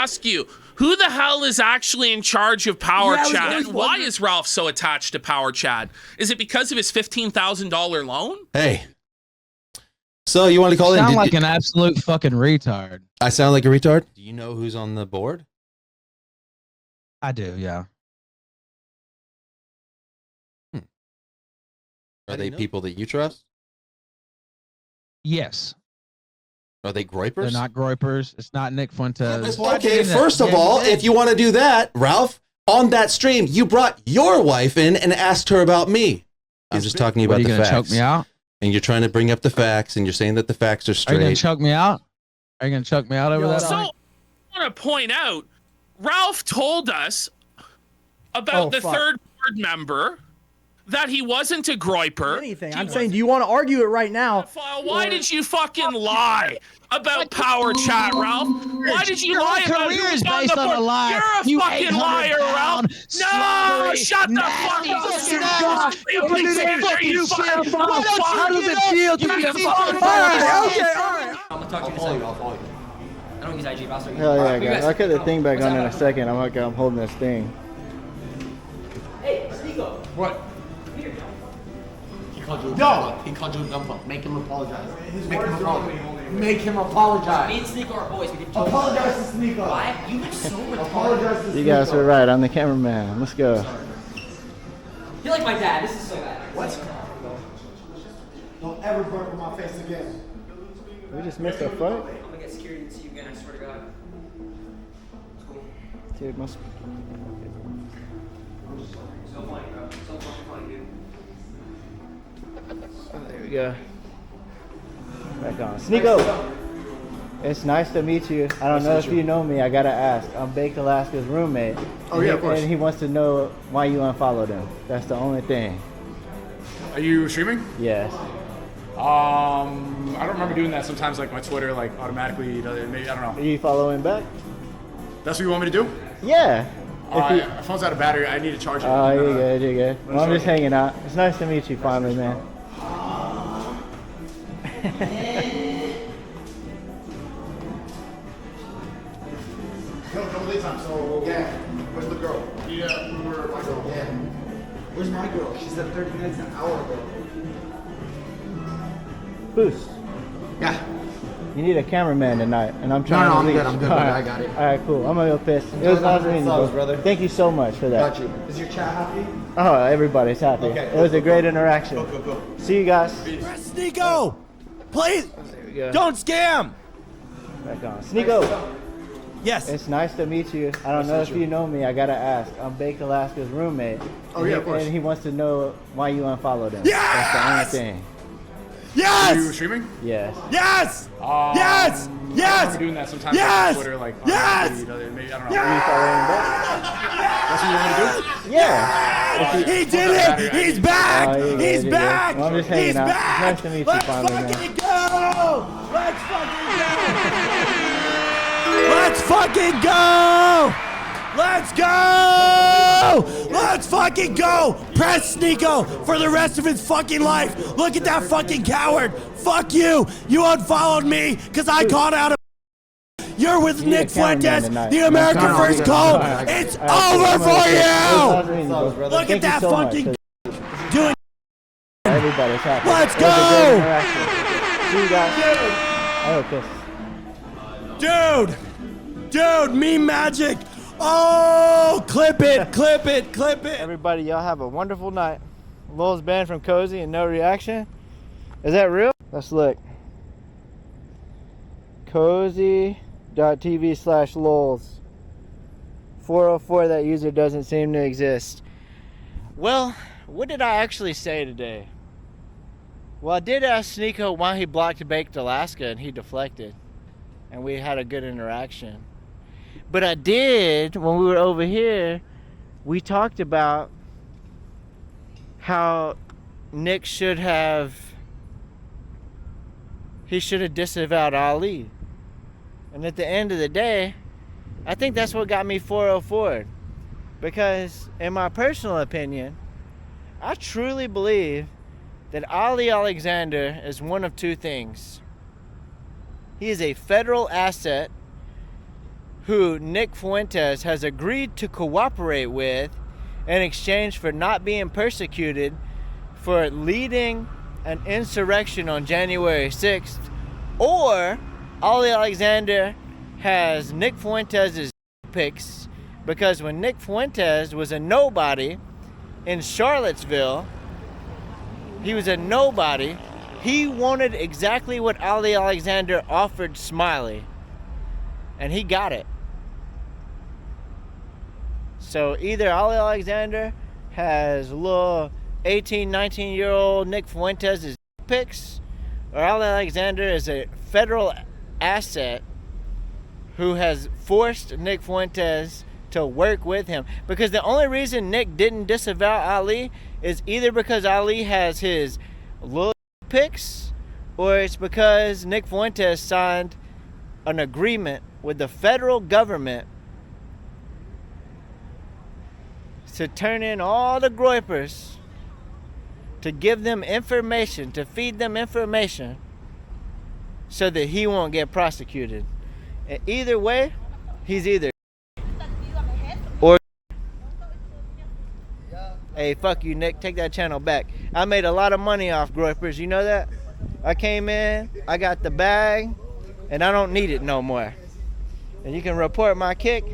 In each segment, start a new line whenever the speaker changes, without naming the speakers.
ask you, who the hell is actually in charge of PowerChat? And why is Ralph so attached to PowerChat? Is it because of his $15,000 loan?
Hey. So you want to call in?
Sound like an absolute fucking retard.
I sound like a retard? Do you know who's on the board?
I do, yeah.
Are they people that you trust?
Yes.
Are they groypers?
They're not groypers. It's not Nick Fuentes.
Okay, first of all, if you want to do that, Ralph, on that stream, you brought your wife in and asked her about me. I'm just talking about the facts. Are you going to
choke me out?
And you're trying to bring up the facts, and you're saying that the facts are straight.
Are you going to choke me out? Are you going to choke me out over that?
So, I want to point out, Ralph told us about the third board member that he wasn't a groiper.
I'm saying, do you want to argue it right now?
Why did you fucking lie about PowerChat, Ralph? Why did you lie about
career is based on a lie.
You're a fucking liar, Ralph. No, shut the fuck up.
How does it feel to be a fucking
Okay, all right. I'm gonna talk to you in a second. I'll follow you. I don't use IG, but I'll start.
Hell yeah, guys. I'll cut the thing back on in a second. I'm holding this thing.
Hey, Sneako.
What?
He called you a dumb fuck. Make him apologize. Make him apologize. Me and Sneako are boys. We can apologize to Sneako. Why? You look so retarded.
You guys were right. I'm the cameraman. Let's go.
You're like my dad. This is so bad.
What? Don't ever burp in my face again.
We just missed a fight?
I'm gonna get security and see you again. I swear to God.
Dude, must.
So funny, bro. So fucking funny, dude.
Oh, there we go. Back on. Sneako! It's nice to meet you. I don't know if you know me. I gotta ask. I'm Baked Alaska's roommate.
Oh, yeah, of course.
And he wants to know why you unfollowed him. That's the only thing.
Are you streaming?
Yes.
I don't remember doing that. Sometimes, like, my Twitter, like, automatically, maybe, I don't know.
Are you following back?
That's what you want me to do?
Yeah.
My phone's out of battery. I need to charge it.
Oh, you're good, you're good. Well, I'm just hanging out. It's nice to meet you finally, man.
Couple days time, so yeah. Where's the girl? Yeah, where's my girl? Yeah. Where's my girl? She said 30 minutes an hour ago.
Boost.
Yeah.
You need a cameraman tonight, and I'm trying to leave.
I'm good,
All right.
I got it.
All right, cool. I'm gonna go piss. It was awesome meeting you,
brother.
Thank you so much for that.
Got you. Is your chat happy?
Oh, everybody's happy.
Okay,
It was a great interaction.
Go.
See you guys.
Sneako! Please!
There we go.
Don't scam!
Back on. Sneako!
Yes.
It's nice to meet you. I don't know if you know me. I gotta ask. I'm Baked Alaska's roommate.
Oh, yeah, of course.
And he wants to know why you unfollowed him.
Yes!
That's the only thing.
Yes!
Are you streaming?
Yes.
Yes! Yes!
I
Yes!
remember doing that sometimes.
Yes!
Like, Twitter, like,
Yes!
maybe, I don't know.
Are you following back?
That's what you want me to do?
Yeah.
He did it! He's back!
Oh, you're
He's
good, you're
back!
good. Well, I'm just hanging
He's
out.
back!
Nice to meet you
Let's
finally, man.
fucking go! Let's fucking go! Let's fucking go! Let's go! Let's fucking go! Press Sneako for the rest of his fucking life. Look at that fucking coward. Fuck you. You unfollowed me because I caught out of. You're with Nick Fuentes, the American First Call. It's over for you. Look at that fucking doing.
Everybody's happy.
Let's
It was a
go!
great interaction. See you guys. I hope this.
Dude, meme magic. Oh, clip it, clip it, clip it.
Everybody, y'all have a wonderful night. Loulz banned from Cozy and no reaction. Is that real? Let's look. Cozy.tv/Loulz. 404, that user doesn't seem to exist. Well, what did I actually say today? Well, I did ask Sneako why he blocked Baked Alaska and he deflected. And we had a good interaction. But I did, when we were over here, we talked about how Nick should have disavowed Ali. And at the end of the day, I think that's what got me 404'd. Because in my personal opinion, I truly believe that Ali Alexander is one of two things. He is a federal asset who Nick Fuentes has agreed to cooperate with in exchange for not being persecuted for leading an insurrection on January 6th, or Ali Alexander has Nick Fuentes' pics because when Nick Fuentes was a nobody in Charlottesville, he was a nobody. He wanted exactly what Ali Alexander offered Smiley, and he got it. So either Ali Alexander has little 18, 19-year-old Nick Fuentes' pics, or Ali Alexander is a federal asset who has forced Nick Fuentes to work with him. Because the only reason Nick didn't disavow Ali is either because Ali has his little pics, or it's because Nick Fuentes signed an agreement with the federal government to turn in all the groypers, to give them information, to feed them information, so that he won't get prosecuted. And either way, he's either or. Hey, fuck you, Nick. Take that channel back. I made a lot of money off groypers. You know that? I came in, I got the bag, and I don't need it no more. And you can report my kick,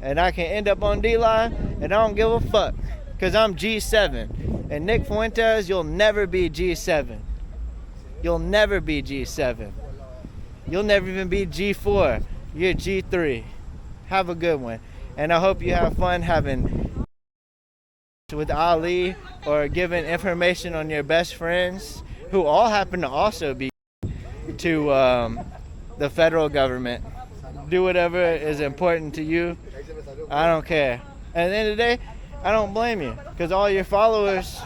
and I can end up on D-Line, and I don't give a fuck. Because I'm G7. And Nick Fuentes, you'll never be G7. You'll never be G7. You'll never even be G4. You're G3. Have a good one. And I hope you have fun having with Ali or giving information on your best friends who all happen to also be to the federal government. Do whatever is important to you. I don't care. At the end of the day, I don't blame you, because all your followers,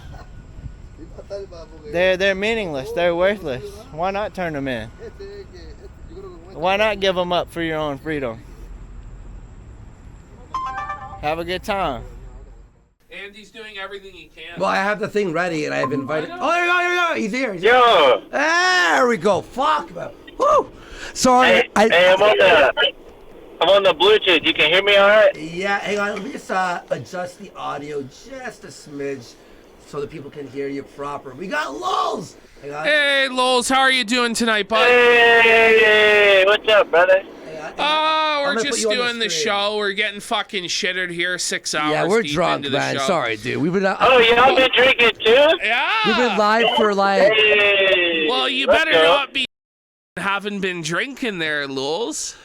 they're meaningless. They're worthless. Why not turn them in? Why not give them up for your own freedom? Have a good time.
Andy's doing everything he can.
Well, I have the thing ready, and I've invited. Oh, there you go, here you go. He's here. He's here. There we go. Fuck. Woo. Sorry.
Hey, I'm on the Bluetooth. You can hear me all right?
Yeah, hang on. Let me just adjust the audio just a smidge so that people can hear you proper. We got Loulz. Hang on.
Hey, Loulz, how are you doing tonight, bud?
Hey, what's up, brother?
Oh, we're just doing the show. We're getting fucking shittered here 6 hours.
Yeah, we're
deep
drunk,
into the
man.
show.
Sorry, dude. We've been.
Oh, y'all been drinking too?
Yeah.
We've been live for like.
Hey,
Well, you better not be haven't been drinking there, Loulz.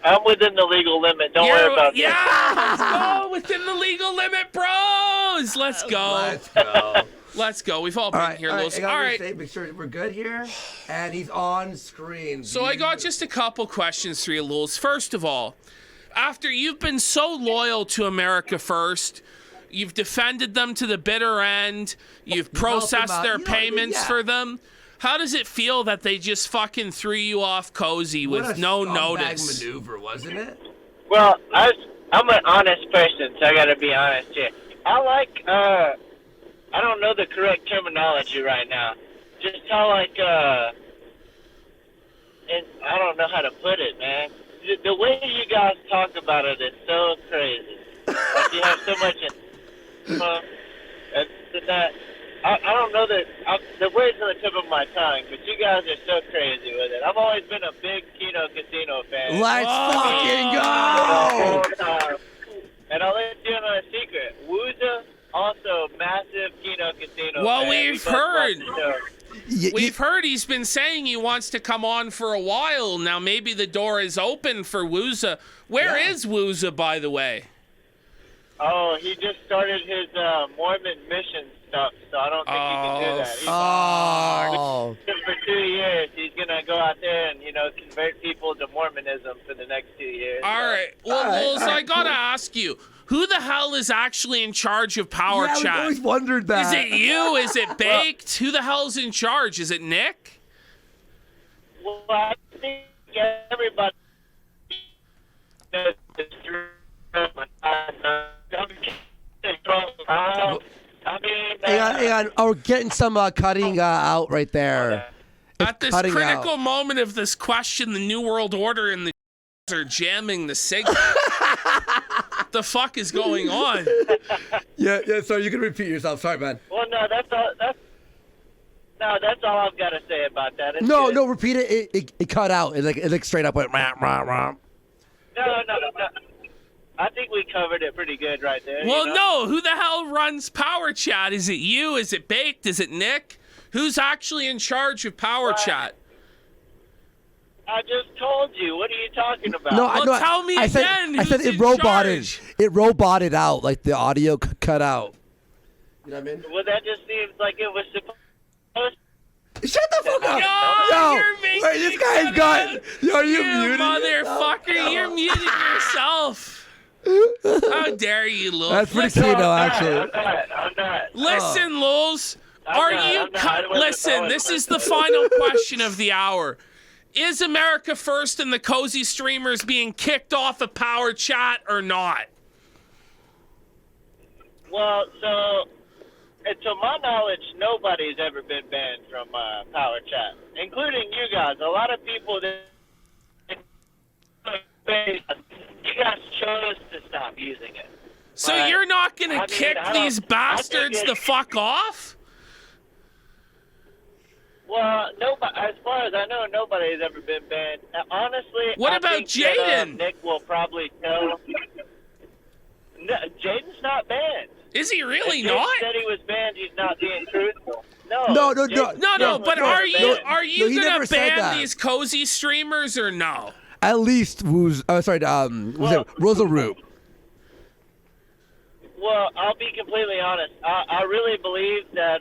I'm within the legal limit. Don't worry about
yeah, let's go within the legal limit, bros. Let's go.
Let's go.
Let's go. We've all been here, Loulz. All right.
Make sure we're good here, and he's on screen.
So I got just a couple questions for you, Loulz. First of all, after you've been so loyal to America First, you've defended them to the bitter end, you've processed their payments for them. How does it feel that they just fucking threw you off cozy with no notice?
Maneuver, wasn't it?
Well, I'm an honest person, so I gotta be honest here. I don't know the correct terminology right now. Just how and I don't know how to put it, man. The way you guys talk about it is so crazy. Like you have so much, I don't know that the words on the tip of my tongue, but you guys are so crazy with it. I've always been a big Kino Casino fan.
Let's fucking go!
And I'll let you in on a secret. Wooza, also massive Kino Casino
Well,
fan.
we've heard. We've heard he's been saying he wants to come on for a while. Now maybe the door is open for Wooza. Where is Wooza, by the way?
Oh, he just started his Mormon mission stuff, so I don't think he can do that. For 2 years, he's gonna go out there and convert people to Mormonism for the next 2 years.
All right. Well, Loulz, I gotta ask you, who the hell is actually in charge of PowerChat?
Yeah, I've always wondered that.
Is it you? Is it Baked? Who the hell's in charge? Is it Nick?
Well, I think everybody knows the truth.
Hang on. Oh, we're getting some cutting out right there.
At this critical moment of this question, the New World Order in the are jamming the signal. What the fuck is going on?
Yeah. Sorry, you can repeat yourself. Sorry, man.
Well, no, that's all. That's all I've got to say about that. It's
No,
good.
no, repeat it. It cut out. It like straight up went rah, rah, rah.
No. I think we covered it pretty good right there.
Well,
you know?
no. Who the hell runs PowerChat? Is it you? Is it Baked? Is it Nick? Who's actually in charge of PowerChat?
I just told you. What are you talking about?
No,
Well, tell me again.
I said
who's
it
in
roboted.
charge?
It roboted out, like the audio cut out. You know what I mean?
Well, that just seems like it was supposed.
Shut the fuck up!
Yo, you're making
wait, this guy's
fun
got.
of-
Yo, you
You
muted
motherfucker, you're muting yourself. How dare you, Loulz?
That's pretty
Listen,
Kino, actually.
I'm not.
Listen, Loulz.
I'm not. I wasn't
Listen,
going
this
for
is
it.
the final question of the hour. Is America First and the Cozy streamers being kicked off of PowerChat or not?
Well, so, to my knowledge, nobody's ever been banned from PowerChat, including you guys. A lot of people that you guys chose to stop using it.
So
But,
you're not going
I
to
mean,
kick
I don't-
these bastards
I think
the
it-
fuck off?
Well, nobody, as far as I know, nobody's ever been banned. Honestly,
What
I
about
think that,
Jaden?
Nick will probably tell. No, Jaden's not banned.
Is he really
If Jaden
not?
said he was banned, he's not being truthful. No,
No,
Jaden-
But are you
no, he
going
never
to
said
ban
that.
these Cozy streamers or no?
At least was was it Rosa Rube?
Well, I'll be completely honest. I really believe that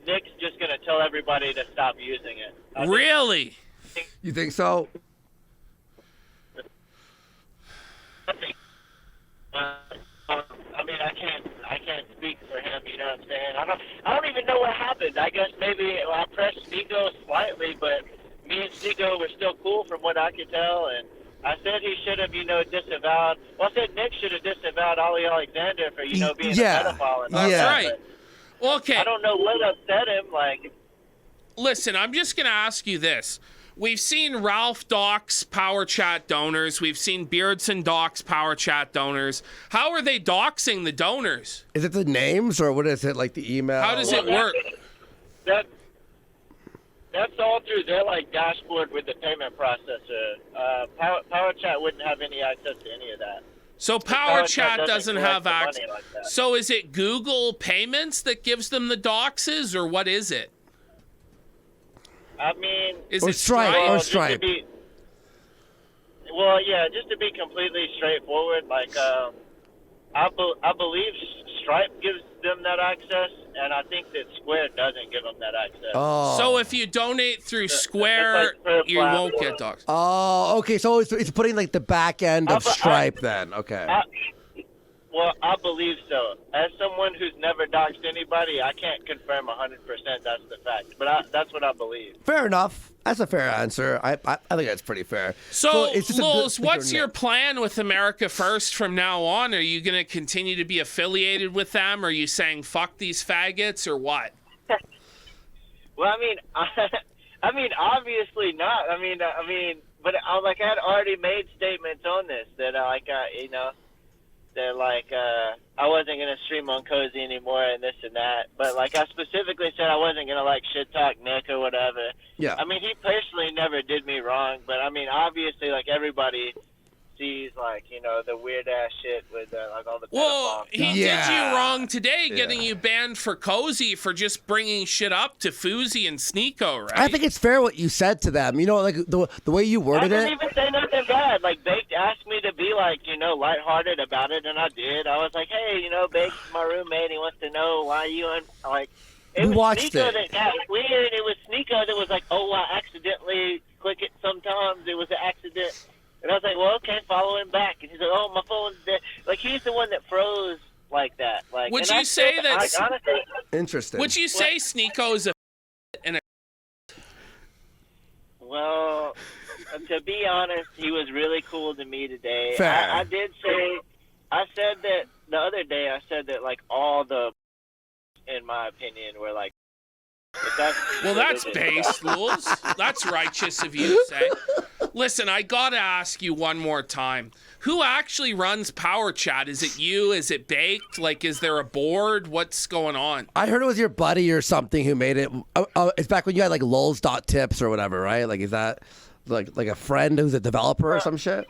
Nick's just going to tell everybody to stop using it.
Really?
You think so?
I mean, I can't speak for him. You know what I'm saying? I don't even know what happened. I guess maybe I pressed Sneako slightly, but me and Sneako were still cool from what I could tell, and I said he should have, disavowed. Well, I said Nick should have disavowed Ollie Alexander for, being a pedophile and all
That's
that.
right.
but
Okay.
I don't know what upset him. Like,
Listen, I'm just going to ask you this. We've seen Ralph dox PowerChat donors. We've seen Beardson dox PowerChat donors. How are they doxing the donors?
Is it the names or what is it, like the email?
How does it work?
That's all through their dashboard with the payment processor. PowerChat wouldn't have any access to any of that.
So PowerChat doesn't
collect
have
the money
access.
like that.
So is it Google Payments that gives them the doxes, or what is it?
I mean,
Is
Or
it
Stripe,
Stripe?
or
just to
Stripe.
be, just to be completely straightforward, I believe Stripe gives them that access, and I think that Square doesn't give them that access.
Oh.
So if you donate through Square,
like
you won't get doxed.
Oh, okay. So it's putting like the back end of Stripe then. Okay.
Well, I believe so. As someone who's never doxed anybody, I can't confirm 100% that's the fact, but that's what I believe.
Fair enough. That's a fair answer. I think that's pretty fair.
So,
it's just a
Loulz,
good-
what's your
Nick.
plan with America First from now on? Are you going to continue to be affiliated with them? Are you saying fuck these faggots or what?
Well, I mean, obviously not. But I had already made statements on this that I wasn't gonna stream on Cozy anymore and this and that. But I specifically said I wasn't gonna shit talk Nick or whatever.
Yeah.
I mean, he personally never did me wrong, but obviously everybody sees the weird ass shit with all the
Well,
pedophile
he
stuff.
did you wrong today, getting you banned for Cozy for just bringing shit up to Fousey and Sneako, right?
I think it's fair what you said to them. The way you
I
worded
didn't
it.
even say nothing bad. Baked asked me to be lighthearted about it, and I did. I was like, hey, Baked's my roommate. He wants to know why you It
We
was
watched
Sneako
it.
that got weird. It was Sneako that was like, oh, I accidentally click it sometimes. It was an accident. And I was like, well, okay, follow him back. And he's like, oh, my phone's dead. He's the one that froze like that.
Would
and
you
I
say
still-
that-
honestly,
Interesting.
Would you say Sneako is a and a
well, to be honest, he was really cool to me today.
Fair.
I did say, I said that the other day, I said that all the, in my opinion, were if that's
well, that's
religion
based,
stuff.
Loulz. That's righteous of you to say. Listen, I gotta ask you one more time. Who actually runs PowerChat? Is it you? Is it Baked? Like, is there a board? What's going on?
I heard it was your buddy or something who made it. It's back when you had like Loulz.tips or whatever, right? Like, is that like a friend who's a developer or some shit?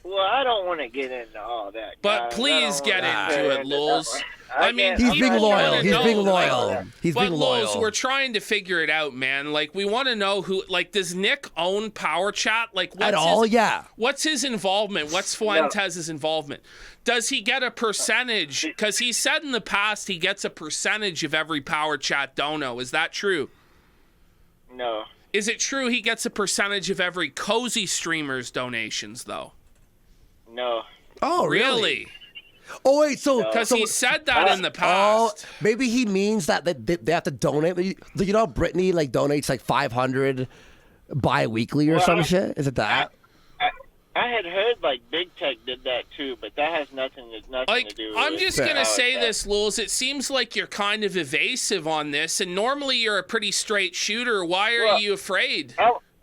Well, I don't want to get into all that.
But
guys.
please get into it, Loulz. I mean,
he's being
people
loyal.
wanna
He's
know,
being
like-
loyal. He's
but
being loyal.
Loulz, we're trying to figure it out, man. Like, we want to know who. Like, does Nick own PowerChat? Like, what's
At all? Yeah.
What's his involvement? What's Fuentes' involvement? Does he get a percentage? Because he said in the past he gets a percentage of every PowerChat dono. Is that true?
No.
Is it true he gets a percentage of every Cozy streamer's donations, though?
No.
Oh,
Really?
Oh wait, so
Because
so,
he said that in the
Oh,
past.
maybe he means that they have to donate. You know, Brittany like donates like 500 bi-weekly or some shit. Is it that?
I had heard like Big Tech did that too, but that has nothing to do with
I'm
it.
just going to say this, Loulz. It seems like you're kind of evasive on this, and normally you're a pretty straight shooter. Why are you afraid?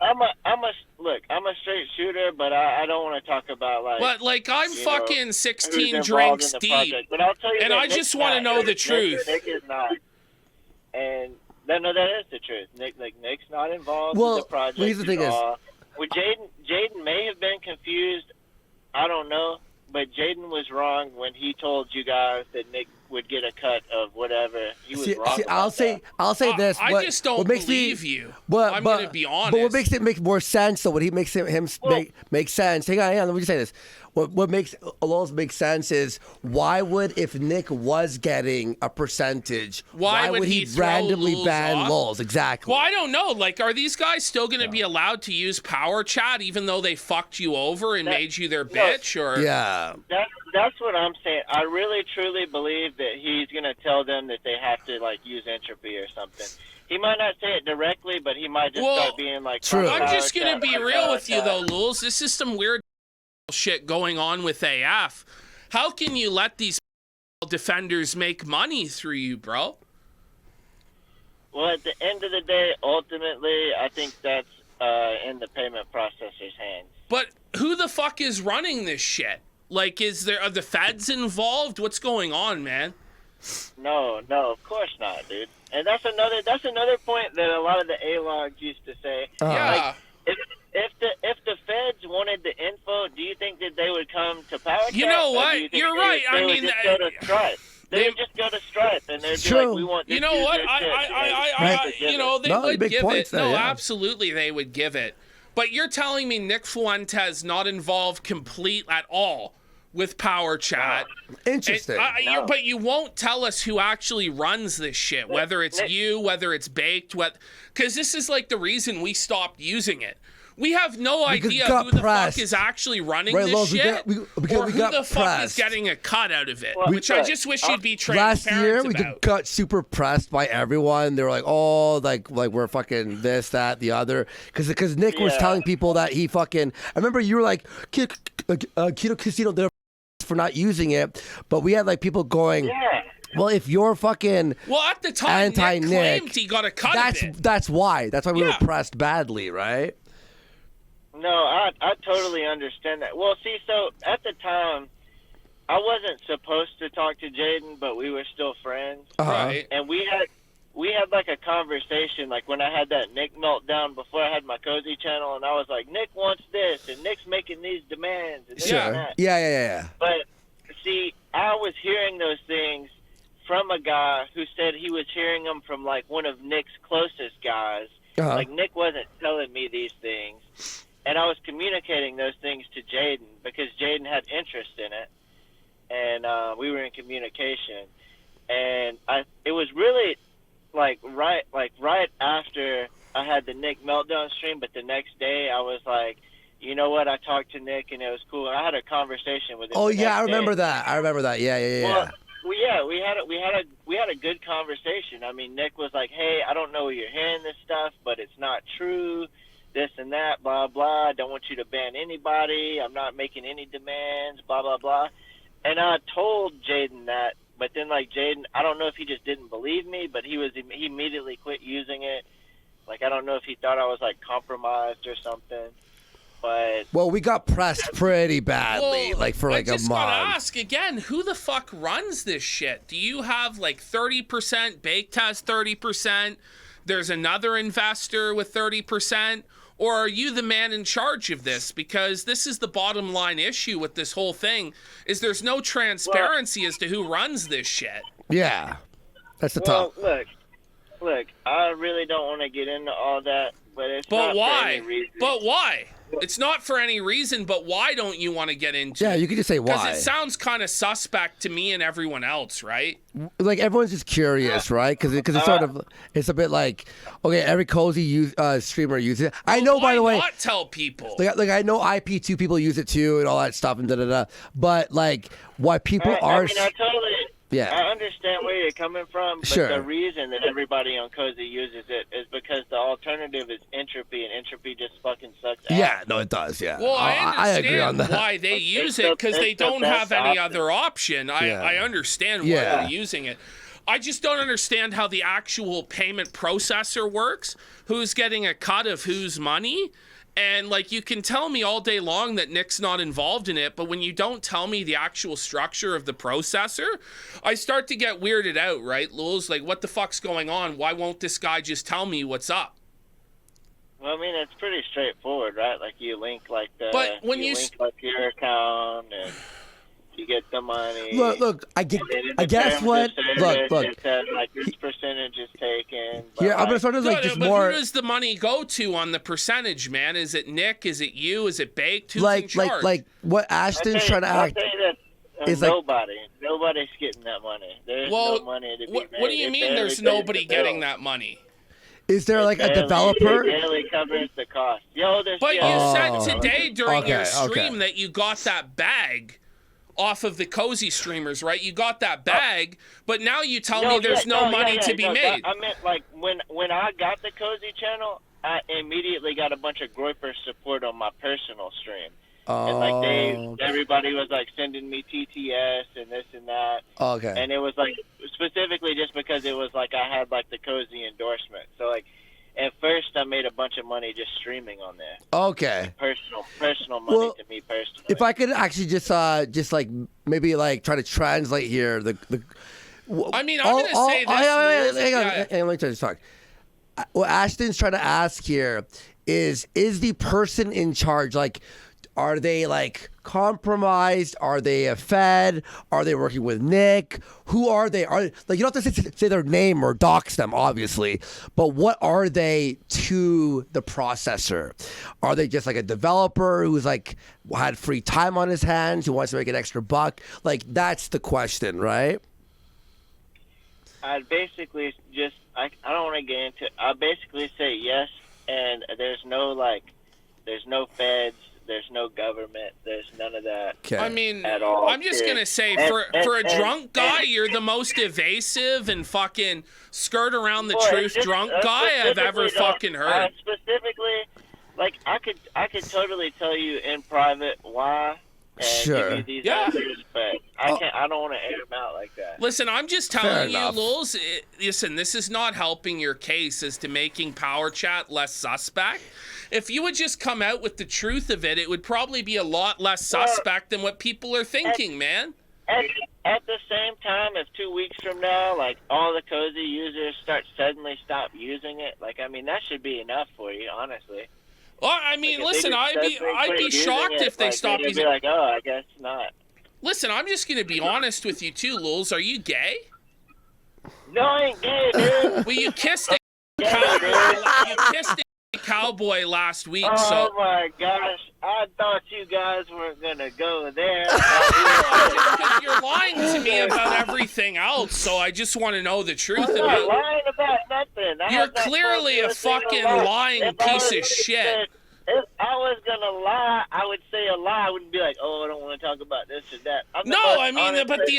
I'm a straight shooter, but I don't want to talk about like.
But like I'm
you
fucking
know,
16
who's
drinks
involved in the
deep,
project. But I'll tell you
and
that
I
Nick's
just want to
not.
know the truth.
Nick is not, and that is the truth. Nick's not involved
Well,
in the project.
here's the thing
at all. Well, Jaden may have been confused. I don't know, but Jaden was wrong when he told you guys that Nick would get a cut of whatever. He was wrong.
I'll say this.
I just don't
what makes
believe
me,
you.
But,
I'm going to be honest.
But what makes it make more sense, though, what he makes him make sense. Hang on, let me just say this. What makes Loulz make sense is why would, if Nick was getting a percentage,
Why would he throw
randomly
Loulz
ban
off?
Loulz? Exactly.
Well, I don't know. Like, are these guys still going to be allowed to use PowerChat even though they fucked you over and made you their bitch? Or
Yeah.
That's what I'm saying. I really truly believe that he's gonna tell them that they have to like use entropy or something. He might not say it directly, but he might just start being like.
True.
I'm just going to be real with you, though, Loulz. This is some weird shit going on with AF. How can you let these defenders make money through you, bro?
Well, at the end of the day, ultimately, I think that's in the payment processor's hands.
But who the fuck is running this shit? Like, are the feds involved? What's going on, man?
No, of course not, dude. And that's another point that a lot of the A-logs used to say.
Yeah.
Like, if the feds wanted the info, do you think that they would come to PowerChat?
You know
or
what?
do you think
You're
they-
right.
They
I
would
mean,
just go to Stripe. They would just go to Stripe and they'd be like, "We want."
You
this
know what?
user
I
shit."
you know, they
No, you
would
make
give
points
it.
there,
No,
yeah.
absolutely, they would give it. But you're telling me Nick Fuentes not involved complete at all with PowerChat.
Interesting.
But you won't tell us who actually runs this shit, whether it's you, whether it's Baked, because this is like the reason we stopped using it. We have no idea
got
who the
pressed.
fuck is actually running
Right,
this
Loulz, we
shit,
got- we
or who
got
the fuck is
pressed.
getting a cut out of it,
Well,
which I just wish you'd be
Last
transparent
year, we
about.
got super pressed by everyone. They were like, "Oh, like we're fucking this, that, the other." Because Nick was
Yeah.
telling people that he fucking. I remember you were like, "Kino Casino, they're for not using it," but we had like people going,
Yeah.
"Well, if you're fucking
Well, at the time, Nick
anti-Nick,
claimed he got a cut of it.
that's why we were
Yeah.
pressed badly, right?"
No, I totally understand that. Well, see, so at the time, I wasn't supposed to talk to Jaden, but we were still friends,
Right.
and we had like a conversation, like when I had that Nick meltdown before I had my Cozy channel, and I was like, Nick wants this, and Nick's making these demands, and this
Yeah.
and that.
Yeah.
But see, I was hearing those things from a guy who said he was hearing them from like one of Nick's closest guys. Like Nick wasn't telling me these things. And I was communicating those things to Jaden because Jaden had interest in it, and we were in communication. And it was really right after I had the Nick meltdown stream, but the next day I was like, you know what? I talked to Nick and it was cool. I had a conversation with him.
Oh
the
yeah,
next
I remember
day.
that. Yeah.
Well, we had a good conversation. I mean, Nick was like, "Hey, I don't know where you're hearing this stuff, but it's not true. This and that, blah blah. I don't want you to ban anybody. I'm not making any demands, blah blah blah." And I told Jaden that, but then like Jaden, I don't know if he just didn't believe me, but he immediately quit using it. Like, I don't know if he thought I was, like, compromised or something. But
well, we got pressed pretty badly,
Well,
like for like a month.
I just gotta ask again, who the fuck runs this shit? Do you have like 30%? Baked has 30%. There's another investor with 30%. Or are you the man in charge of this? Because this is the bottom line issue with this whole thing, is there's no transparency as to who runs this shit.
Yeah, that's the top.
Look, I really don't want to get into all that, but it's not for any reason.
But why? It's not for any reason, but why don't you want to get into it?
Yeah, you can just say why.
Because it sounds kind of suspect to me and everyone else, right?
Like everyone's just curious, right? Because it's sort of, it's a bit like, okay, every cozy streamer uses it. I know, by the way.
Why not tell people?
Like I know IP2 people use it too and all that stuff and da-da-da. But like why people are...
I mean, I totally...
Yeah.
I understand where you're coming from, but
Sure.
the reason that everybody on Cozy uses it is because the alternative is entropy, and entropy just fucking sucks ass.
Yeah, no, it does, yeah.
Well, I understand
agree on that.
why they use it, because they don't have any other option. I understand why they're using it. I just don't understand how the actual payment processor works, who's getting a cut of whose money. And, like, you can tell me all day long that Nick's not involved in it, but when you don't tell me the actual structure of the processor, I start to get weirded out, right, Loulz? Like, what the fuck's going on? Why won't this guy just tell me what's up?
Well, I mean, it's pretty straightforward, right? Like, you link, like,
But when you
link, like, your account, and you get the money.
Look, I guess what? Look.
It says, like, this percentage is taken.
Here, I'm gonna sort of like just
but
more.
who does the money go to on the percentage, man? Is it Nick? Is it you? Is it Baked? Who's in
like
charge?
what Ashton's trying to act.
Is nobody. Nobody's getting that money. There's no money to be made.
What do you mean there's nobody getting that money?
Is there like a developer?
It barely covers the cost.
But you said today during your stream that you got that bag off of the Cozy streamers, right? You got that bag, but now you tell me there's no money to be made.
I meant, like, when I got the Cozy channel, I immediately got a bunch of Groyper support on my personal stream. And, like, everybody was, like, sending me TTS and this and that.
Okay.
And it was, like, specifically just because it was, like, I had, like, the Cozy endorsement. So, like, at first I made a bunch of money just streaming on there.
Okay.
Personal money to me personally.
If I could actually just like maybe like try to translate here
I mean, I'm going to say this.
Hang on, let me just talk. What Ashton's trying to ask here is the person in charge, like, are they like compromised? Are they a Fed? Are they working with Nick? Who are they? Like, you don't have to say their name or dox them, obviously, but what are they to the processor? Are they just like a developer who's like had free time on his hands, who wants to make an extra buck? Like, that's the question, right?
I'd basically just, I don't want to get into, I basically say yes, and there's no feds, there's no government, there's none of that.
Okay.
I mean,
at all.
I'm just going to say, for a drunk guy, you're the most evasive and fucking skirt around the truth drunk guy I've ever fucking heard.
Specifically, like, I could totally tell you in private why. And give you these answers, but I don't want to air them out like that.
Listen, I'm just telling you, Loulz, listen, this is not helping your case as to making PowerChat less suspect. If you would just come out with the truth of it, it would probably be a lot less suspect than what people are thinking, man.
At the same time, if 2 weeks from now, like, all the Cozy users suddenly stop using it, like, I mean, that should be enough for you, honestly.
Well, I mean,
like,
listen, I'd be shocked if they stopped using it.
Be like, oh, I guess not.
Listen, I'm just going to be honest with you, too, Loulz. Are you gay?
No, I ain't gay, dude.
Well, you kissed a cowboy last week, so...
Oh, my gosh. I thought you guys weren't going to go there.
Because you're lying to me about everything else, so I just want to know the truth
I'm
of
not
it.
lying about nothing.
You're clearly a fucking lying piece of shit.
If I was going to lie, I would say a lie. I wouldn't be like, oh, I don't want to talk about this or that.
No, I mean, but the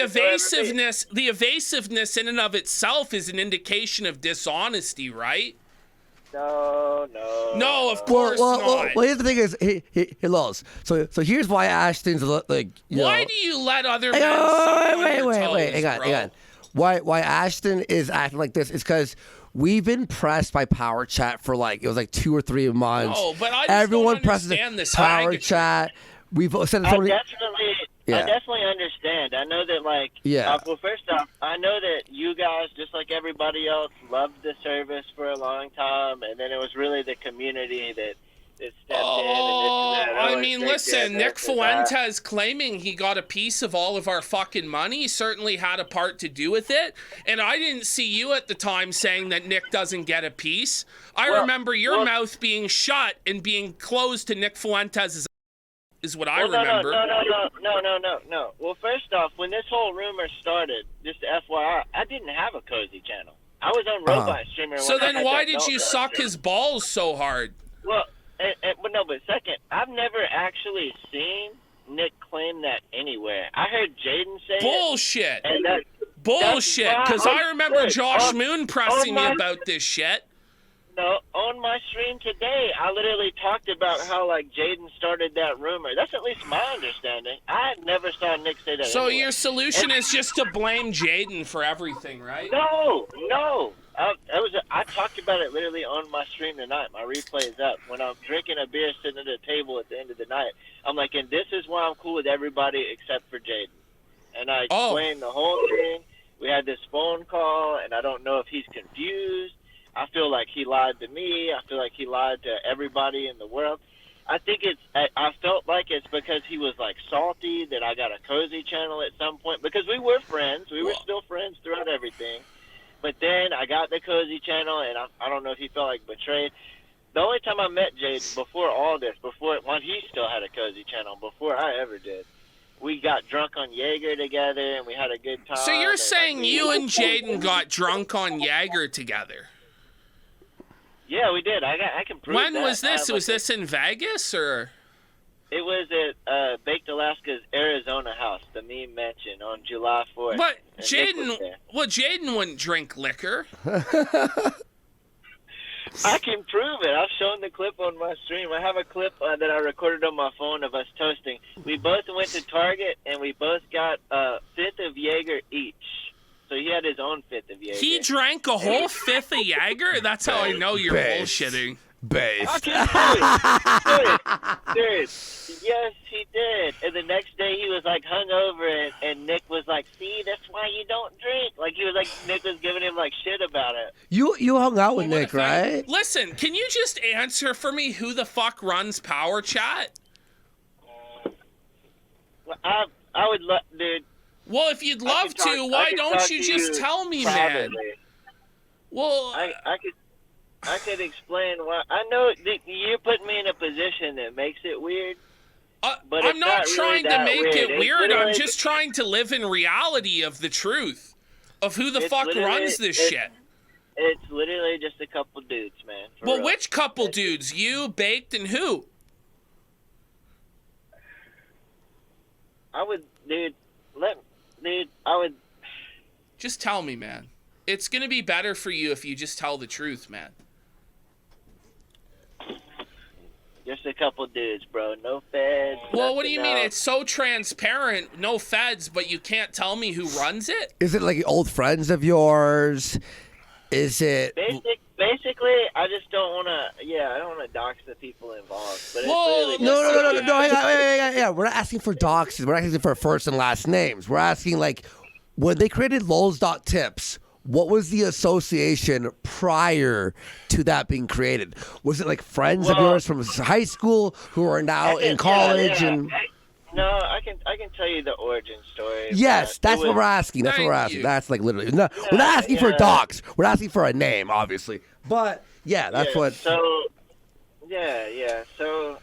evasiveness in and of itself is an indication of dishonesty, right?
No,
of course not.
Well, here's the thing is, Loulz. So here's why Ashton's like,
why do you let other men suck on your toes,
hang on. why Ashton is acting like this is because we've been pressed by PowerChat for like it was like 2 or 3 months.
No, but I just
Everyone
don't
presses
understand this
PowerChat. We've said so many.
I definitely understand. I know that, like, well, first off, I know that you guys, just like everybody else, loved the service for a long time, and then it was really the community that stepped in.
I mean, listen, Nick Fuentes claiming he got a piece of all of our fucking money. He certainly had a part to do with it. And I didn't see you at the time saying that Nick doesn't get a piece. I remember your mouth being shut and being closed to Nick Fuentes' is what I remember.
No. Well, first off, when this whole rumor started, just FYI, I didn't have a cozy channel. I was on Robot Streamer.
So then why did you suck his balls so hard?
Well, but second, I've never actually seen Nick claim that anywhere. I heard Jaden say
bullshit.
It.
Bullshit. Because I remember Josh Moon pressing me about this shit.
No, on my stream today, I literally talked about how, like, Jaden started that rumor. That's at least my understanding. I never saw Nick say that.
So
anywhere.
your solution is just to blame Jaden for everything, right?
No. I talked about it literally on my stream tonight. My replay is up. When I'm drinking a beer sitting at a table at the end of the night, I'm like, and this is why I'm cool with everybody except for Jaden. And I explained the whole thing. We had this phone call, and I don't know if he's confused. I feel like he lied to me. I feel like he lied to everybody in the world. I think I felt like it's because he was, like, salty that I got a cozy channel at some point. Because we were friends. We were still friends throughout everything. But then I got the cozy channel, and I don't know if he felt, like, betrayed. The only time I met Jaden before all this, when he still had a cozy channel, before I ever did, we got drunk on Jaeger together, and we had a good time.
So you're saying you and Jaden got drunk on Jaeger together?
Yeah, we did. I can prove
When
that.
was this? Was this in Vegas or?
It was at Baked Alaska's Arizona house, the meme mentioned, on July 4th.
But Jaden wouldn't drink liquor.
I can prove it. I've shown the clip on my stream. I have a clip that I recorded on my phone of us toasting. We both went to Target, and we both got a fifth of Jaeger each. So he had his own fifth of Jaeger.
He drank a whole fifth of Jaeger? That's how I know you're bullshitting.
Based.
Dude, yes, he did. And the next day he was like hungover, and Nick was like, "See, that's why you don't drink." Like he was like, Nick was giving him like shit about it.
You hung out with Nick, right?
Listen, can you just answer for me who the fuck runs PowerChat?
Well, I would love, dude.
Well, if you'd love to, why don't you just tell me, man? Well,
I could explain why. I know that you're putting me in a position that makes it weird. But
I'm not trying to make it weird. I'm just
just
trying to live in reality of the truth of who the fuck runs this shit.
It's literally just a couple dudes, man.
Well, which couple dudes? You, Baked, and who?
I would, I would.
Just tell me, man. It's gonna be better for you if you just tell the truth, man.
Just a couple dudes, bro. No feds.
Well, what do you mean? It's so transparent. No feds, but you can't tell me who runs it?
Is it like old friends of yours? Is it?
Basically, I just don't want to. Yeah, I don't want to dox the people involved. But
No. Yeah. We're not asking for doxes. We're not asking for first and last names. We're asking like when they created Loulz.tips. What was the association prior to that being created? Was it like friends of yours from high school who are now in college? And
no, I can tell you the origin story.
yes, that's what we're asking. That's what we're asking. That's like literally. No, we're not asking for docs. We're asking for a name, obviously. But yeah, that's what.
So yeah. So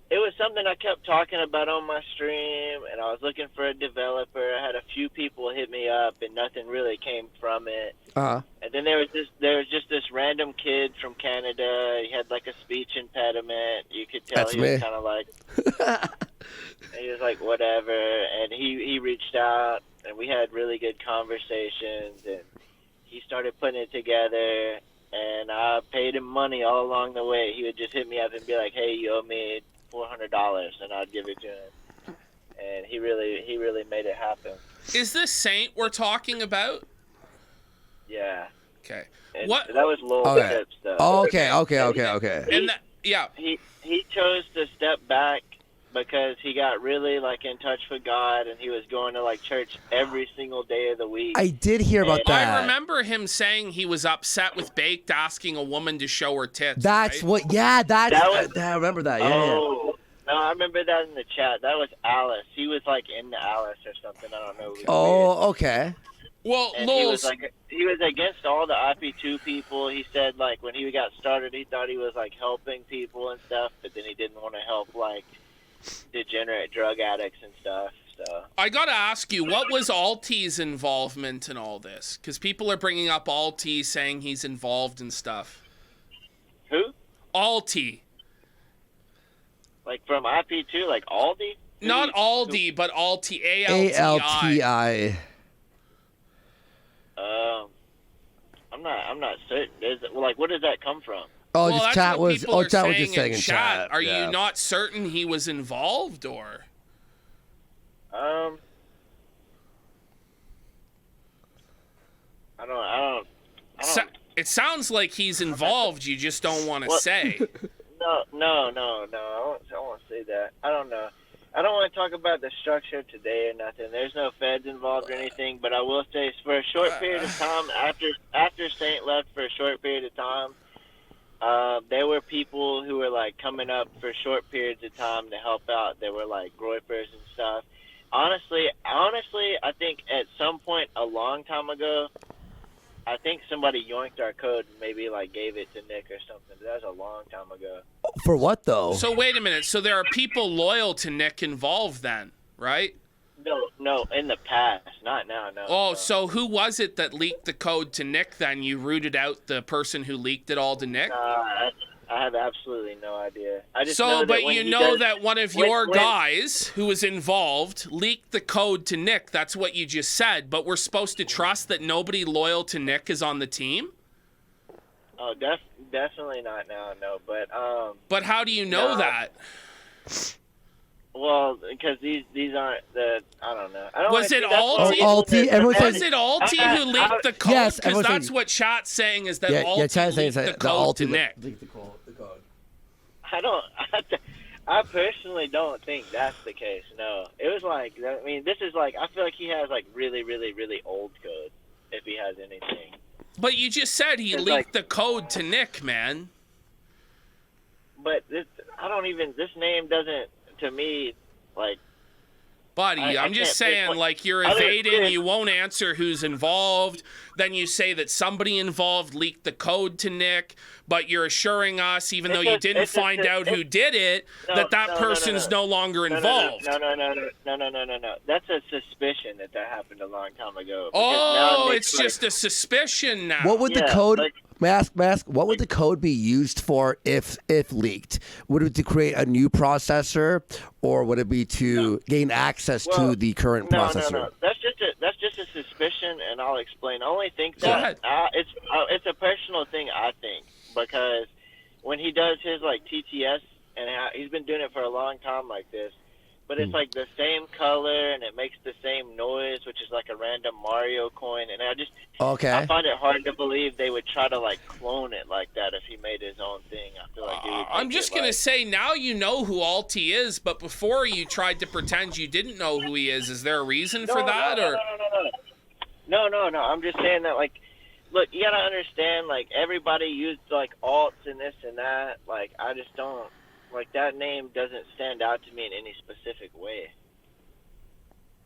it was something I kept talking about on my stream, and I was looking for a developer. I had a few people hit me up, and nothing really came from it.
And
then there was just this random kid from Canada. He had like a speech impediment. You could tell
That's
he
me.
was kind of like, he was like whatever. And he reached out, and we had really good conversations. And he started putting it together, and I paid him money all along the way. He would just hit me up and be like, "Hey, you owe me $400," and I'd give it to him. And he really made it happen.
Is this Saint we're talking about?
Yeah.
Okay.
And
What?
That was Loulz
Okay.
tip stuff.
Okay.
And that, yeah.
He chose to step back because he got really like in touch with God, and he was going to like church every single day of the week.
I did hear about that.
I remember him saying he was upset with Baked asking a woman to show her tits.
That's
right?
what. Yeah, that's.
That was-
I remember that. Yeah.
Oh, no, I remember that in the chat. That was Alice. He was like into Alice or something. I don't know. It was weird.
Oh, okay.
Well,
And he was
Loulz,
like, he was against all the IP2 people. He said like when he got started, he thought he was like helping people and stuff, but then he didn't want to help like degenerate drug addicts and stuff. So
I gotta ask you, what was Alti's involvement in all this? Because people are bringing up Alti, saying he's involved in stuff.
who?
Alti.
Like from IP2, like Aldi?
Not Aldi, but Alti. A-L-T-I.
ALTI.
I'm not certain. Like, what does that come from?
Oh,
Well,
just
that's
chat
what
was.
people
Oh,
are
chat was
saying
just saying in chat.
Are
Yeah.
you not certain he was involved, or?
I don't.
It sounds like he's involved. You just don't want to
What?
say.
No. I won't say that. I don't know. I don't want to talk about the structure today or nothing. There's no feds involved or anything, but I will say for a short period of time, after Saint left for a short period of time, there were people who were like coming up for short periods of time to help out. They were like groypers and stuff. Honestly, I think at some point a long time ago, I think somebody yoinked our code and maybe like gave it to Nick or something. But that was a long time ago.
For what though?
So wait a minute. So there are people loyal to Nick involved then, right?
No, in the past, not now. No.
Oh, so who was it that leaked the code to Nick then? You rooted out the person who leaked it all to Nick?
I have absolutely no idea. I just
So,
know that
but
when
you
he
know
does-
that one of
when-
your
when-
guys who was involved leaked the code to Nick. That's what you just said. But we're supposed to trust that nobody loyal to Nick is on the team?
Oh, definitely not now. No,
But how do you know
No.
that?
well, because these aren't the. I don't know. I don't
Was
wanna
it
see- that's
Alti?
why-
Alti? Everyone
Was
says-
it Alti who leaked the code?
Yes,
Because
everyone's
that's
saying-
what chat's saying is that
Yeah,
Alti
chat's saying
leaked the
the
code to
Alti
Nick.
leaked the code.
I don't. I personally don't think that's the case. No, it was like. I mean, this is like. I feel like he has like really, really, really old code. If he has anything.
But you just said he
It's
leaked
like-
the code to Nick, man.
But this, I don't even. This name doesn't, to me, like.
Buddy,
I
I'm just
can't
saying,
pinpoint-
like, you're
I don't-
evading, you won't answer who's involved. Then you say that somebody involved leaked the code to Nick, but you're assuring us, even though you didn't find out who did it, that person's no longer involved.
No. That's a suspicion that happened a long time ago. Because now
Oh,
Nick's
it's just a suspicion now.
What would the
Yeah,
code?
like-
May I ask? What would the code be used for if leaked? Would it be to create a new processor, or would it be to gain access to the current processor?
No. That's just a suspicion, and I'll explain. I only think
Go ahead.
that it's a personal thing. I think because when he does his like TTS, and he's been doing it for a long time like this, but it's like the same color and it makes the same noise, which is like a random Mario coin, and I find it hard to believe they would try to like clone it like that if he made his own thing. I feel like he would
I'm
make
just
it,
going to
like-
say, now you know who Alti is, but before you tried to pretend you didn't know who he is. Is there a reason for that?
No. I'm just saying that, like, look, you gotta understand, like, everybody used like alts and this and that. Like, I just don't like that name doesn't stand out to me in any specific way.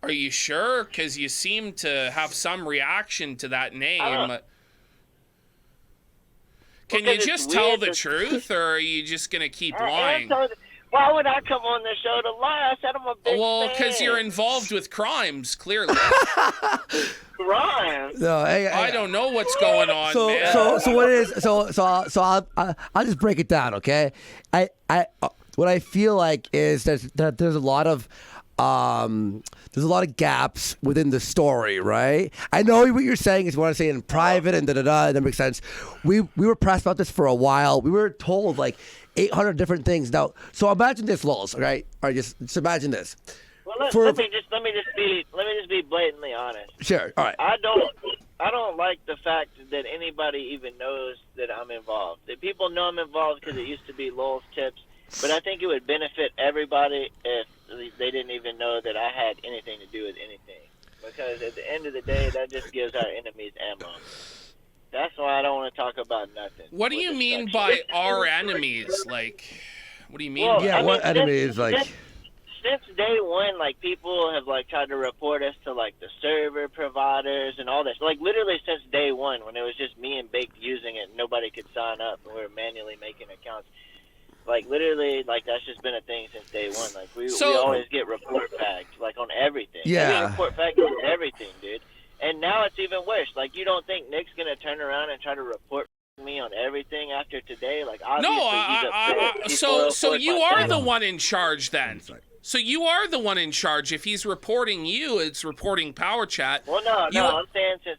Are you sure? Because you seem to have some reaction to that name. Can you
Because
just
it's
tell
weird
the
that-
truth, or are you just going to keep
I am
lying?
telling you- Why would I come on the show to lie? I said I'm a big
Well,
fan.
because you're involved with crimes, clearly.
Crime.
No,
I don't know what's going on,
So
man.
so what it is? So I'll just break it down, okay? What I feel like is there's a lot of gaps within the story, right? I know what you're saying is you want to say it in private and da-da-da, that makes sense. We were pressed about this for a while. We were told like 800 different things. Now, so imagine this, Loulz, okay? All right, just imagine this.
Well, let me just be blatantly honest.
Sure, all right.
I I don't like the fact that anybody even knows that I'm involved. That people know I'm involved because it used to be Loulz tips, but I think it would benefit everybody if they didn't even know that I had anything to do with anything. Because at the end of the day, that just gives our enemies ammo. That's why I don't want to talk about nothing.
What do you mean by our enemies? Like, what do you mean?
Well,
by
Yeah, what
since-
enemies like?
Since day one, like, people have, like, tried to report us to, like, the server providers and all this. Like, literally since day one, when it was just me and Baked using it and nobody could sign up and we were manually making accounts. Like, literally, like, that's just been a thing since day one. Like, we always get report fagged, like, on everything.
Yeah.
We report fagged on everything, dude. And now it's even worse. Like, you don't think Nick's going to turn around and try to report me on everything after today? Like, obviously, he's upset.
So you
my
are
family.
the one in charge then. So you are the one in charge. If he's reporting you, it's reporting PowerChat.
Well, no. I'm saying since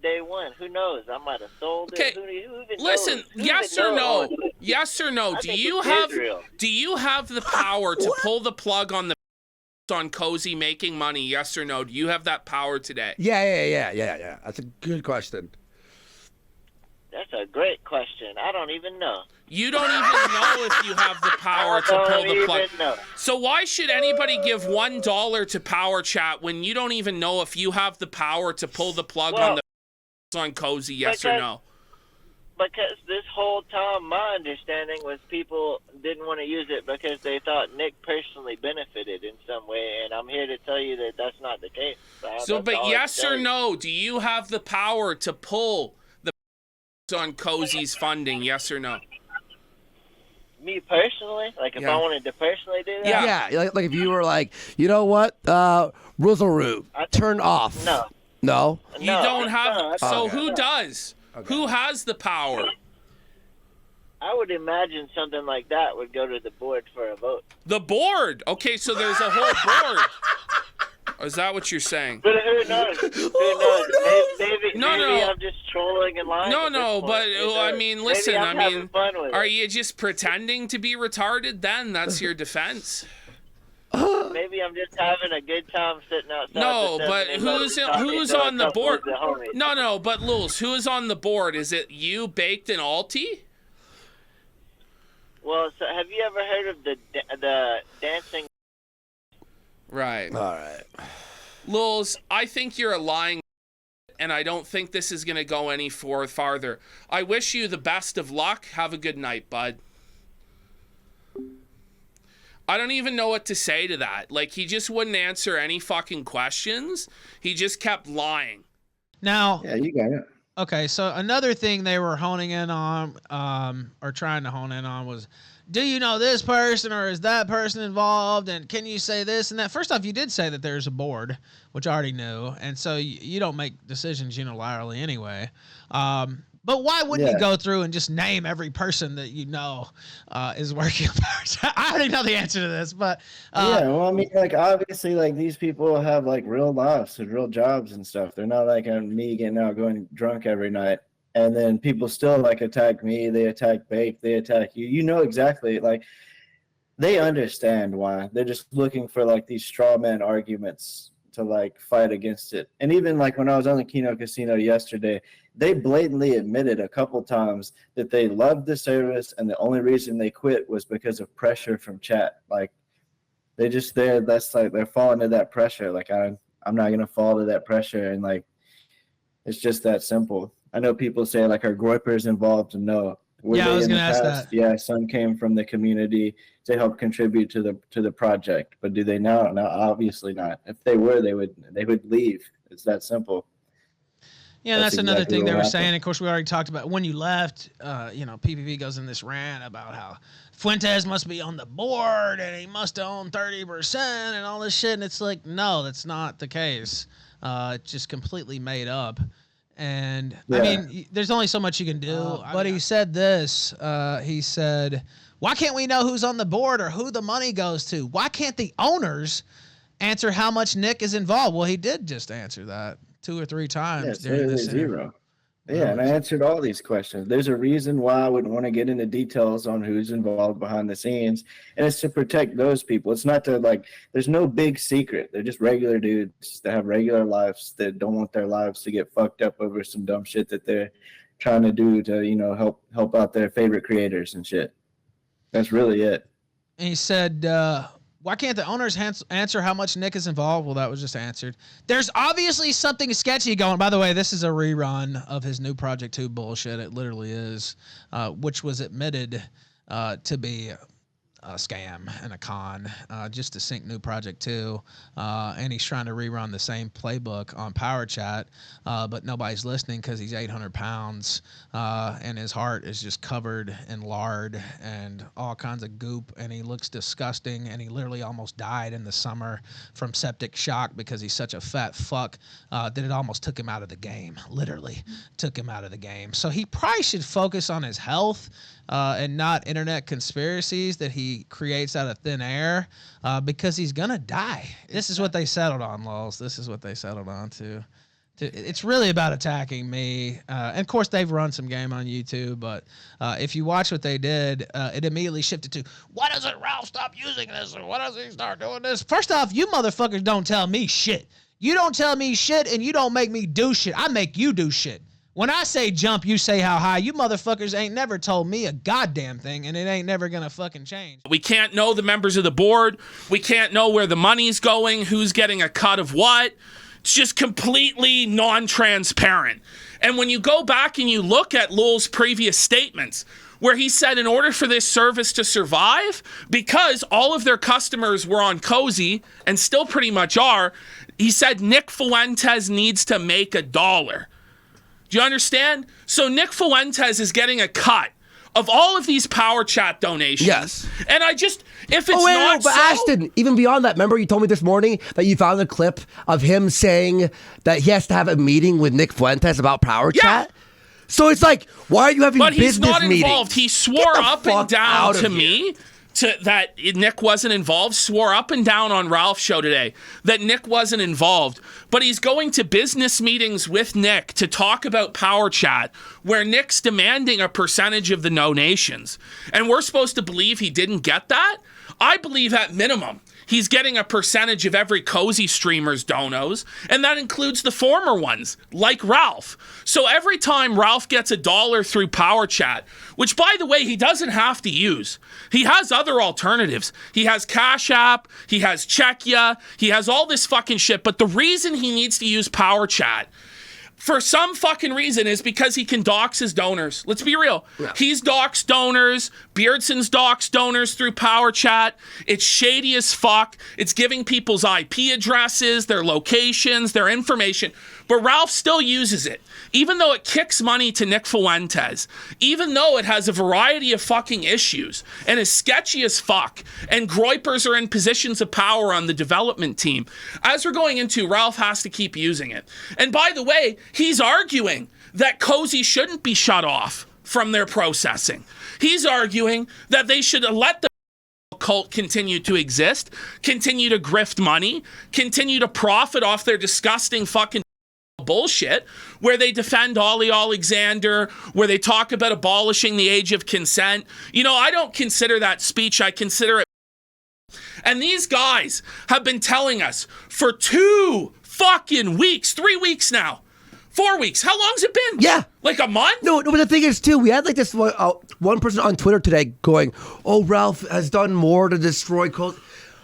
day one. Who knows? I might have sold it. Who even
listen.
knows? Who
Yes
even
or
knows?
no? Yes or no?
I
Do
think
you
it's
have
Israel.
the power to pull the plug on the on Cozy making money? Yes or no? Do you have that power today?
Yeah. That's a good question.
That's a great question. I don't even know.
You don't even know if you have the power to pull the plug.
Know.
So why should anybody give $1 to PowerChat when you don't even know if you have the power to pull the plug on Cozy? Yes or no?
Because this whole time, my understanding was people didn't want to use it because they thought Nick personally benefited in some way, and I'm here to tell you that that's not the case.
So, but yes or no, do you have the power to pull the on Cozy's funding? Yes or no?
Me personally, like if I wanted to personally do that,
Yeah, like if you were like, you know what, Ruzzle turn off.
No.
You don't have.
No,
so who does? Okay. Who has the power?
I would imagine something like that would go to the board for a vote.
The board? Okay, so there's a whole board. Is that what you're saying?
But who knows? Who knows? Maybe
No.
I'm just trolling and lying.
No, but I mean, listen,
I'm having fun with
are
it.
you just pretending to be retarded then? That's your defense.
Maybe I'm just having a good time sitting outside.
No,
the
but
7-Eleven
who's
talking
on
to
the
a
board?
couple of the homies.
No, but Loulz, who is on the board? Is it you, Baked, and Alti?
Well, so have you ever heard of the dancing?
Right.
All right.
Loulz, I think you're a lying, and I don't think this is going to go any farther. I wish you the best of luck. Have a good night, bud. I don't even know what to say to that. Like, he just wouldn't answer any fucking questions. He just kept lying.
Now,
Yeah, you got it.
okay, so another thing they were honing in on, or trying to hone in on, was, do you know this person or is that person involved? And can you say this and that? First off, you did say that there's a board, which I already knew. And so you don't make decisions unilaterally anyway. But why wouldn't you go through and just name every person that you know is working on PowerChat? I already know the answer to this, but
yeah, well, I mean, like, obviously, like, these people have, like, real lives and real jobs and stuff. They're not like me getting out going drunk every night. And then people still, like, attack me. They attack Bake. They attack you. You know exactly, like, they understand why. They're just looking for, like, these straw man arguments to, like, fight against it. And even, like, when I was on the Kino Casino yesterday, they blatantly admitted a couple times that they loved the service and the only reason they quit was because of pressure from chat. Like, that's like they're falling to that pressure. Like, I'm not gonna fall to that pressure, and like it's just that simple. I know people say like are Groypers involved? No.
Yeah, I was gonna ask that.
Yeah, some came from the community to help contribute to the project, but do they now? No, obviously not. If they were, they would leave. It's that simple.
yeah, that's another
exactly
thing they
what
were
happened.
saying. Of course, we already talked about when you left, PPV goes in this rant about how Fuentes must be on the board and he must own 30% and all this shit. And it's like, no, that's not the case. It's just completely made up. And I mean, there's only so much you can do. But he said this. He said, why can't we know who's on the board or who the money goes to? Why can't the owners answer how much Nick is involved? Well, he did just answer that 2 or 3 times during this interview.
Zero. Yeah, and I answered all these questions. There's a reason why I wouldn't want to get into details on who's involved behind the scenes, and it's to protect those people. It's not to there's no big secret. They're just regular dudes that have regular lives that don't want their lives to get fucked up over some dumb shit that they're trying to do to, help out their favorite creators and shit. That's really it.
And he said, why can't the owners answer how much Nick is involved? Well, that was just answered. There's obviously something sketchy going. By the way, this is a rerun of his new Project 2 bullshit. It literally is, which was admitted to be a scam and a con, just to sync new Project 2. And he's trying to rerun the same playbook on PowerChat, but nobody's listening because he's 800 pounds and his heart is just covered in lard and all kinds of goop, and he looks disgusting, and he literally almost died in the summer from septic shock because he's such a fat fuck that it almost took him out of the game. Literally took him out of the game. So he probably should focus on his health and not internet conspiracies that he creates out of thin air, because he's gonna die. This is what they settled on, Loulz. This is what they settled on to. It's really about attacking me. And of course, they've run some game on YouTube, but if you watch what they did, it immediately shifted to, why doesn't Ralph stop using this? Or why doesn't he start doing this? First off, you motherfuckers don't tell me shit. You don't tell me shit, and you don't make me do shit. I make you do shit. When I say jump, you say how high. You motherfuckers ain't never told me a goddamn thing, and it ain't never gonna fucking change.
We can't know the members of the board. We can't know where the money's going, who's getting a cut of what. It's just completely non-transparent. And when you go back and you look at Loulz's previous statements, where he said in order for this service to survive, because all of their customers were on Cozy and still pretty much are, he said Nick Fuentes needs to make $1. Do you understand? So Nick Fuentes is getting a cut of all of these PowerChat donations.
Yes.
And I just, if it's not
but Ashton, even beyond that, remember you told me this morning that you found a clip of him saying that he has to have a meeting with Nick Fuentes about PowerChat? Yeah. So it's like, why are you having business meetings? But he's not involved.
He swore up and down to me that Nick wasn't involved, swore up and down on Ralph's show today that Nick wasn't involved, but he's going to business meetings with Nick to talk about PowerChat, where Nick's demanding a percentage of the donations. And we're supposed to believe he didn't get that? I believe at minimum he's getting a percentage of every Cozy streamer's donos, and that includes the former ones, like Ralph. So every time Ralph gets $1 through PowerChat, which, by the way, he doesn't have to use. He has other alternatives. He has Cash App, he has Czechia, he has all this fucking shit, but the reason he needs to use PowerChat for some fucking reason is because he can dox his donors. Let's be real. Yeah. He's doxed donors. Beardson's doxed donors through PowerChat. It's shady as fuck. It's giving people's IP addresses, their locations, their information. But Ralph still uses it, even though it kicks money to Nick Fuentes, even though it has a variety of fucking issues and is sketchy as fuck, and Groypers are in positions of power on the development team. As we're going into, Ralph has to keep using it. And by the way, he's arguing that Cozy shouldn't be shut off from their processing. He's arguing that they should let the cult continue to exist, continue to grift money, continue to profit off their disgusting fucking bullshit, where they defend Ollie Alexander, where they talk about abolishing the age of consent. You know, I don't consider that speech. I consider it. And these guys have been telling us for 2 fucking weeks, 3 weeks now, 4 weeks. How long's it been?
Yeah.
Like a month?
No, but the thing is, too, we had like this one person on Twitter today going, oh, Ralph has done more to destroy cult.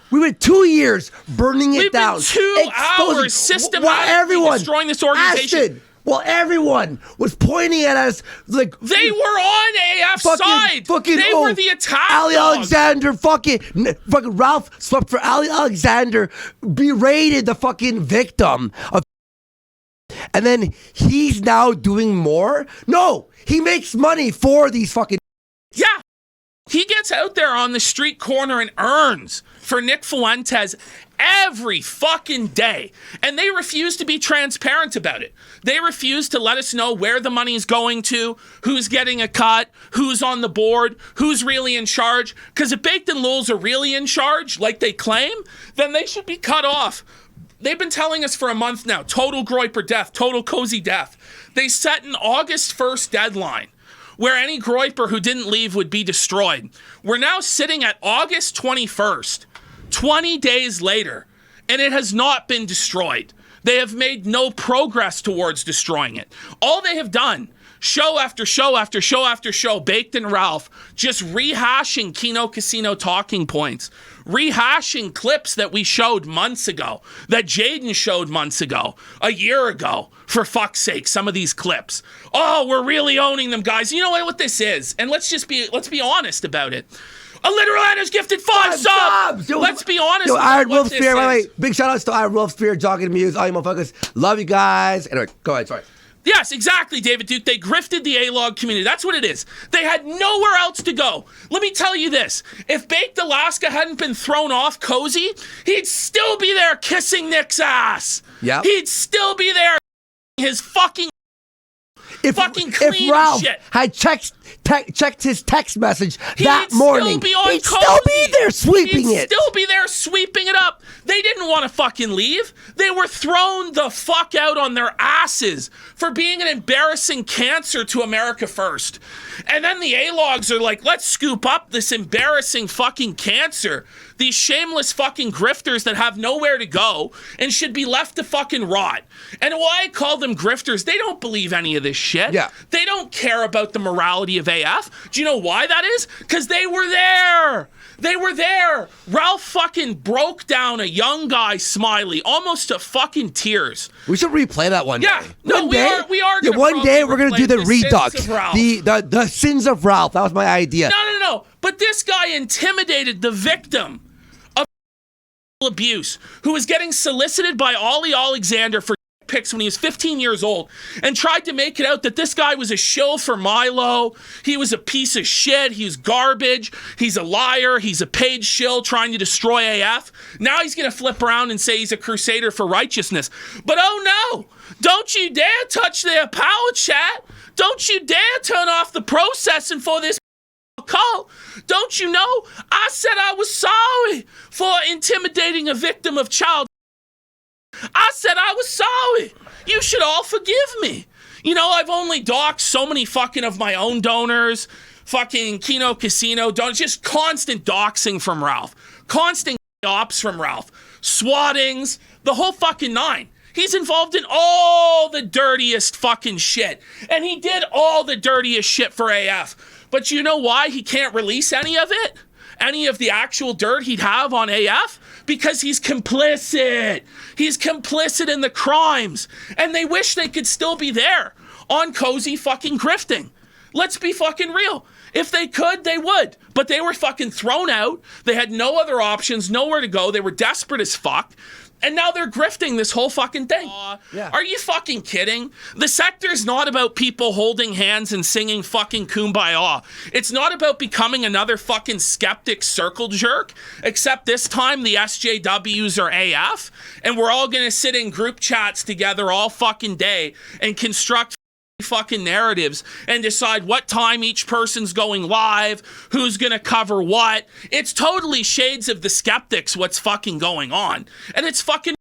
We went 2 years burning it down.
We've been 2 hours systematically destroying this organization.
Ashton, well, everyone was pointing at us like
they were on AF's side. They were the attack
Ali
dogs.
Alexander, fucking Ralph swept for Ali Alexander, berated the fucking victim of. And then he's now doing more? No, he makes money for these fucking.
Yeah. He gets out there on the street corner and earns for Nick Fuentes every fucking day. And they refuse to be transparent about it. They refuse to let us know where the money's going to, who's getting a cut, who's on the board, who's really in charge. Because if Baked and Loulz are really in charge, like they claim, then they should be cut off They've been telling us for a month now, total Groyper death, total Cozy death. They set an August 1st deadline where any Groyper who didn't leave would be destroyed. We're now sitting at August 21st, 20 days later, and it has not been destroyed. They have made no progress towards destroying it. All they have done, show after show after show after show, Baked and Ralph, just rehashing Kino Casino talking points, rehashing clips that we showed months ago, that Jaden showed months ago, a year ago, for fuck's sake, some of these clips. Oh, we're really owning them, guys. You know what this is? And let's be honest about it. A literal Anna's gifted 5 subs. Let's be honest.
Iron Wolf Spear. Wait. Big shout outs to Iron Wolf Spear, Jogging Muse, all you motherfuckers. Love you guys. Anyway, go ahead. Sorry.
Yes, exactly, David Duke. They grifted the A-Log community. That's what it is. They had nowhere else to go. Let me tell you this. If Baked Alaska hadn't been thrown off Cozy, he'd still be there kissing Nick's ass.
Yeah.
He'd still be there his fucking
if Ralph
shit.
had checked his text message that morning, he'd still be there sweeping it.
He'd still be there sweeping it up. They didn't want to fucking leave. They were thrown the fuck out on their asses for being an embarrassing cancer to America First. And then the A-Logs are like, let's scoop up this embarrassing fucking cancer. These shameless fucking grifters that have nowhere to go and should be left to fucking rot. And why I call them grifters, they don't believe any of this shit.
Yeah.
They don't care about the morality of AF. Do you know why that is? Because they were there. They were there. Ralph fucking broke down a young guy, Smiley, almost to fucking tears.
We should replay that one day.
Yeah. No, we are
Yeah,
gonna
one day we're going to do the
sins
redux.
of Ralph.
The sins of Ralph. That was my idea.
No. But this guy intimidated the victim of abuse who was getting solicited by Ollie Alexander for pics when he was 15 years old and tried to make it out that this guy was a shill for Milo. He was a piece of shit. He's garbage. He's a liar. He's a paid shill trying to destroy AF. Now he's going to flip around and say he's a crusader for righteousness. But oh no, don't you dare touch their PowerChat. Don't you dare turn off the processing for this call. Don't you know? I said I was sorry for intimidating a victim of child. I said I was sorry. You should all forgive me. You know, I've only doxed so many fucking of my own donors, fucking Kino Casino donors, just constant doxing from Ralph, constant ops from Ralph, swattings, the whole fucking nine. He's involved in all the dirtiest fucking shit. And he did all the dirtiest shit for AF. But you know why he can't release any of it? Any of the actual dirt he'd have on AF? Because he's complicit. He's complicit in the crimes. And they wish they could still be there on Cozy fucking grifting. Let's be fucking real. If they could, they would. But they were fucking thrown out. They had no other options, nowhere to go. They were desperate as fuck. And now they're grifting this whole fucking thing.
Yeah.
Are you fucking kidding? The sector's not about people holding hands and singing fucking Kumbaya. It's not about becoming another fucking skeptic circle jerk, except this time the SJWs are AF, and we're all gonna sit in group chats together all fucking day and construct fucking narratives and decide what time each person's going live, who's gonna cover what. It's totally shades of the skeptics what's fucking going on. And it's fucking.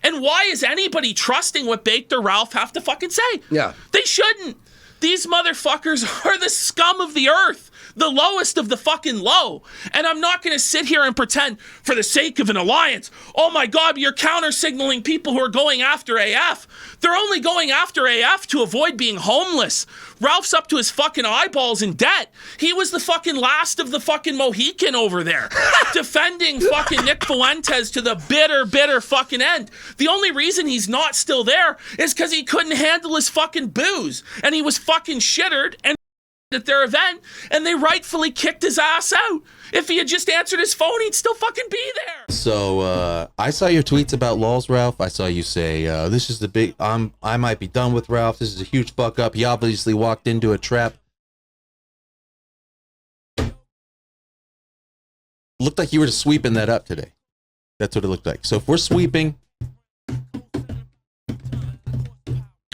And why is anybody trusting what Baked or Ralph have to fucking say?
Yeah.
They shouldn't. These motherfuckers are the scum of the earth. The lowest of the fucking low. And I'm not going to sit here and pretend for the sake of an alliance, oh my God, you're counter-signaling people who are going after AF. They're only going after AF to avoid being homeless. Ralph's up to his fucking eyeballs in debt. He was the fucking last of the fucking Mohican over there, defending fucking Nick Fuentes to the bitter fucking end. The only reason he's not still there is because he couldn't handle his fucking booze. And he was fucking shittered and at their event, and they rightfully kicked his ass out. If he had just answered his phone, he'd still fucking be there.
So I saw your tweets about Loulz, Ralph. I saw you say this is the big I might be done with Ralph. This is a huge fuck up. He obviously walked into a trap. Looked like you were just sweeping that up today. That's what it looked like. So if we're sweeping,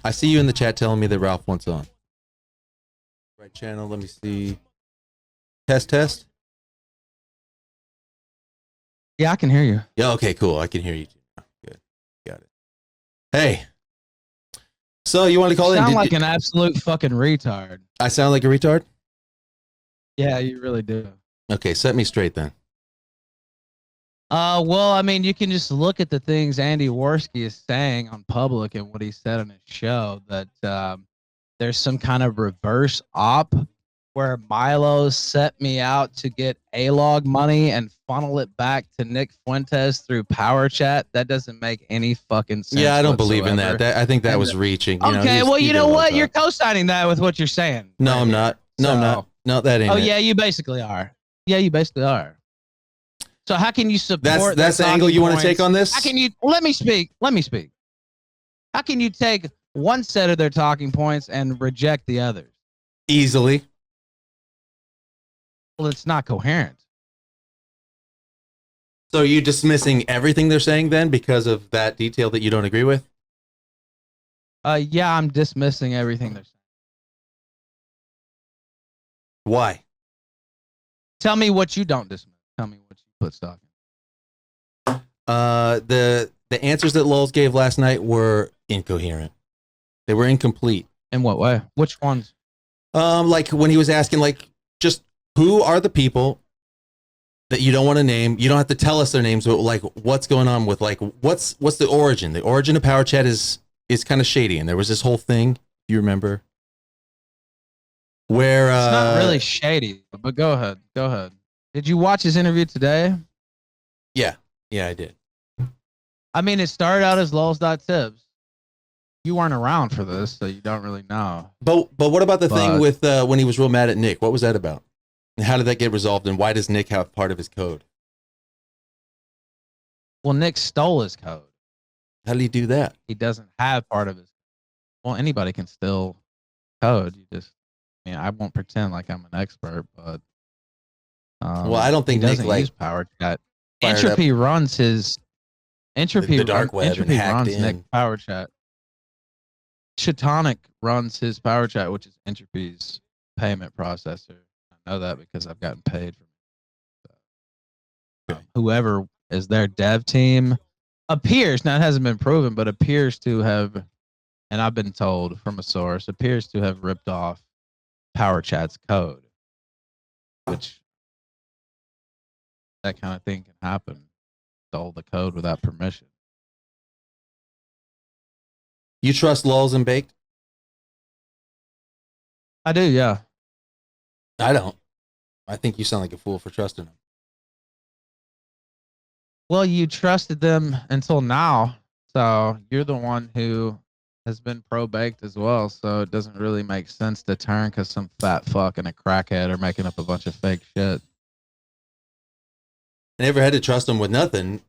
I see you in the chat telling me that Ralph wants on. Right channel, let me see. Test.
Yeah, I can hear you.
Yeah, okay, cool. I can hear you too. Hey. So you want to call in?
Sound like an absolute fucking retard.
I sound like a retard?
Yeah, you really do.
Okay, set me straight then.
Well, I mean, you can just look at the things Andy Warski is saying on public and what he said on his show that there's some kind of reverse op where Milo set me out to get A-log money and funnel it back to Nick Fuentes through PowerChat. That doesn't make any fucking sense.
Yeah, I don't believe in that. I think that was reaching.
Okay, well, you know what? You're co-signing that with what you're saying.
No, I'm not. No, I'm not. No, that ain't it.
Yeah, you basically are. Yeah, you basically are. So how can you support?
That's the angle you want to take on this?
How can you? Let me speak. How can you take one set of their talking points and reject the others?
Easily.
Well, it's not coherent.
So are you dismissing everything they're saying then because of that detail that you don't agree with?
Yeah, I'm dismissing everything they're saying.
Why?
Tell me what you don't dismiss. Tell me what you put stock in.
The answers that Loulz gave last night were incoherent. They were incomplete.
In what way? Which ones?
Like when he was asking, like, just who are the people that you don't want to name? You don't have to tell us their names, but like, what's going on with like, what's the origin? The origin of PowerChat is kind of shady, and there was this whole thing. You remember? Where
it's not really shady, but go ahead. Go ahead. Did you watch his interview today?
Yeah, I did.
I mean, it started out as Loulz.tips. You weren't around for this, so you don't really know.
But what about the thing with when he was real mad at Nick? What was that about? And how did that get resolved? And why does Nick have part of his code?
Well, Nick stole his code.
How did he do that?
He doesn't have part of his. Well, anybody can steal code. You just, I mean, I won't pretend like I'm an expert, but.
Well, I don't think
he doesn't
Nick
use PowerChat. Entropy runs his. Entropy
the dark web
Entropy
and
runs
in.
Nick PowerChat. Chatonic runs his PowerChat, which is Entropy's payment processor. I know that because I've gotten paid from whoever is their dev team. Appears, now it hasn't been proven, but appears to have, and I've been told from a source, appears to have ripped off PowerChat's code, which that kind of thing can happen. Stole the code without permission.
You trust Loulz and Baked?
I do, yeah.
I don't. I think you sound like a fool for trusting them.
Well, you trusted them until now, so you're the one who has been pro-baked as well, so it doesn't really make sense to turn because some fat fuck and a crackhead are making up a bunch of fake shit.
I never had to trust them with nothing.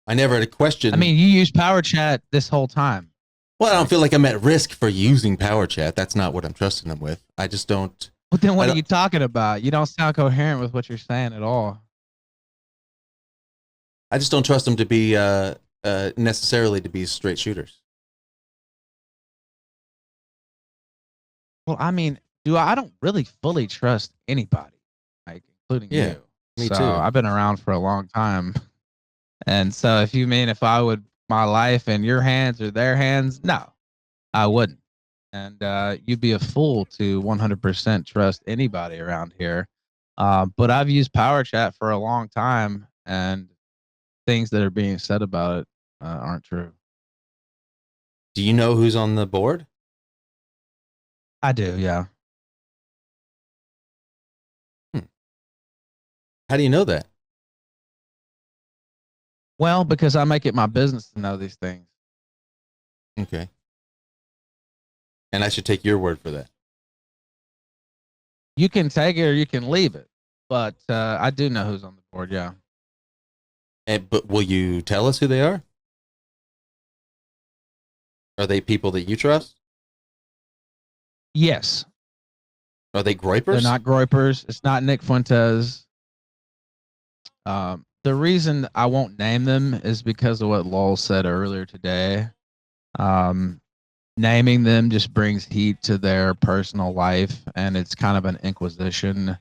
I never had a question.
I mean, you use PowerChat this whole time.
Well, I don't feel like I'm at risk for using PowerChat. That's not what I'm trusting them with. I just don't.
But then what are you talking about? You don't sound coherent with what you're saying at all.
I just don't trust them to be necessarily to be straight shooters.
Well, I mean, I don't really fully trust anybody, like including you.
Me
so
too.
I've been around for a long time. And so if you mean if I would my life in your hands or their hands, no, I wouldn't. And you'd be a fool to 100% trust anybody around here. But I've used PowerChat for a long time, and things that are being said about it aren't true.
Do you know who's on the board?
I do, yeah.
How do you know that?
Well, because I make it my business to know these things.
Okay. And I should take your word for that.
You can take it or you can leave it. But I do know who's on the board, yeah.
But will you tell us who they are? Are they people that you trust?
Yes.
Are they groypers?
They're not groypers. It's not Nick Fuentes. The reason I won't name them is because of what Loulz said earlier today. Naming them just brings heat to their personal life, and it's kind of an inquisition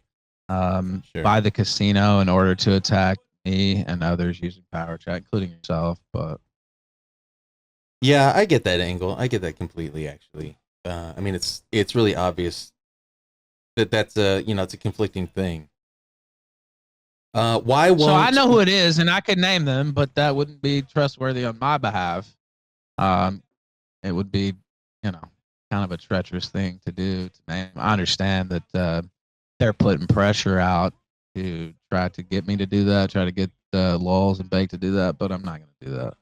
by the casino in order to attack me and others using PowerChat, including yourself. But
Yeah, I get that angle. I get that completely. Actually, I mean, it's really obvious that's a it's a conflicting thing. Why won't?
So I know who it is, and I could name them, but that wouldn't be trustworthy on my behalf. It would be, kind of a treacherous thing to do to name. I understand that they're putting pressure out to try to get me to do that, try to get Loulz and Bake to do that, but I'm not going to do that.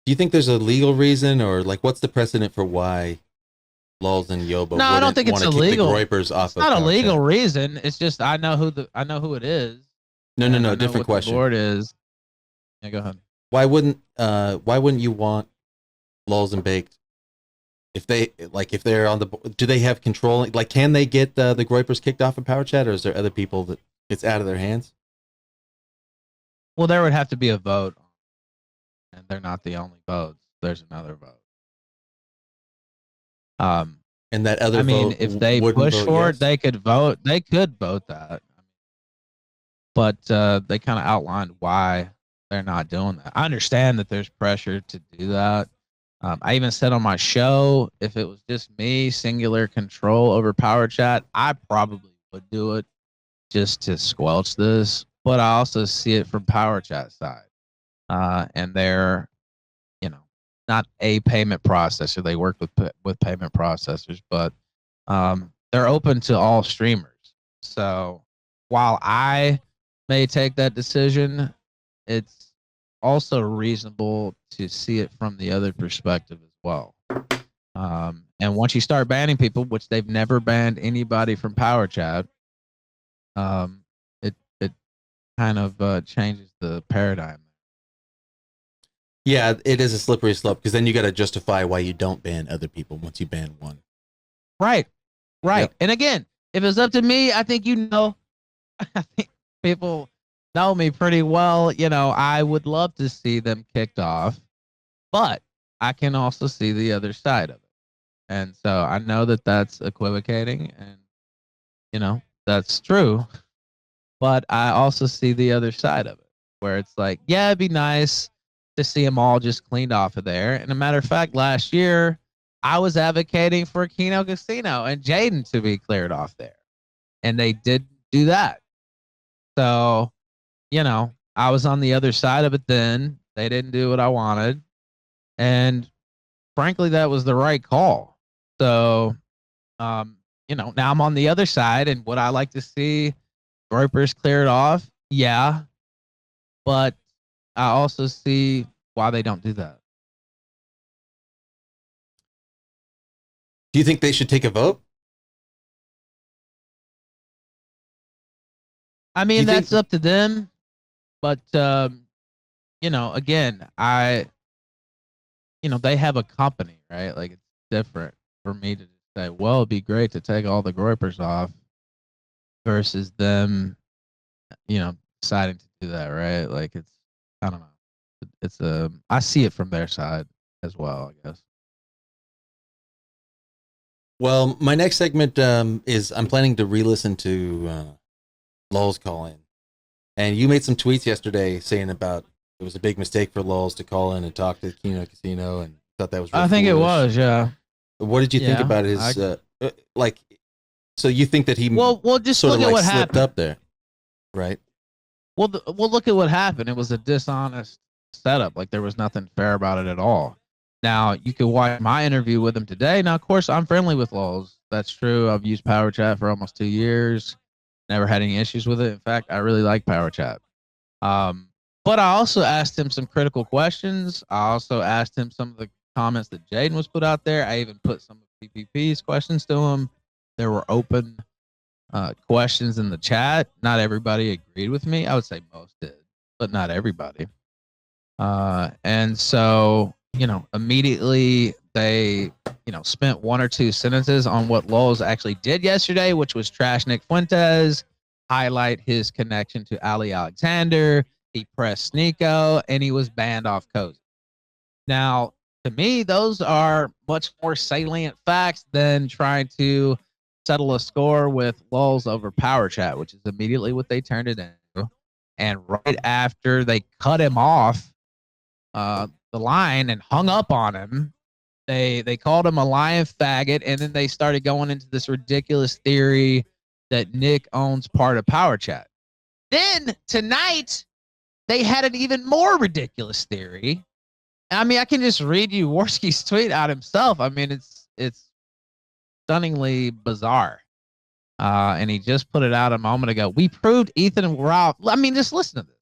Do you think there's a legal reason, or like what's the precedent for why Loulz and Yoba?
No, I don't think it's illegal.
The Groypers off
it's not a
PowerChat?
legal reason. It's just I know who it is.
No,
and I know
different
what
question.
The board is. Yeah, go ahead.
Why wouldn't you want Loulz and Baked if they're on the, do they have control? Like, can they get the Groypers kicked off of PowerChat, or is there other people that it's out of their hands?
Well, there would have to be a vote, and they're not the only votes. There's another vote.
And that other,
if they push for it, they could vote. They could vote that, but they kind of outlined why they're not doing that. I understand that there's pressure to do that. I even said on my show, if it was just me, singular control over PowerChat, I probably would do it just to squelch this. But I also see it from PowerChat side, and they're, not a payment processor. They work with payment processors, but they're open to all streamers. So while I may take that decision, it's also reasonable to see it from the other perspective as well. And once you start banning people, which they've never banned anybody from PowerChat, it kind of changes the paradigm.
Yeah, it is a slippery slope, because then you got to justify why you don't ban other people once you ban one.
Right.
Yep.
And again, if it's up to me, I think I think people know me pretty well. I would love to see them kicked off, but I can also see the other side of it. And so I know that that's equivocating, and, that's true, but I also see the other side of it, where it's like, yeah, it'd be nice to see them all just cleaned off of there. And a matter of fact, last year, I was advocating for Kino Casino and Jaden to be cleared off there, and they did do that. So, I was on the other side of it then. They didn't do what I wanted, and frankly, that was the right call. So, now I'm on the other side, and would I like to see Groypers cleared off? Yeah, but I also see why they don't do that.
Do you think they should take a vote?
I mean, that's up to them, but again, they have a company, right? Like, it's different for me to say, well, it'd be great to take all the Groypers off, versus them, deciding to do that, right? Like, I don't know. It's I see it from their side as well, I guess.
Well, my next segment is I'm planning to re-listen to Loulz call in, and you made some tweets yesterday saying about it was a big mistake for Loulz to call in and talk to Kino Casino, and thought that was. Really
I think
foolish.
it was, yeah.
What did you think about his So you think that he
well just
sort
look
of
at
like
what
slipped
happened
up there, right?
Well, look at what happened. It was a dishonest setup. Like, there was nothing fair about it at all. Now, you can watch my interview with him today. Now, of course, I'm friendly with Loulz. That's true. I've used PowerChat for almost 2 years. Never had any issues with it. In fact, I really like PowerChat. But I also asked him some critical questions. I also asked him some of the comments that Jaden was put out there. I even put some of PPP's questions to him. There were open questions in the chat. Not everybody agreed with me. I would say most did, but not everybody. And so, immediately they, spent one or two sentences on what Loulz actually did yesterday, which was trash Nick Fuentes, highlight his connection to Ali Alexander. He pressed Sneako, and he was banned off Cozy. Now, to me, those are much more salient facts than trying to settle a score with Loulz over PowerChat, which is immediately what they turned it into. And right after they cut him off, the line and hung up on him. They called him a lying faggot, and then they started going into this ridiculous theory that Nick owns part of PowerChat. Then tonight, they had an even more ridiculous theory. I mean, I can just read you Warski's tweet out himself. I mean, it's stunningly bizarre. And he just put it out a moment ago. We proved Ethan and Ralph. I mean, just listen to this.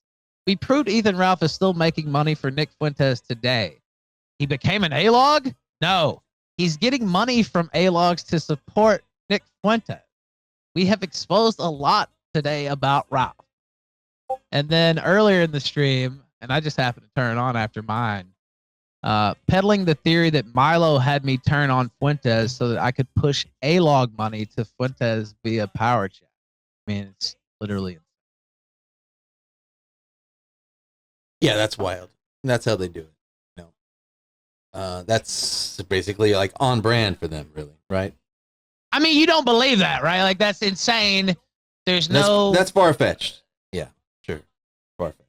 We proved Ethan Ralph is still making money for Nick Fuentes today. He became an A-log? No. He's getting money from A-logs to support Nick Fuentes. We have exposed a lot today about Ralph. And then earlier in the stream, and I just happened to turn it on after mine, peddling the theory that Milo had me turn on Fuentes so that I could push A-log money to Fuentes via PowerChat. I mean, it's literally.
Yeah, that's wild. That's how they do it. You know, that's basically like on brand for them, really, right?
I mean, you don't believe that, right? Like, that's insane. There's no.
That's far-fetched. Yeah, sure, far-fetched.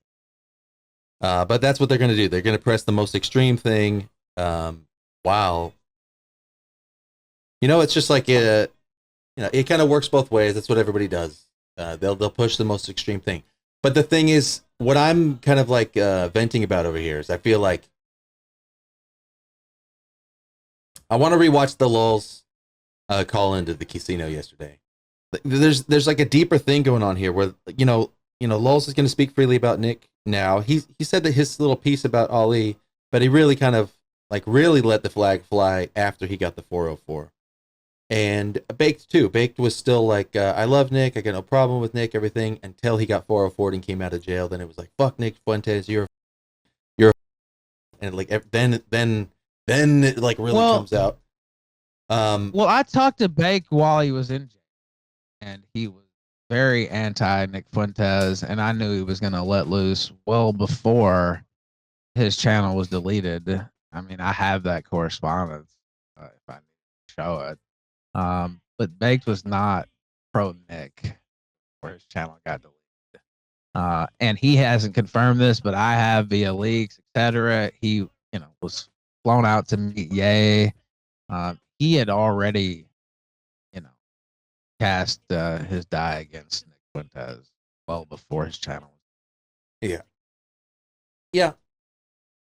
But that's what they're going to do. They're going to press the most extreme thing. Wow. You know, it's just like it kind of works both ways. That's what everybody does. They'll push the most extreme thing. But the thing is, what I'm kind of like venting about over here is I feel like I want to rewatch the Loulz call into the casino yesterday. There's like a deeper thing going on here where Loulz is going to speak freely about Nick now. He said that his little piece about Ali, but he really kind of like really let the flag fly after he got the 404. And Baked too. Baked was still like, I love Nick. I got no problem with Nick, everything, until he got 404 and came out of jail. Then it was like, fuck Nick Fuentes, you're and like then it like really comes out.
Well, I talked to Bake while he was in jail, and he was very anti Nick Fuentes, and I knew he was going to let loose well before his channel was deleted. I mean, I have that correspondence if I need to show it. But Baked was not pro Nick where his channel got deleted. And he hasn't confirmed this, but I have via leaks, etc. He, was flown out to meet Ye. He had already, cast his die against Nick Fuentes well before his channel.
Yeah. Yeah.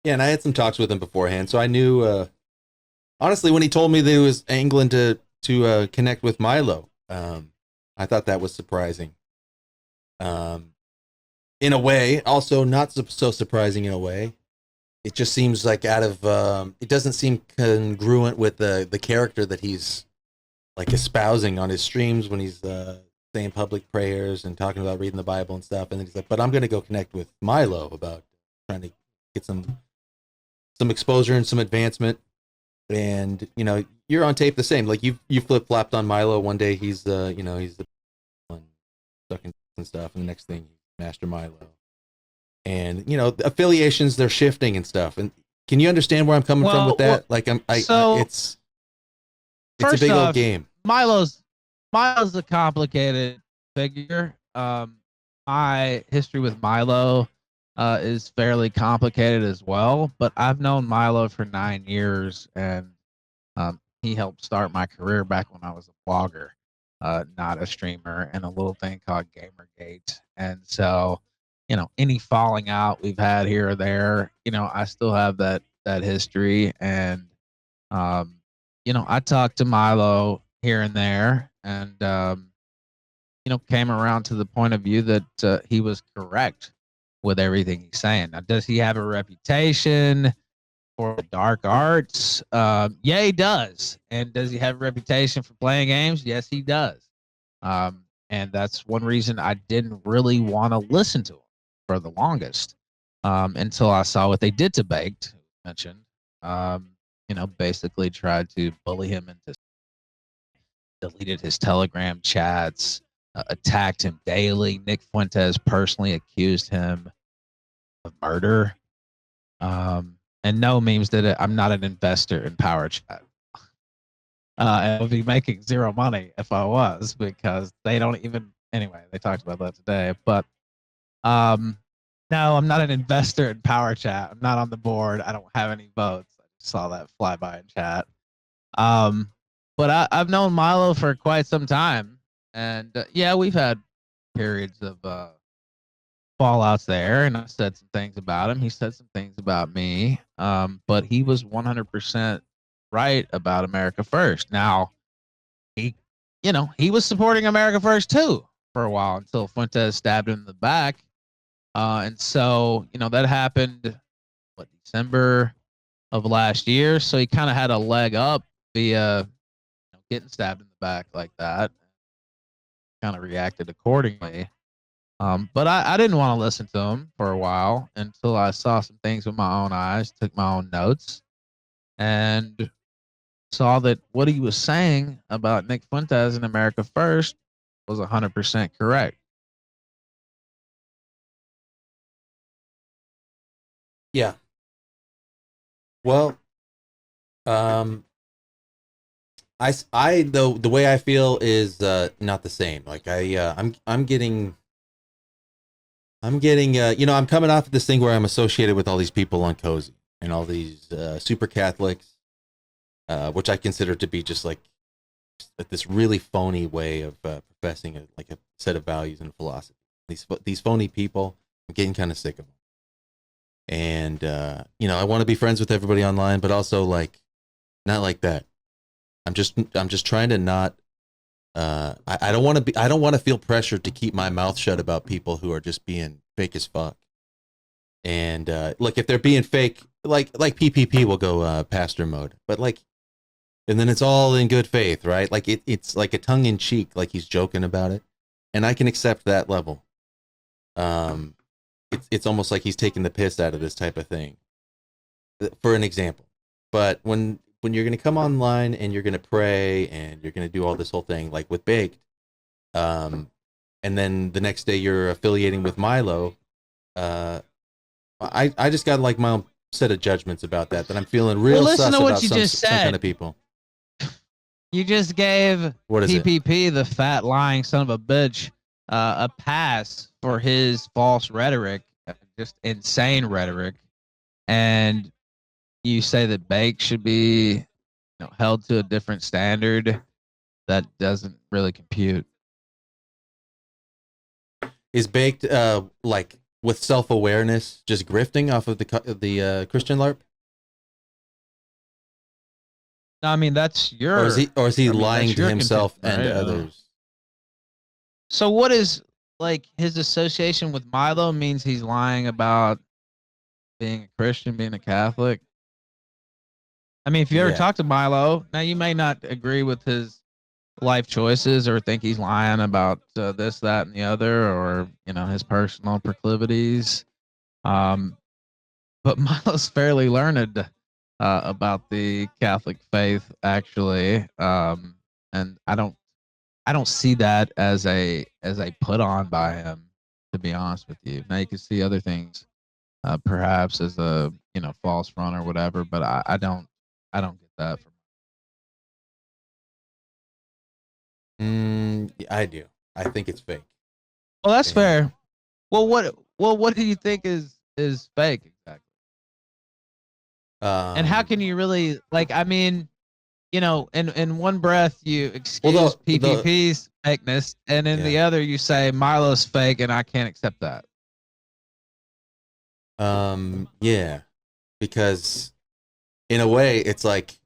Yeah, and I had some talks with him beforehand, so I knew honestly when he told me that he was angling to connect with Milo, I thought that was surprising. In a way, also not so surprising in a way. It just seems like it doesn't seem congruent with the character that he's like espousing on his streams when he's saying public prayers and talking about reading the Bible and stuff. And then he's like, but I'm going to go connect with Milo about trying to get some exposure and some advancement. And, you're on tape the same. Like you flip-flopped on Milo. One day he's he's the one sucking and stuff. And the next thing, Master Milo. And, the affiliations, they're shifting and stuff. And can you understand where I'm coming from with that? It's a big old game.
Milo's a complicated figure. My history with Milo is fairly complicated as well, but I've known Milo for 9 years, and he helped start my career back when I was a blogger, not a streamer, and a little thing called Gamergate. And so, any falling out we've had here or there, I still have that history. And, I talked to Milo here and there, and, came around to the point of view that he was correct with everything he's saying. Now, does he have a reputation for the dark arts? Yeah, he does. And does he have a reputation for playing games? Yes, he does. And that's one reason I didn't really want to listen to him for the longest, until I saw what they did to Baked, mentioned. Basically tried to bully him into, deleted his Telegram chats, attacked him daily. Nick Fuentes personally accused him of murder. And no memes did it. I'm not an investor in PowerChat. I would be making zero money if I was, because they don't even, anyway, they talked about that today. But No, I'm not an investor in PowerChat. I'm not on the board. I don't have any votes. I just saw that fly by in chat. But I've known Milo for quite some time, and yeah, we've had periods of fallouts there, and I said some things about him. He said some things about me. But he was 100% right about America First. Now, he was supporting America First too for a while until Fuentes stabbed him in the back. And so, that happened, December of last year. So he kind of had a leg up via getting stabbed in the back like that. Kind of reacted accordingly. But I didn't want to listen to him for a while until I saw some things with my own eyes, took my own notes, and saw that what he was saying about Nick Fuentes and America First was 100% correct.
Yeah. Well, the way I feel is not the same. Like I'm getting I'm coming off of this thing where I'm associated with all these people on Cozy and all these super Catholics, which I consider to be just like this really phony way of professing a set of values and philosophy. These phony people, I'm getting kind of sick of them. And I want to be friends with everybody online, but also not like that. I'm just trying to not. I don't want to feel pressured to keep my mouth shut about people who are just being fake as fuck. And look, if they're being fake, like PPP will go pastor mode, but and then it's all in good faith, right? Like it's like a tongue in cheek, like he's joking about it, and I can accept that level. It's almost like he's taking the piss out of this type of thing, for an example. But when you're going to come online and you're going to pray and you're going to do all this whole thing, like with Baked, and then the next day you're affiliating with Milo, I just got my own set of judgments about that I'm feeling real sus about some kind of people.
You just gave
What is
PPP, the fat lying son of a bitch, a pass for his false rhetoric, just insane rhetoric, and you say that Bake should be held to a different standard. That doesn't really compute.
Is Baked with self-awareness just grifting off of the Christian LARP?
No, I mean that's your.
Or is he lying to himself and others?
So what is his association with Milo means he's lying about being a Christian, being a Catholic? I mean, if you ever talk to Milo, now you may not agree with his life choices or think he's lying about this, that, and the other, or his personal proclivities. But Milo's fairly learned about the Catholic faith, actually, and I don't see that as a put on by him, to be honest with you. Now you can see other things, perhaps as a false front or whatever, but I don't get that from
I do. I think it's fake.
Well, that's fair. Well, what do you think is fake exactly? And how can you really I mean, in one breath you excuse PPP's fakeness, and in the other you say Milo's fake, and I can't accept that.
Yeah, because in a way it's because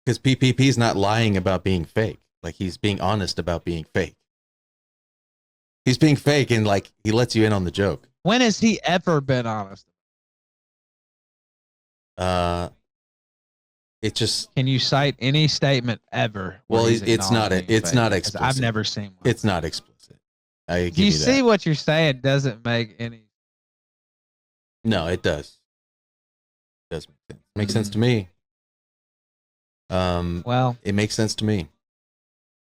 PPP's not lying about being fake. He's being honest about being fake. He's being fake, and he lets you in on the joke.
When has he ever been honest?
It just.
Can you cite any statement ever?
Well, it's not explicit.
I've never seen one.
It's not explicit. I give
Do you
that.
see what you're saying doesn't make any?
No, it does. It does make sense. Makes sense to me.
Well,
it makes sense to me.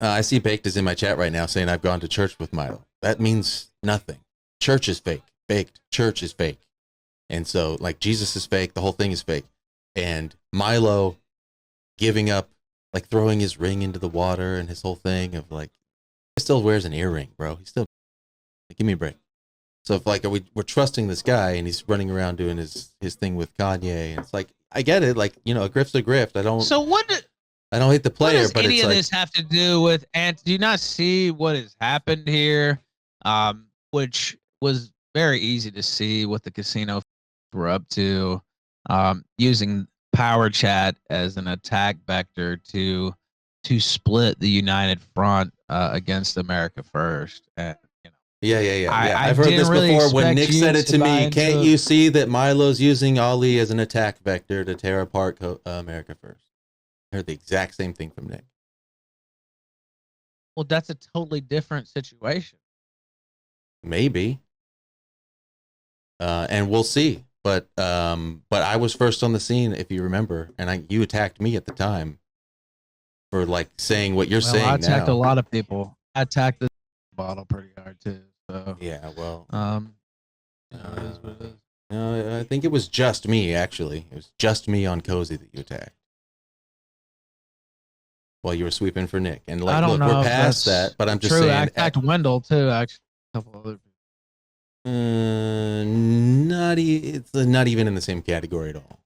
I see Baked is in my chat right now saying I've gone to church with Milo. That means nothing. Church is fake. Baked. Church is fake. And so, Jesus is fake. The whole thing is fake. And Milo giving up, throwing his ring into the water and his whole thing of he still wears an earring, bro. He still, give me a break. So if like we're trusting this guy and he's running around doing his thing with Kanye, and it's like I get it, like you know, a grift's a grift. I don't hate the player,
what does
but
any
it's
of
like
this have to do with? And do you not see what has happened here? Which was very easy to see what the casino were up to, using PowerChat as an attack vector to split the united front against America First. And, you know,
yeah.
I
I've heard this
didn't really
before when
expect
Nick
you
said it
to
to
buy
me.
into
Can't
it.
you see that Milo's using Ali as an attack vector to tear apart America First? I heard the exact same thing from Nick.
Well, that's a totally different situation.
Maybe. And we'll see. But I was first on the scene, if you remember, and you attacked me at the time for like saying what you're saying now.
I attacked a lot of people. I attacked the bottle pretty hard too. So
yeah, well,
you know, it is what it is.
No, I think it was just me. Actually, it was just me on Cozy that you attacked while you were sweeping for Nick. And like,
I don't
look,
know
we're
if
past
that's
that. But I'm just
true.
saying.
I attacked Wendell too. Actually, a couple other people.
It's not even in the same category at all.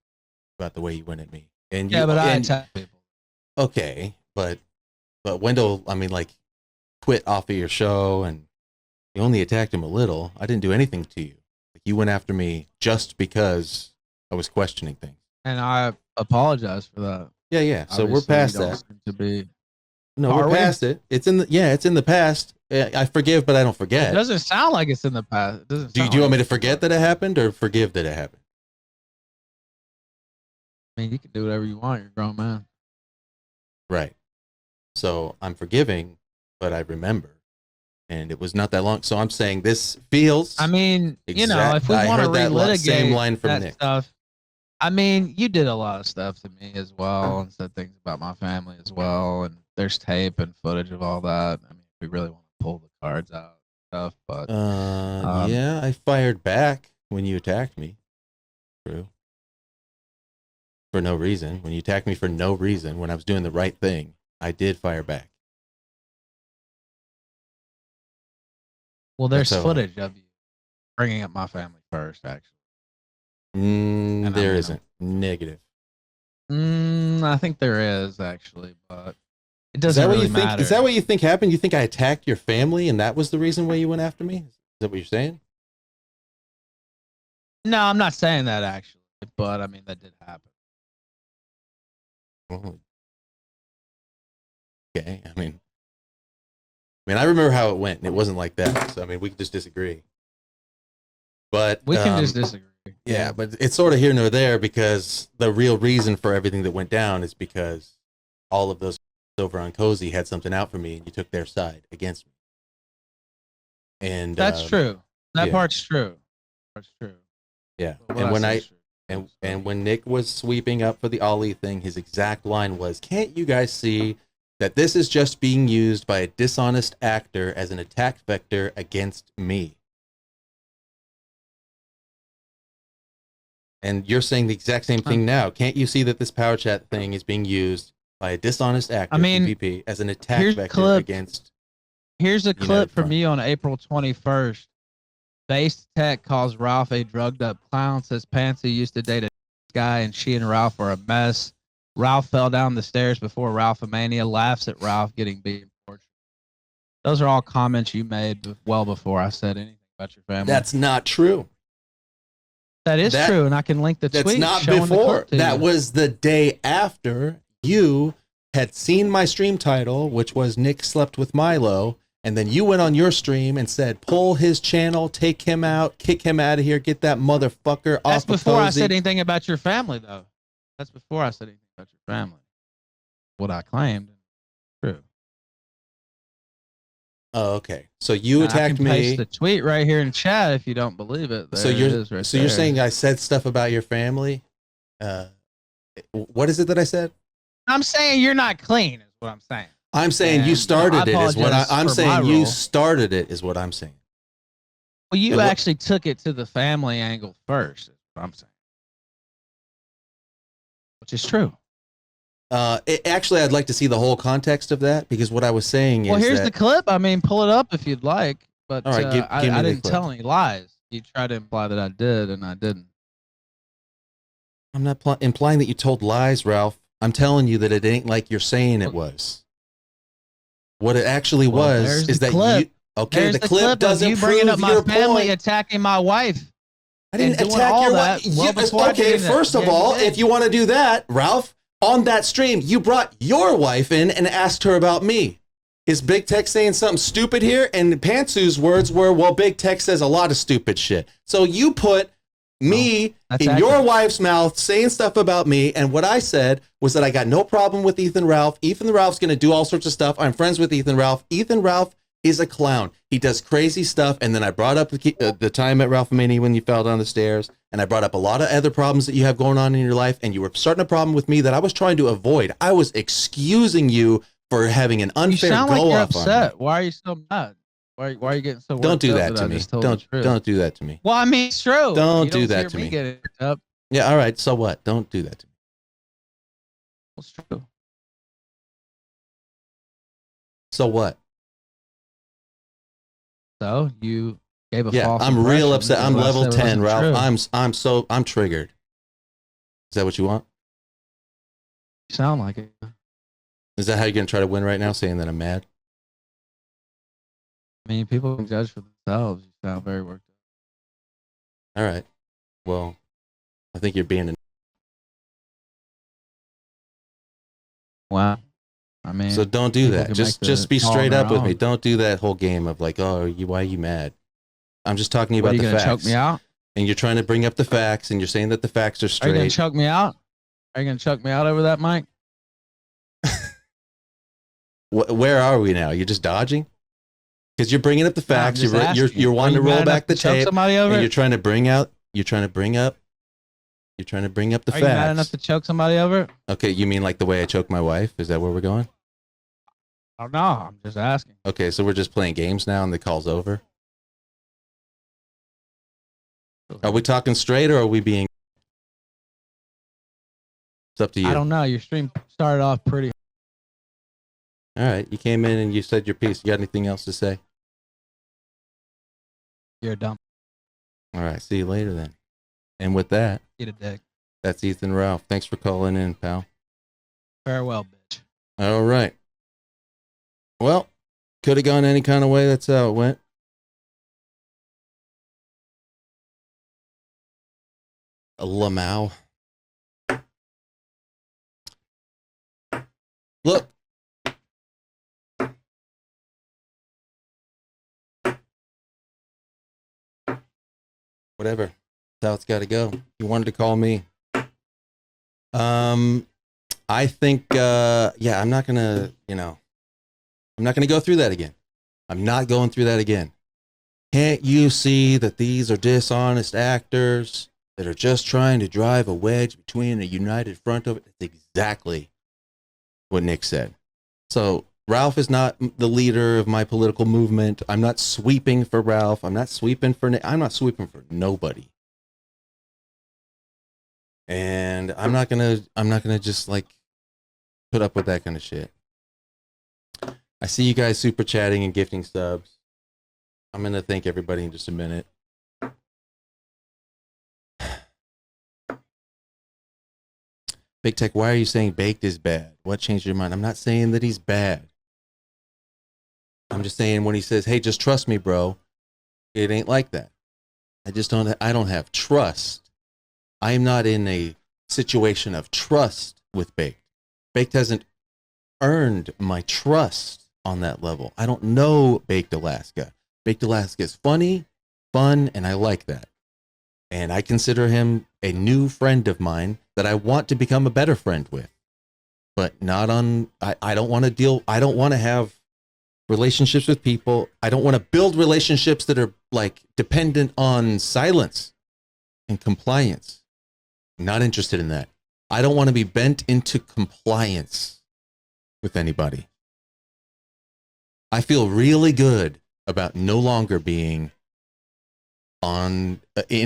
About the way you went at me. And you,
yeah, but I attacked people.
Okay, but Wendell, I mean, like, quit off of your show, and you only attacked him a little. I didn't do anything to you. Like, you went after me just because I was questioning things.
And I apologize for that.
Yeah. So we're
Obviously,
past
you don't
that.
seem to be.
No,
Are
we're
we?
past it. It's in the past. I forgive, but I don't
It
forget.
doesn't sound like it's in the past. It doesn't.
Do you want me to forget that it happened or forgive that it happened?
I mean, you can do whatever you want. You're a grown man.
Right. So I'm forgiving, but I remember. And it was not that long. So I'm saying this feels.
I mean, you know,
exact-
if we
I
want to
heard that
relitigate
same line from
that
Nick.
stuff, I mean, you did a lot of stuff to me as well, and said things about my family as well. And there's tape and footage of all that. I mean, if we really want to pull the cards out and stuff, but
Yeah, I fired back when you attacked me. True. For no reason. When you attacked me for no reason, when I was doing the right thing, I did fire back.
well, there's
That's how-
footage of you bringing up my family first, actually.
There isn't. Negative.
I think there is actually, but it
Is
doesn't
that what
really
you think?
matter.
Is that what you think happened? You think I attacked your family, and that was the reason why you went after me? Is that what you're saying?
No, I'm not saying that actually, but I mean that did happen.
Oh. Okay. I mean, I remember how it went, and it wasn't like that. So I mean, we can just disagree. But
We can just disagree.
Yeah, but it's sort of here nor there, because the real reason for everything that went down is because all of those over on Cozy had something out for me, and you took their side against me. And
That's true. That
yeah.
part's true. That's true.
Yeah.
But what
And when
said
I
is true.
and when Nick was sweeping up for the Ali thing, his exact line was, "Can't you guys see that this is just being used by a dishonest actor as an attack vector against me?" And you're saying the exact same thing now. Can't you see that this PowerChat thing is being used by a dishonest actor,
I mean,
PvP, as an attack
here's
vector
clip.
against?
Here's a
United
clip from
Front?
me on April 21st. Base Tech calls Ralph a drugged up clown, says Pansy used to date a guy and she and Ralph are a mess. Ralph fell down the stairs before Ralphomania, laughs at Ralph getting beat in portrait. Those are all comments you made well before I said anything about your family.
That's not true.
That is
that-
true, and I can link the tweet.
That's not
showing the
before.
clip to
That
you.
was the day after you had seen my stream title, which was Nick Slept with Milo. And then you went on your stream and said, pull his channel, take him out, kick him out of here, get that motherfucker off
That's
of
before I
Fousey.
said anything about your family, though. That's before I said anything about your family. What I claimed. True.
Oh, okay. So you
Now,
attacked
I can
me.
paste the tweet right here in chat if you don't believe it. There
So
it
you're
is right
so you're
there.
saying I said stuff about your family? What is it that I said?
I'm saying you're not clean, is what I'm saying.
I'm saying you
And,
started
you know, I
it is what
apologize
I'm
for
saying.
my
You
role.
started it is what I'm saying.
Well, you
And what-
actually took it to the family angle first, is what I'm saying. Which is true.
Actually, I'd like to see the whole context of that, because what I was saying
Well,
is
here's
that,
the clip. I mean, pull it up if you'd like. But
All right, give me
I
the
didn't
clip.
tell any lies. You tried to imply that I did, and I didn't.
I'm not implying that you told lies, Ralph. I'm telling you that it ain't like you're saying it was. What it actually was is that
clip.
you. Okay,
There's
the clip doesn't
you
prove
bringing up my
your
family,
point.
attacking my wife.
I didn't
and doing
attack
all
your
that
wife.
well before I
Okay,
did that.
first of
Yeah, you
all,
did.
if you want to do that, Ralph, on that stream, you brought your wife in and asked her about me. Is Big Tech saying something stupid here? And Pantsu's words were, well, Big Tech says a lot of stupid shit. So you put me in your wife's mouth saying stuff about me. And what I said was that I got no problem with Ethan Ralph. Ethan Ralph's going to do all sorts of stuff. I'm friends with Ethan Ralph. Ethan Ralph is a clown. He does crazy stuff. And then I brought up the time at Ralph Mini when you fell down the stairs. And I brought up a lot of other problems that you have going on in your life. And you were starting a problem with me that I was trying to avoid. I was excusing you for having an unfair
You sound like you're
go-off on me.
upset. Why are you so mad? Why are you getting so worked
Don't do
up
that to
I
me.
just told the truth?
Don't do that to me.
Well, I mean, it's true.
Don't
You
do that
hear
to
me
me.
getting worked up.
Yeah, all right. So what? Don't do that to me.
It's true.
So what?
So you gave a
Yeah,
false
I'm real
impression
upset.
that
I'm
what I
level
said
10,
wasn't
Ralph.
true.
I'm triggered. Is that what you want?
You sound like it.
Is that how you're gonna try to win right now, saying that I'm mad?
I mean, people can judge for themselves. You sound very worked up.
All right. Well, I think you're being
Wow. I mean,
so don't do
people
that.
can
Just
make the
be
call on
straight
their
up with me.
own.
Don't do that whole game of like, oh, why are you mad? I'm just talking to you
What,
about
are you
the
gonna
facts.
choke me out?
And you're trying to bring up the facts, and you're saying that the facts are
Are you gonna
straight.
choke me out? Are you gonna choke me out over that, Mike?
Where are we now? You're just dodging? Because you're bringing up the
No, I'm
facts.
just
You're
asking.
you're
Are
wanting
you
to roll
mad
back
enough
the
to choke
tape,
somebody over
and
it?
you're trying to bring up the
Are you mad enough
facts.
to choke somebody over it?
Okay, you mean like the way I choked my wife? Is that where we're going?
Oh no, I'm just asking.
Okay, so we're just playing games now, and the call's over. Are we talking straight, or are we being? It's up to you.
I don't know. Your stream started off pretty.
All right, you came in and you said your piece. You got anything else to say?
You're dumb.
All right, see you later then. And with that,
Get a dick.
that's Ethan Ralph. Thanks for calling in, pal.
Farewell, bitch.
All right. Well, could have gone any kind of way. That's how it went. Lamau. Look. Whatever. That's how it's got to go. You wanted to call me. I think, yeah, I'm not going to, I'm not going to go through that again. I'm not going through that again. Can't you see that these are dishonest actors that are just trying to drive a wedge between a united front of it? That's exactly what Nick said. So Ralph is not the leader of my political movement. I'm not sweeping for Ralph. I'm not sweeping for Nick. I'm not sweeping for nobody. And I'm not gonna just like put up with that kind of shit. I see you guys super chatting and gifting subs. I'm gonna thank everybody in just a minute. Big Tech, why are you saying Baked is bad? What changed your mind? I'm not saying that he's bad. I'm just saying when he says, hey, just trust me, bro, it ain't like that. I don't have trust. I'm not in a situation of trust with Baked. Baked hasn't earned my trust on that level. I don't know Baked Alaska. Baked Alaska is funny, fun, and I like that. And I consider him a new friend of mine that I want to become a better friend with. But not on, I don't want to have relationships with people. I don't want to build relationships that are like dependent on silence and compliance. I'm not interested in that. I don't want to be bent into compliance with anybody. I feel really good about no longer being in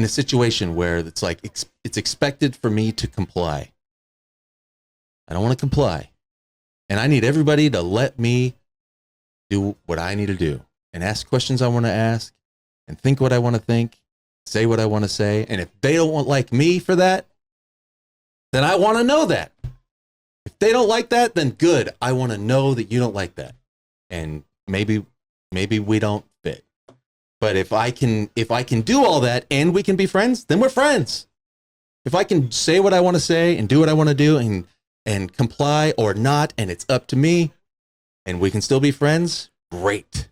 a situation where it's like it's expected for me to comply. I don't want to comply. And I need everybody to let me do what I need to do and ask questions I want to ask and think what I want to think say what I want to say. And if they don't like me for that, then I want to know that. If they don't like that, then good. I want to know that you don't like that. And maybe we don't fit. But if I can do all that and we can be friends, then we're friends. If I can say what I want to say and do what I want to do and comply or not, and it's up to me, and we can still be friends, great.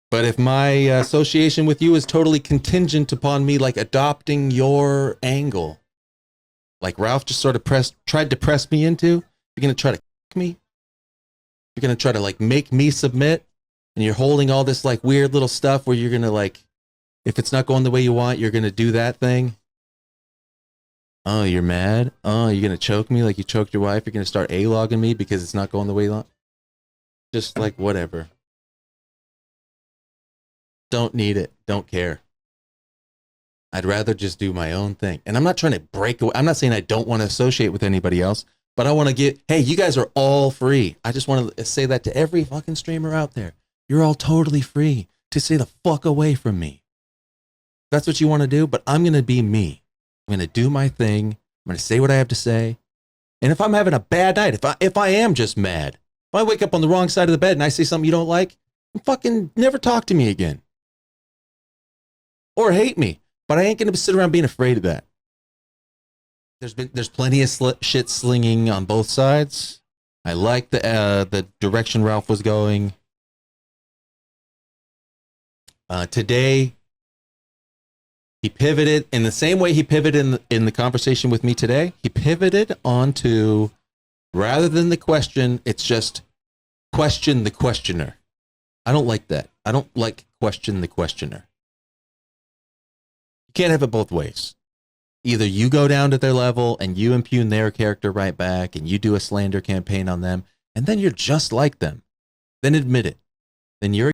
But if my association with you is totally contingent upon me like adopting your angle, like Ralph just sort of tried to press me into, you're going to try to kick me? You're going to try to like make me submit, and you're holding all this like weird little stuff where you're going to like, if it's not going the way you want, you're going to do that thing. Oh, you're mad? Oh, you're going to choke me like you choked your wife? You're going to start A-logging me because it's not going the way you want? Just like whatever. Don't need it. Don't care. I'd rather just do my own thing. And I'm not trying to break away. I'm not saying I don't want to associate with anybody else, but I want to get, hey, you guys are all free. I just want to say that to every fucking streamer out there. You're all totally free to stay the fuck away from me. That's what you want to do, but I'm going to be me. I'm going to do my thing. I'm going to say what I have to say. And if I'm having a bad night, if I am just mad, if I wake up on the wrong side of the bed and I say something you don't like, fucking never talk to me again. Or hate me. But I ain't going to sit around being afraid of that. There's plenty of shit slinging on both sides. I like the direction Ralph was going. Today, he pivoted in the same way he pivoted in the conversation with me today. He pivoted onto, rather than the question, it's just question the questioner. I don't like that. I don't like question the questioner. You can't have it both ways. Either you go down to their level and you impugn their character right back and you do a slander campaign on them, and then you're just like them. Then admit it. Then you're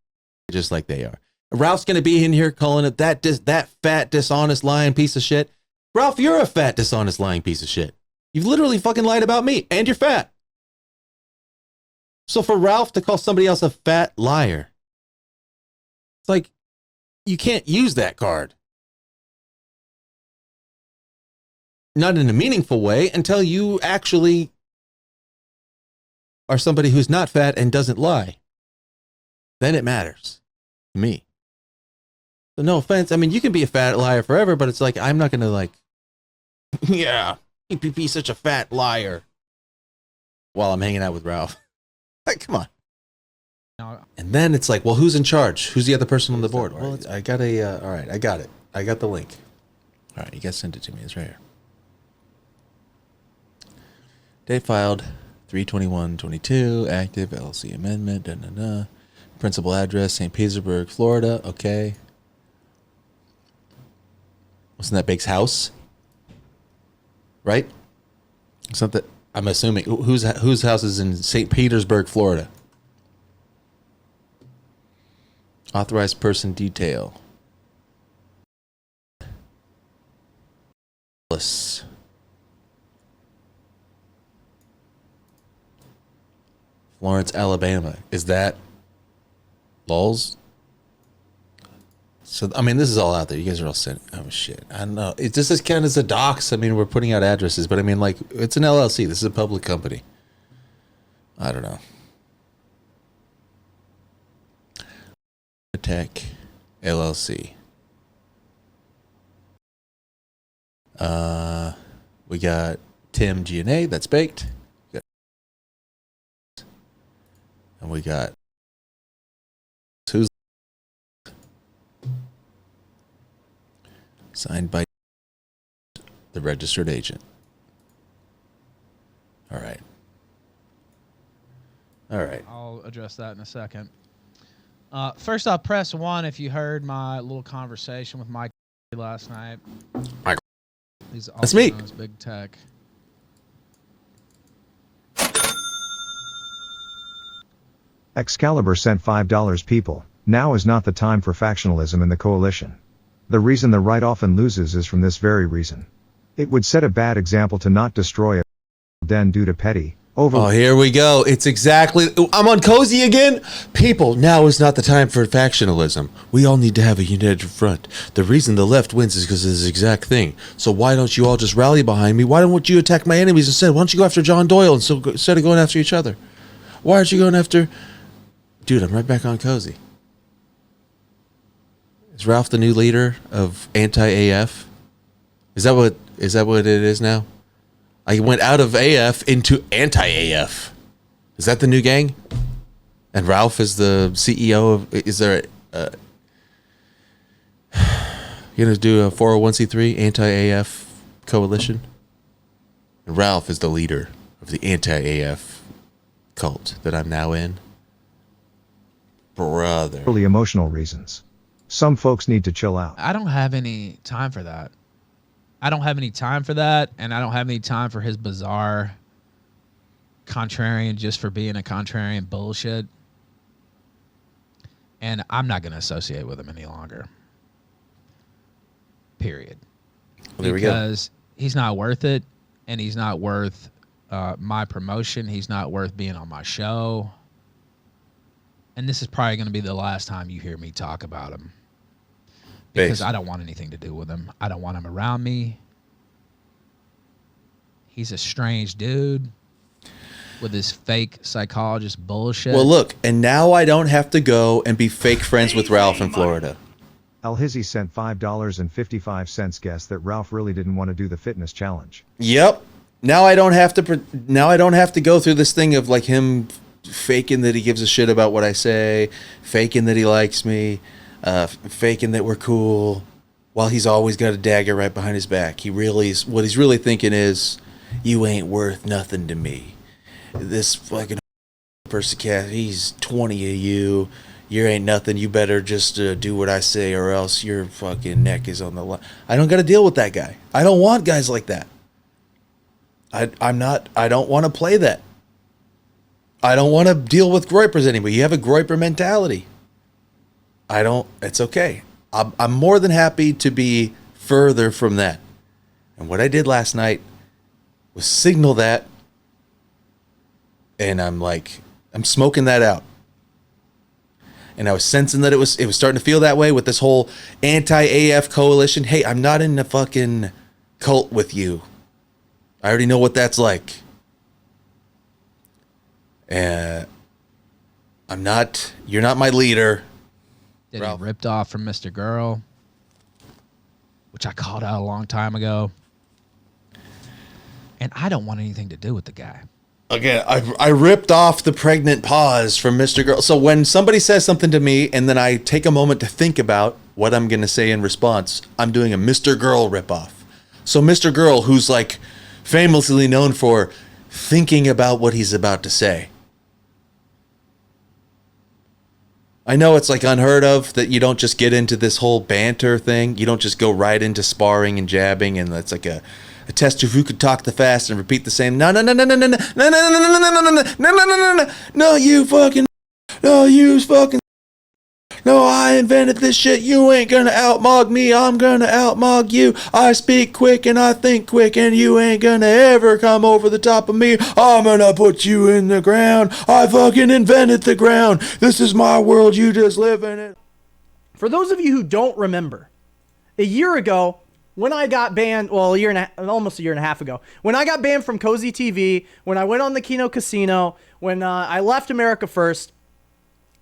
just like they are. Ralph's going to be in here calling it that fat, dishonest, lying piece of shit. Ralph, you're a fat, dishonest, lying piece of shit. You've literally fucking lied about me, and you're fat. So for Ralph to call somebody else a fat liar, it's like, you can't use that card. Not in a meaningful way until you actually are somebody who's not fat and doesn't lie. Then it matters to me. So no offense. I mean, you can be a fat liar forever, but it's like, I'm not going to like, yeah, EPP such a fat liar while I'm hanging out with Ralph. Like, come on. And then it's like, well, who's in charge? Who's the other person on the board? Well, I got all right, I got it. I got the link. All right, you guys sent it to me. It's right here. Date filed 3/21/22, active LLC amendment, principal address, St. Petersburg, Florida. Okay. Wasn't that Bake's house? Right? Something. I'm assuming whose house is in St. Petersburg, Florida. Authorized person detail. Florence, Alabama. Is that Loulz? So, I mean, this is all out there. You guys are all sent. Oh, shit. I don't know. This is kind of as a docs. I mean, we're putting out addresses, but I mean, like, it's an LLC. This is a public company. I don't know. Tech LLC. We got Tim G&A. That's baked. And we got who's signed by the registered agent. All right.
I'll address that in a second. First off, press 1 if you heard my little conversation with Mike last night. He's
That's me.
known as Big Tech.
Excalibur sent $5 people. Now is not the time for factionalism in the coalition. The reason the right often loses is from this very reason. It would set a bad example to not destroy a den due to petty,
Oh, here we go. It's exactly. I'm on Cozy again. People, now is not the time for factionalism. We all need to have a united front. The reason the left wins is because of this exact thing. So why don't you all just rally behind me? Why don't you attack my enemies instead? Why don't you go after John Doyle instead of going after each other? Why aren't you going after... Dude, I'm right back on Cozy. Is Ralph the new leader of anti-AF? Is that what it is now? I went out of AF into anti-AF. Is that the new gang? And Ralph is the CEO of... Is there you gonna do a 401c3 anti-AF coalition? And Ralph is the leader of the anti-AF cult that I'm now in. Brother.
Purely emotional reasons. Some folks need to chill out.
I don't have any time for that. I don't have any time for that, and I don't have any time for his bizarre contrarian just for being a contrarian bullshit. And I'm not going to associate with him any longer. Period.
Well, there we go.
Because he's not worth it, and he's not worth my promotion. He's not worth being on my show. And this is probably going to be the last time you hear me talk about him. Because I don't want anything to do with him. I don't want him around me. He's a strange dude with his fake psychologist bullshit.
Well, look, and now I don't have to go and be fake friends with Ralph in Florida.
El Hizzy sent $5.55 guess that Ralph really didn't want to do the fitness challenge.
Yep. Now I don't have to go through this thing of like him faking that he gives a shit about what I say, faking that he likes me, faking that we're cool, while he's always got a dagger right behind his back. What he's really thinking is, you ain't worth nothing to me. This fucking person, he's 20 of you. You ain't nothing. You better just do what I say, or else your fucking neck is on the line. I don't got to deal with that guy. I don't want guys like that. I don't want to play that. I don't want to deal with groypers anymore. You have a groyper mentality. It's okay. I'm more than happy to be further from that. And what I did last night was signal that, and I'm smoking that out. And I was sensing that it was starting to feel that way with this whole anti-AF coalition. Hey, I'm not in a fucking cult with you. I already know what that's like. You're not my leader.
He ripped off from Mr. Girl, which I called out a long time ago. And I don't want anything to do with the guy.
Again, I ripped off the pregnant pause from Mr. Girl. So when somebody says something to me and then I take a moment to think about what I'm going to say in response, I'm doing a Mr. Girl ripoff. So Mr. Girl, who's like famously known for thinking about what he's about to say. I know it's like unheard of that you don't just get into this whole banter thing. You don't just go right into sparring and jabbing, and it's like a test of who could talk the fast and repeat the same. No, you fucking. No, I invented this shit. You ain't gonna outmog me. I'm gonna outmog you. I speak quick and I think quick, and you ain't gonna ever come over the top of me. I'm gonna put you in the ground. I fucking invented the ground. This is my world. You just live in it.
For those of you who don't remember, a year ago, when I got banned, well, almost a year and a half ago, when I got banned from Cozy TV, when I went on the Kino Casino, when I left America First,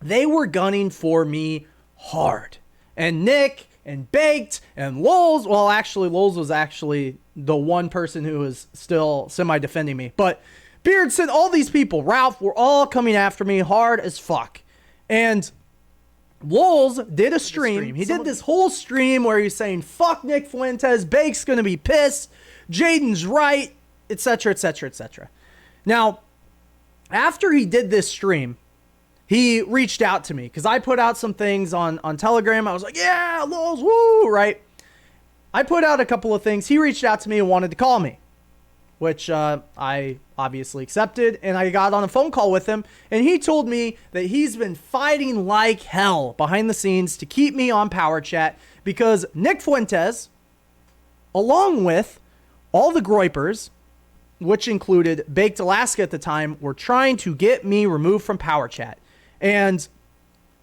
they were gunning for me hard. And Nick and Baked and Loulz, well, actually, Loulz was actually the one person who was still semi-defending me. But Beardson, all these people, Ralph, were all coming after me hard as fuck. And Loulz did a stream. He did this whole stream where he's saying, fuck Nick Fuentes, Bake's gonna be pissed, Jaden's right, etc., etc., etc. Now, after he did this stream, he reached out to me because I put out some things on Telegram. I was like, yeah, Loulz, woo, right? I put out a couple of things. He reached out to me and wanted to call me, which I obviously accepted. And I got on a phone call with him, and he told me that he's been fighting like hell behind the scenes to keep me on PowerChat because Nick Fuentes, along with all the groypers, which included Baked Alaska at the time, were trying to get me removed from PowerChat. And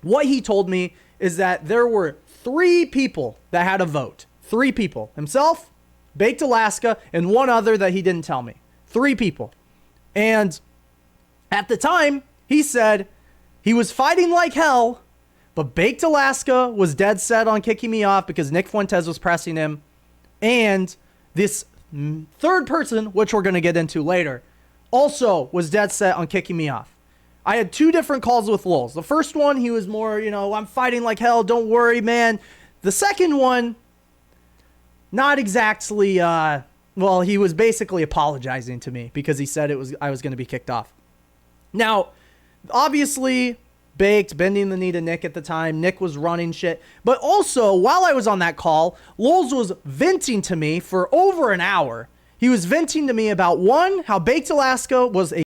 what he told me is that there were 3 people that had a vote. 3 people. Himself, Baked Alaska, and one other that he didn't tell me. 3 people. And at the time, he said he was fighting like hell, but Baked Alaska was dead set on kicking me off because Nick Fuentes was pressing him. And this third person, which we're going to get into later, also was dead set on kicking me off. I had 2 different calls with Loulz. The first one, he was more, I'm fighting like hell, don't worry, man. The second one, not exactly, he was basically apologizing to me because he said I was going to be kicked off. Now, obviously, Baked, bending the knee to Nick at the time. Nick was running shit. But also, while I was on that call, Loulz was venting to me for over an hour. He was venting to me about, 1, how Baked Alaska was a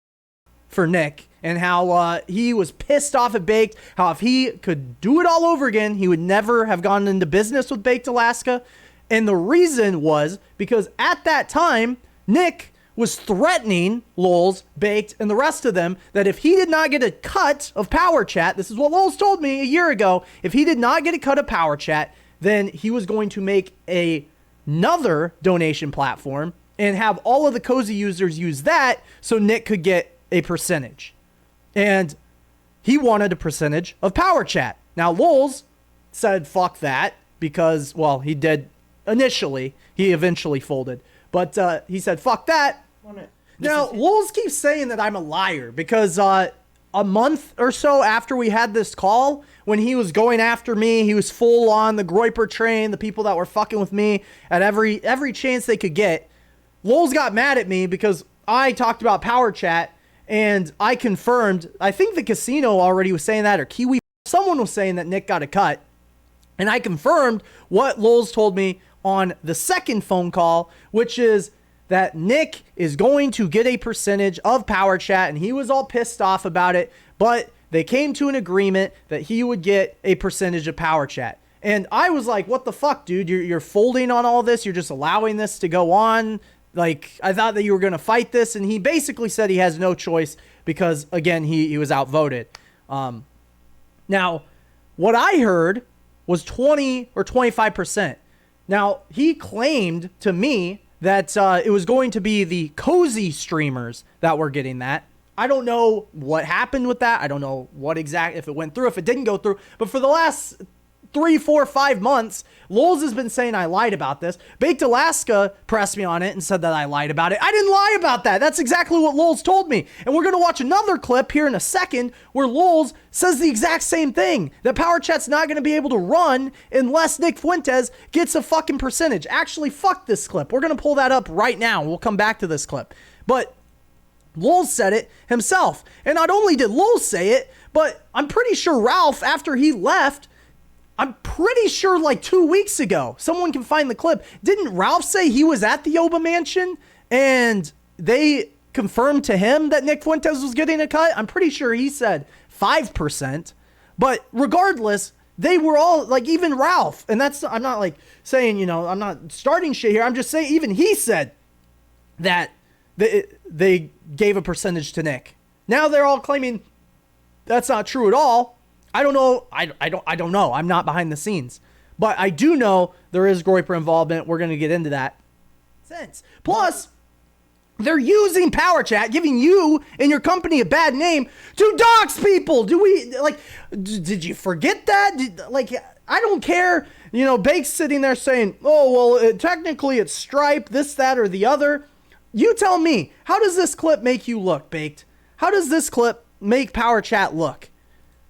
for Nick, and how he was pissed off at Baked, how if he could do it all over again, he would never have gone into business with Baked Alaska. And the reason was because at that time, Nick was threatening Loulz, Baked, and the rest of them that if he did not get a cut of PowerChat, this is what Loulz told me a year ago, if he did not get a cut of PowerChat, then he was going to make another donation platform and have all of the Cozy users use that so Nick could get a percentage. And he wanted a percentage of PowerChat. Now, Loulz said, fuck that, because, he did initially. He eventually folded. But he said, fuck that. Now, Loulz keeps saying that I'm a liar because a month or so after we had this call, when he was going after me, he was full on the Groiper train, the people that were fucking with me at every chance they could get. Loulz got mad at me because I talked about PowerChat and I confirmed, I think the casino already was saying that, or Kiwi, someone was saying that Nick got a cut. And I confirmed what Loulz told me on the second phone call, which is that Nick is going to get a percentage of PowerChat, and he was all pissed off about it, but they came to an agreement that he would get a percentage of PowerChat. And I was like, what the fuck, dude? You're folding on all this? You're just allowing this to go on? Like, I thought that you were going to fight this, and he basically said he has no choice because, again, he was outvoted. Now, what I heard was 20 or 25%. Now, he claimed to me that it was going to be the Cozy streamers that were getting that. I don't know what happened with that. I don't know if it went through, if it didn't go through. But for the last 3, 4, 5 months, Loulz has been saying I lied about this. Baked Alaska pressed me on it and said that I lied about it. I didn't lie about that. That's exactly what Loulz told me. And we're going to watch another clip here in a second where Loulz says the exact same thing, that PowerChat's not going to be able to run unless Nick Fuentes gets a fucking percentage. Actually, fuck this clip. We're going to pull that up right now. We'll come back to this clip. But Loulz said it himself. And not only did Loulz say it, but I'm pretty sure Ralph, after he left, I'm pretty sure like 2 weeks ago, someone can find the clip. Didn't Ralph say he was at the Oba Mansion and they confirmed to him that Nick Fuentes was getting a cut? I'm pretty sure he said 5%. But regardless, they were all like, even Ralph, and that's, I'm not like saying, I'm not starting shit here. I'm just saying even he said that they gave a percentage to Nick. Now they're all claiming that's not true at all. I don't know. I don't know. I'm not behind the scenes. But I do know there is Groiper involvement. We're going to get into that. Plus, they're using PowerChat, giving you and your company a bad name to dox people. Did you forget that? I don't care. Bake's sitting there saying, oh, well, technically it's Stripe, this, that, or the other. You tell me, how does this clip make you look, Baked? How does this clip make PowerChat look?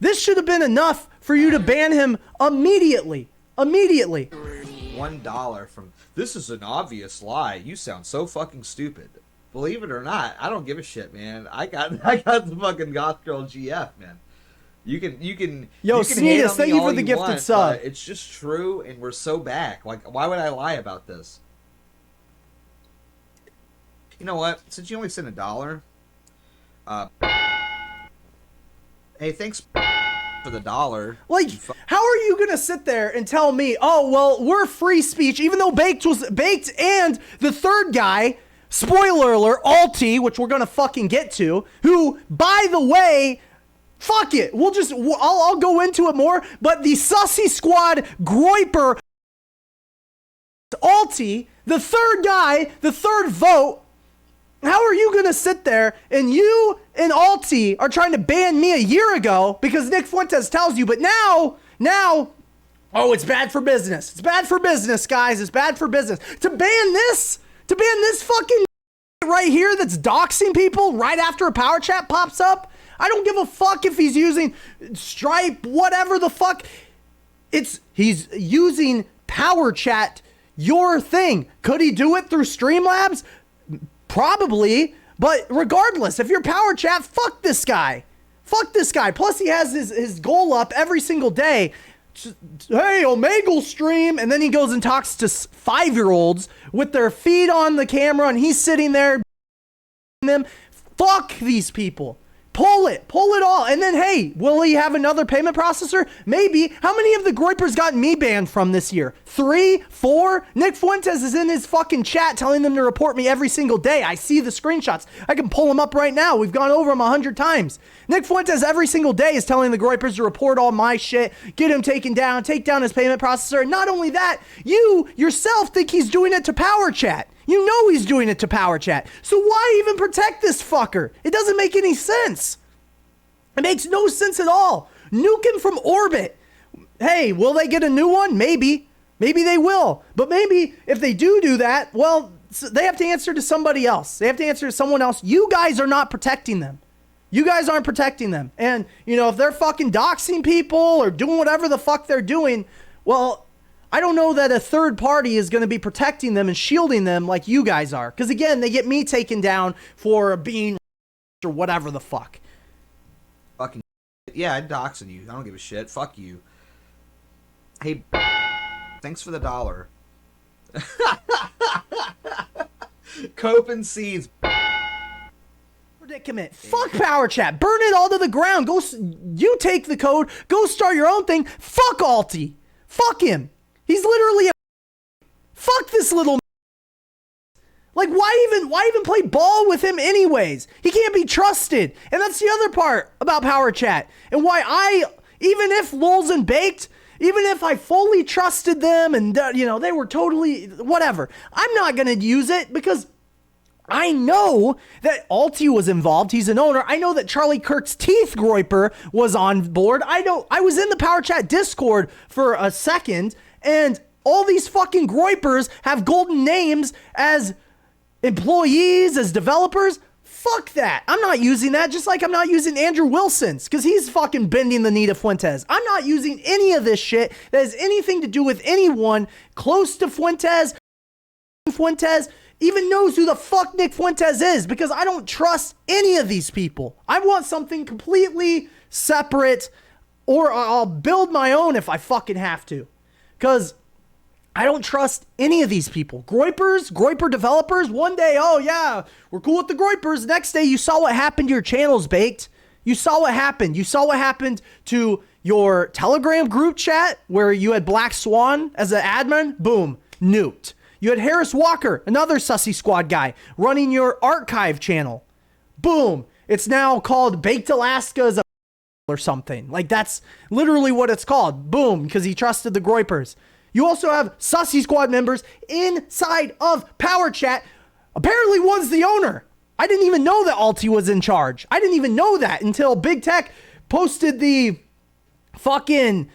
This should have been enough for you to ban him immediately.
$1 from, this is an obvious lie. You sound so fucking stupid. Believe it or not, I don't give a shit, man. I got the fucking goth girl GF, man. You can
Sneako, thank you for the gifted sub.
It's just true, and we're so back. Like, why would I lie about this? You know what? Since you only sent $1, hey, thanks for the $1.
Like, how are you gonna sit there and tell me, oh, well, we're free speech, even though Baked and the third guy spoiler alert, Alti, which we're gonna fucking get to, who, by the way, fuck it, I'll go into it more, but the Sussy Squad Groiper Alti, the third guy, the third vote, how are you gonna sit there and you and Alti are trying to ban me a year ago because Nick Fuentes tells you, but now, oh, it's bad for business. It's bad for business, guys. It's bad for business. To ban this fucking right here that's doxing people right after a power chat pops up. I don't give a fuck if he's using Stripe, whatever the fuck. He's using power chat, your thing. Could he do it through Streamlabs? Probably. But regardless, if you're power chat, fuck this guy. Fuck this guy. Plus he has his goal up every single day. Hey, Omegle stream, and then he goes and talks to 5-year-olds with their feet on the camera, and he's sitting there them. Fuck these people. Pull it all. And then, hey, will he have another payment processor? Maybe. How many of the Groipers got me banned from this year? 3? 4? Nick Fuentes is in his fucking chat telling them to report me every single day. I see the screenshots. I can pull them up right now. We've gone over them 100 times. Nick Fuentes every single day is telling the Groipers to report all my shit, get him taken down, take down his payment processor. And not only that, you yourself think he's doing it to PowerChat. You know he's doing it to PowerChat. So why even protect this fucker? It doesn't make any sense. It makes no sense at all. Nuke him from orbit. Hey, will they get a new one? Maybe. Maybe they will. But maybe if they do that, well, they have to answer to somebody else. They have to answer to someone else. You guys are not protecting them. You guys aren't protecting them. And, if they're fucking doxing people or doing whatever the fuck they're doing, well, I don't know that a third party is going to be protecting them and shielding them like you guys are. Because again, they get me taken down for being or whatever the fuck.
Fucking yeah, I'm doxing you. I don't give a shit. Fuck you. Hey, thanks for the $1. Copen Seeds.
Predicament. Fuck PowerChat. Burn it all to the ground. You take the code. Go start your own thing. Fuck Alti. Fuck him. He's literally fuck this little like why even play ball with him anyways? He can't be trusted. And that's the other part about PowerChat and why even if Loulz and Baked, even if I fully trusted them and they were totally whatever, I'm not going to use it because I know that Alti was involved. He's an owner. I know that Charlie Kirk's Teeth Groiper was on board. I was in the PowerChat Discord for a second, and all these fucking Groipers have golden names as employees, as developers. Fuck that. I'm not using that, just like I'm not using Andrew Wilson's, because he's fucking bending the knee to Fuentes. I'm not using any of this shit that has anything to do with anyone close to Fuentes. Fuentes even knows who the fuck Nick Fuentes is, because I don't trust any of these people. I want something completely separate, or I'll build my own if I fucking have to. Because I don't trust any of these people. Groiper developers, one day, oh yeah, we're cool with the Groipers. Next day, you saw what happened to your channels, Baked. You saw what happened. You saw what happened to your Telegram group chat where you had Black Swan as an admin. Boom, nuked. You had Harris Walker, another Sussy Squad guy, running your archive channel. Boom. It's now called Baked Alaska's or something. Like, that's literally what it's called. Boom, because he trusted the Groipers. You also have Sussy Squad members inside of PowerChat. Apparently one's the owner. I didn't even know that Alti was in charge. I didn't even know that until Big Tech posted the LLC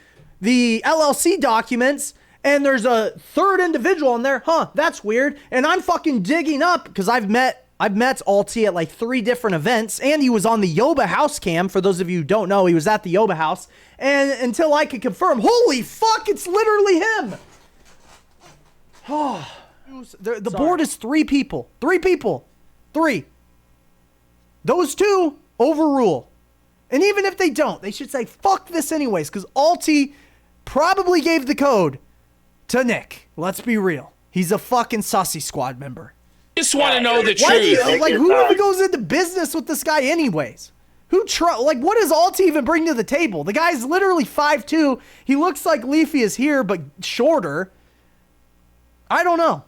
documents, and there's a third individual in there. That's weird. And I'm fucking digging up because I've met Alti at like 3 different events, and he was on the Yoba house cam. For those of you who don't know, he was at the Yoba house. And until I could confirm, holy fuck, it's literally him. The board is 3 people. 3 people. 3. Those 2 overrule. And even if they don't, they should say, fuck this anyways, because Alti probably gave the code to Nick. Let's be real. He's a fucking Sussy Squad member.
Just want to know the truth.
Who even goes into business with this guy anyways? What does Alti even bring to the table? The guy's literally 5'2". He looks like Leafy is here, but shorter. I don't know.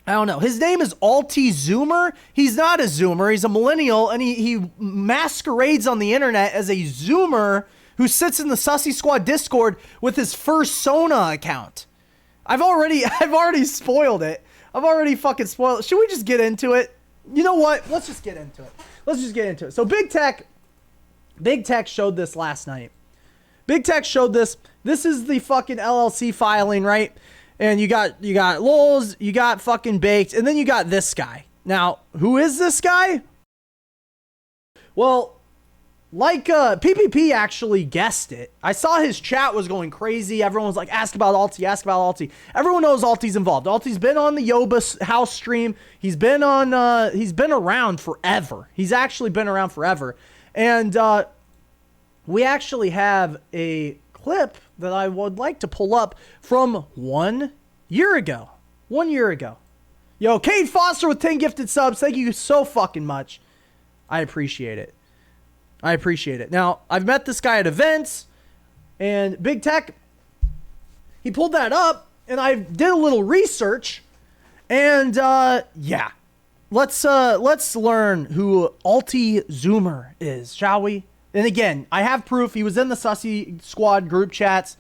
I don't know. His name is Alti Zoomer. He's not a Zoomer. He's a millennial, and he masquerades on the internet as a Zoomer who sits in the Sussy Squad Discord with his Fursona account. I've already spoiled it. I've already fucking spoiled it. Should we just get into it? You know what? Let's just get into it. So Big Tech showed this last night. Big Tech showed this. This is the fucking LLC filing, right? And you got Loulz, you got fucking Baked, and then you got this guy. Now, who is this guy? Well, like PPP actually guessed it. I saw his chat was going crazy. Everyone was like, ask about Alti. Everyone knows Alti's involved. Alti's been on the Yoba house stream. He's been around forever. He's actually been around forever. And we actually have a clip that I would like to pull up from 1 year ago. 1 year ago. Yo, Kate Foster with 10 gifted subs. Thank you so fucking much. I appreciate it. Now, I've met this guy at events, and Big Tech, he pulled that up, and I did a little research, and yeah. Let's learn who Alti Zoomer is, shall we? And again, I have proof. He was in the Sussy Squad group chats.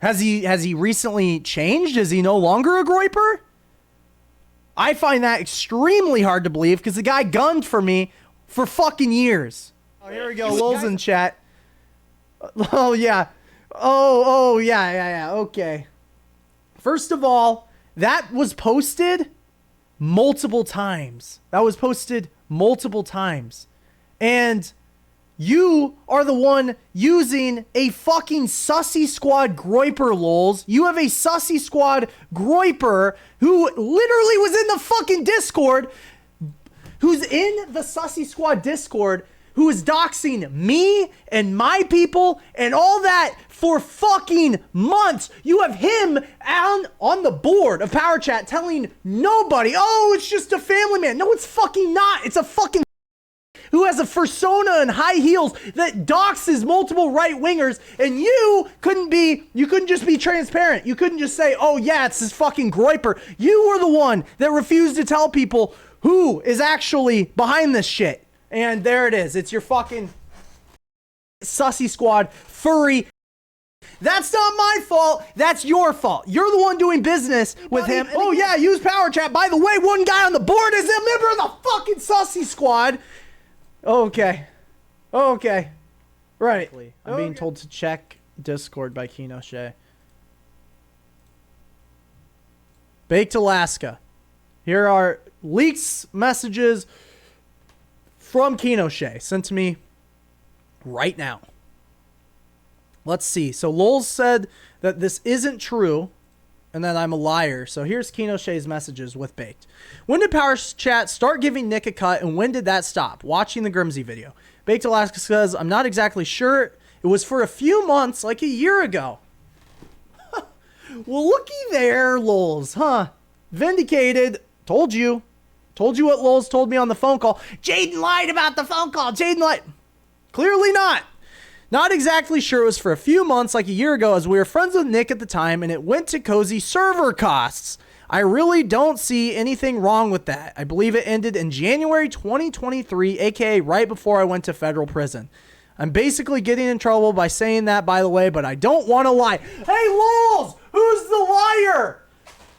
Has he recently changed? Is he no longer a groiper? I find that extremely hard to believe because the guy gunned for me for fucking years. Oh, here we go. Loulz in chat. Oh, yeah. Oh, yeah. Okay. First of all, that was posted multiple times. And you are the one using a fucking Sussy Squad groiper, Loulz. You have a Sussy Squad groiper who literally was in the fucking Discord, who's in the Sussy Squad Discord, who is doxing me and my people and all that for fucking months. You have him on the board of PowerChat telling nobody, oh, it's just a family man. No, it's fucking not. It's a fucking who has a fursona and high heels that doxes multiple right-wingers, and you couldn't just be transparent. You couldn't just say, oh yeah, it's this fucking groiper. You were the one that refused to tell people who is actually behind this shit. And there it is. It's your fucking Sussy Squad furry. That's not my fault. That's your fault. You're the one doing business with him. Oh yeah, use PowerChat. By the way, one guy on the board is a member of the fucking Sussy Squad. Okay. Right. I'm being told to check Discord by Kino Shay. Baked Alaska. Here are leaks messages from Kino Shay sent to me right now. Let's see. So Loulz said that this isn't true and that I'm a liar. So here's Kino Shay's messages with Baked. When did PowerChat start giving Nick a cut, and when did that stop? Watching the Grimsey video. Baked Alaska says, I'm not exactly sure. It was for a few months, like a year ago. Well, looky there, Loulz, huh? Vindicated. Told you what Loulz told me on the phone call. Jaden lied about the phone call. Jaden lied. Clearly not. Not exactly sure. It was for a few months, like a year ago, as we were friends with Nick at the time, and it went to cozy server costs. I really don't see anything wrong with that. I believe it ended in January 2023, aka right before I went to federal prison. I'm basically getting in trouble by saying that, by the way, but I don't want to lie. Hey, Loulz! Who's the liar?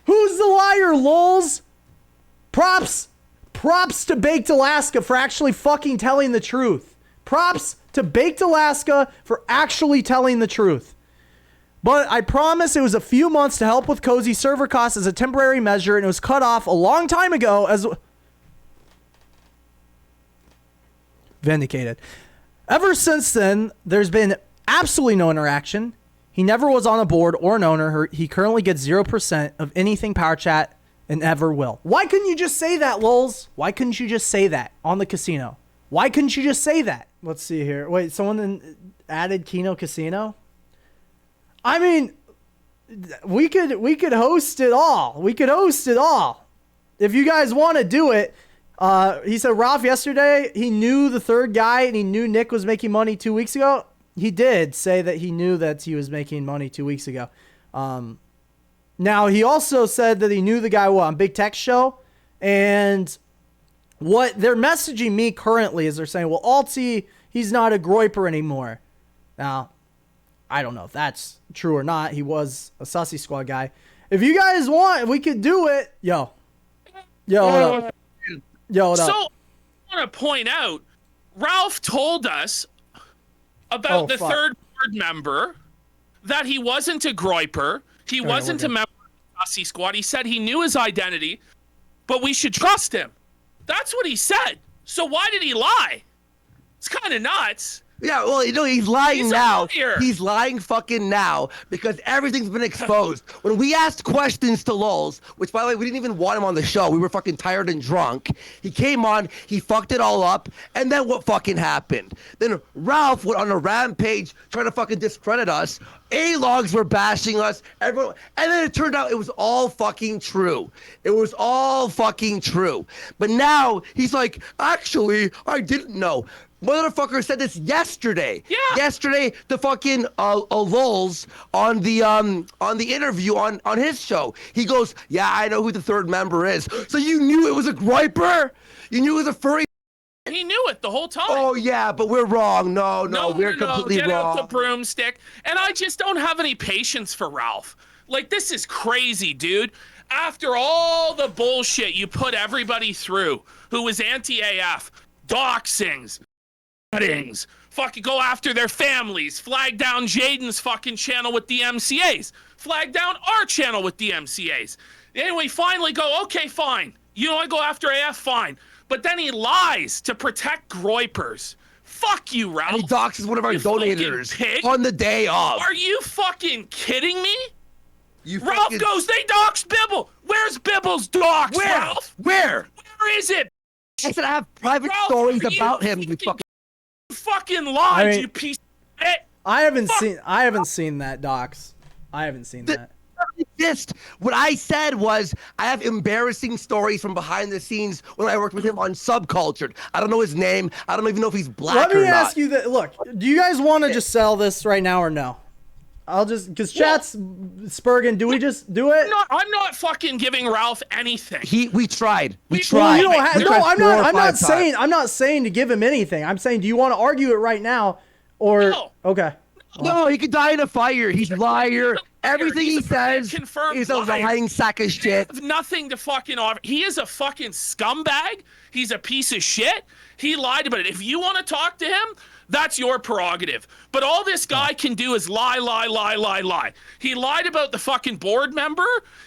Who's the liar, Loulz? Props to Baked Alaska for actually fucking telling the truth. Props to Baked Alaska for actually telling the truth. But I promise it was a few months to help with cozy server costs as a temporary measure, and it was cut off a long time ago as vindicated. Ever since then, there's been absolutely no interaction. He never was on a board or an owner. He currently gets 0% of anything PowerChat and ever will. Why couldn't you just say that, Loulz? Why couldn't you just say that on the casino? Why couldn't you just say that? Let's see here. Wait, someone added Kino Casino? I mean, we could host it all. We could host it all. If you guys want to do it. He said Ralph yesterday, he knew the third guy and he knew Nick was making money 2 weeks ago. He did say that he knew that he was making money 2 weeks ago. Now, he also said that he knew the guy on Big Tech Show, and what they're messaging me currently is they're saying, well, Alti, he's not a groiper anymore. Now, I don't know if that's true or not. He was a Sussy Squad guy. If you guys want, we could do it. Yo, what up? Yo, what up?
So, I want to point out, Ralph told us about the third board member that he wasn't a groiper. He wasn't a member of the Sussy Squad. He said he knew his identity, but we should trust him. That's what he said. So why did he lie? It's kind of nuts.
Yeah, well, he's lying now. He's lying fucking now because everything's been exposed. When we asked questions to Loulz, which, by the way, we didn't even want him on the show. We were fucking tired and drunk. He came on, he fucked it all up, and then what fucking happened? Then Ralph went on a rampage trying to fucking discredit us. A-logs were bashing us. Everyone, and then it turned out it was all fucking true. It was all fucking true. But now he's like, actually, I didn't know. Motherfucker said this yesterday. Yeah. Yesterday, the fucking Loulz on the interview on his show. He goes, yeah, I know who the third member is. So you knew it was a griper? You knew it was a furry?
He knew it the whole time.
Oh yeah, but we're wrong. No, we're completely
get
wrong.
Get out the broomstick. And I just don't have any patience for Ralph. Like, this is crazy, dude. After all the bullshit you put everybody through who was anti-AF, doxings, fucking go after their families, flag down Jaden's fucking channel with the MCAs, flag down our channel with the MCAs. Anyway, finally go, okay, fine. You want to go after AF, fine. But then he lies to protect groipers. Fuck you, Ralph.
And he doxes one of our donators on the day of.
Are you fucking kidding me? Ralph goes, they doxed Bibble. Where's Bibble's dox, Ralph?
Where
is it?
I said I have private stories about him. You
fucking lied, you piece of shit.
I haven't seen that docs. I haven't seen that.
Exist. What I said was I have embarrassing stories from behind the scenes when I worked with him on Subcultured. I don't know his name. I don't even know if he's black or not.
Let me ask you that. Look, do you guys want to just sell this right now or no? I'll just, because chat's Spurgeon, do we just do it?
I'm not fucking giving Ralph anything.
We tried. We
tried.
tried.
I'm not saying to give him anything. I'm saying, do you want to argue it right now or okay?
No, he could die in a fire. He's a liar. Everything he says is a lying sack of shit.
Nothing to fucking offer. He is a fucking scumbag. He's a piece of shit. He lied about it. If you want to talk to him, that's your prerogative. But all this guy can do is lie. He lied about the fucking board member.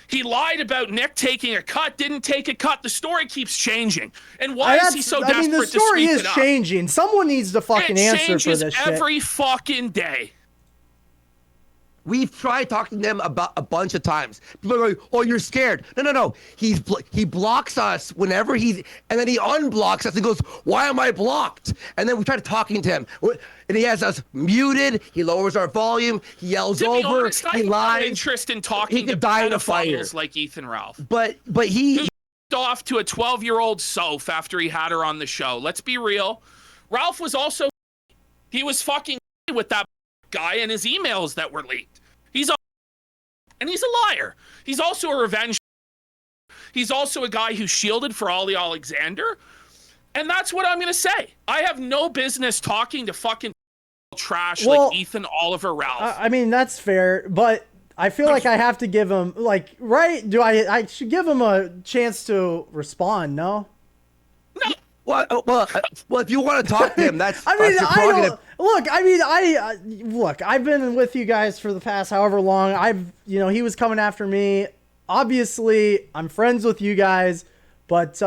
He lied about Nick taking a cut, didn't take a cut. The story keeps changing. And why is he so desperate to speak it up?
The story is changing. Someone needs to fucking answer for this shit.
Every fucking day.
We've tried talking to them about a bunch of times. People are like, oh, you're scared. No. He blocks us whenever and then he unblocks us and goes, why am I blocked? And then we try talking to him. And he has us muted. He lowers our volume. He yells over. He lies.
Interest in talking
he could die in a fire
like Ethan Ralph.
But he
off to a 12-year-old Soph after he had her on the show. Let's be real. Ralph was also he was fucking with that guy and his emails that were leaked. He's a liar. He's also a revenge. He's also a guy who shielded for Ollie Alexander. And that's what I'm going to say. I have no business talking to fucking trash like Ethan Oliver Ralph.
I mean, that's fair, but I feel like I have to give him, right? Do I should give him a chance to respond, no?
No.
Well, if you want to talk to him, that's
I mean, I've been with you guys for the past however long. He was coming after me. Obviously, I'm friends with you guys, but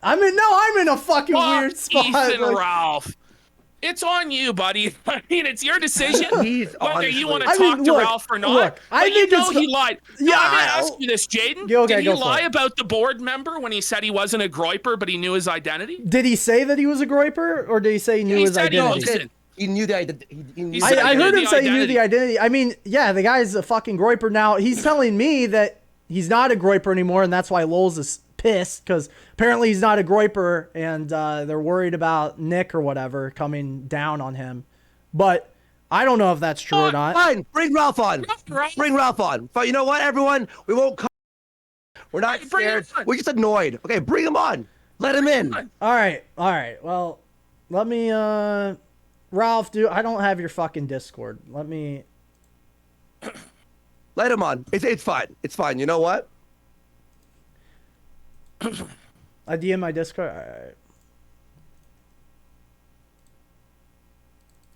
I'm in a fucking weird spot.
Ethan Ralph. It's on you, buddy. I mean, it's your decision whether you want to talk to Ralph or not. He lied. Yeah, I'm going to ask you this, Jaden. Did he lie about the board member when he said he wasn't a groiper, but he knew his identity?
Did he say that he was a groiper, or did he say he knew his identity?
He knew the identity.
I heard him say he knew the identity. I mean, yeah, the guy's a fucking groiper now. He's telling me that he's not a groiper anymore, and that's why Loulz is pissed, because apparently he's not a groiper, and they're worried about Nick or whatever coming down on him. But I don't know if that's true or not.
Fine, bring Ralph on. Bring Ralph on. But you know what, everyone? We won't come. We're not scared. We're just annoyed. Okay, bring him on. Let him in.
All right. Well, let me, Ralph, I don't have your fucking Discord. Let me.
Let him on. It's fine. It's fine. You know what?
I DM my Discord. All right.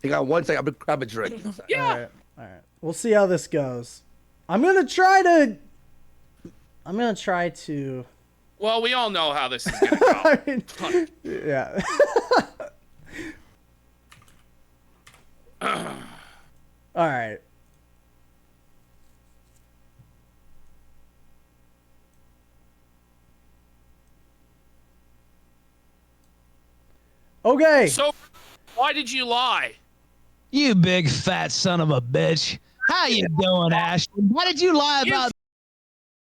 Hang on 1 second. I'm gonna grab a drink.
Yeah.
All right. We'll see how this goes. I'm gonna try to.
Well, we all know how this is gonna go.
I mean, yeah. All right. Okay.
So, why did you lie?
You big fat son of a bitch. How you doing, Ashton? Why did you lie about?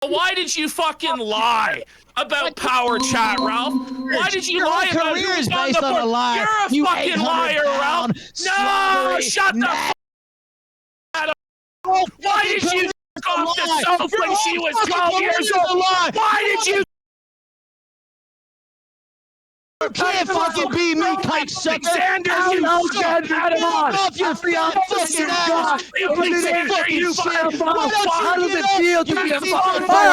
Why did you fucking lie about PowerChat, Ralph? Why did you lie about
career
who
is
was on
based
the
on a
board?
lie.
You're a
You
fucking liar, Ralph.
800-pound
No, shut the fuck up. Why did you off the sofa when she was 12 years old? Why did you?
You can't fucking be me, cocksucker.
Alexander, you fucking had him on.
Off your fucking ass.
You piece of shit, you fucking
How does it feel to be a fucking
All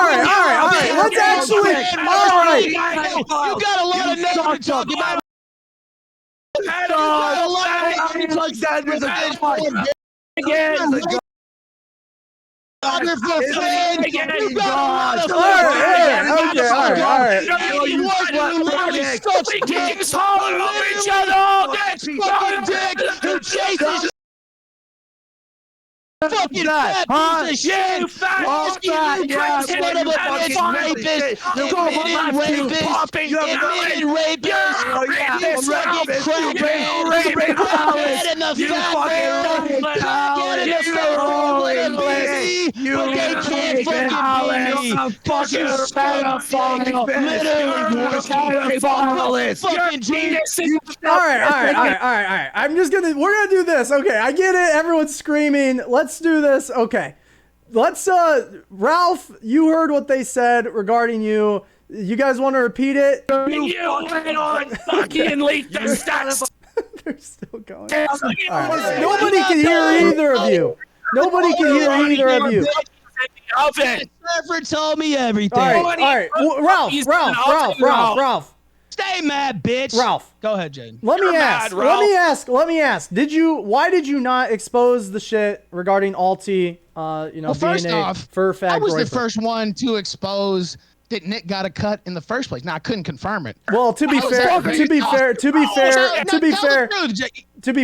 right. Let's actually. All right.
You got a lot of negative to talk about. You got a lot of negative
Alexander's a bitch.
again.
You got a lot of
All right.
We can just holler over each other all day.
fucking dick who chases fucking fat piece of shit.
You fat
You
yeah,
son of a bitch rapist. Admitted rapist. You fucking crackhead. Crackhead in the fat but they can't fucking be. Cause you fucking genius.
All right. We're gonna do this. Okay, I get it. Everyone's screaming. Let's do this. Okay. Let's Ralph, you heard what they said regarding you. You guys want to repeat it?
You went on fucking leak the stats.
They're still going. All right. Nobody can hear either of you. Nobody can hear either of you.
Trevor told me everything.
All right. Ralph.
Stay mad, bitch.
Ralph.
Go ahead, Jaden.
Let me ask. Why did you not expose the shit regarding Alti,
Well, first
being a
off,
fur fag
I was the
groiper?
first one to expose that Nick got a cut in the first place. Now I couldn't confirm it.
Well, to be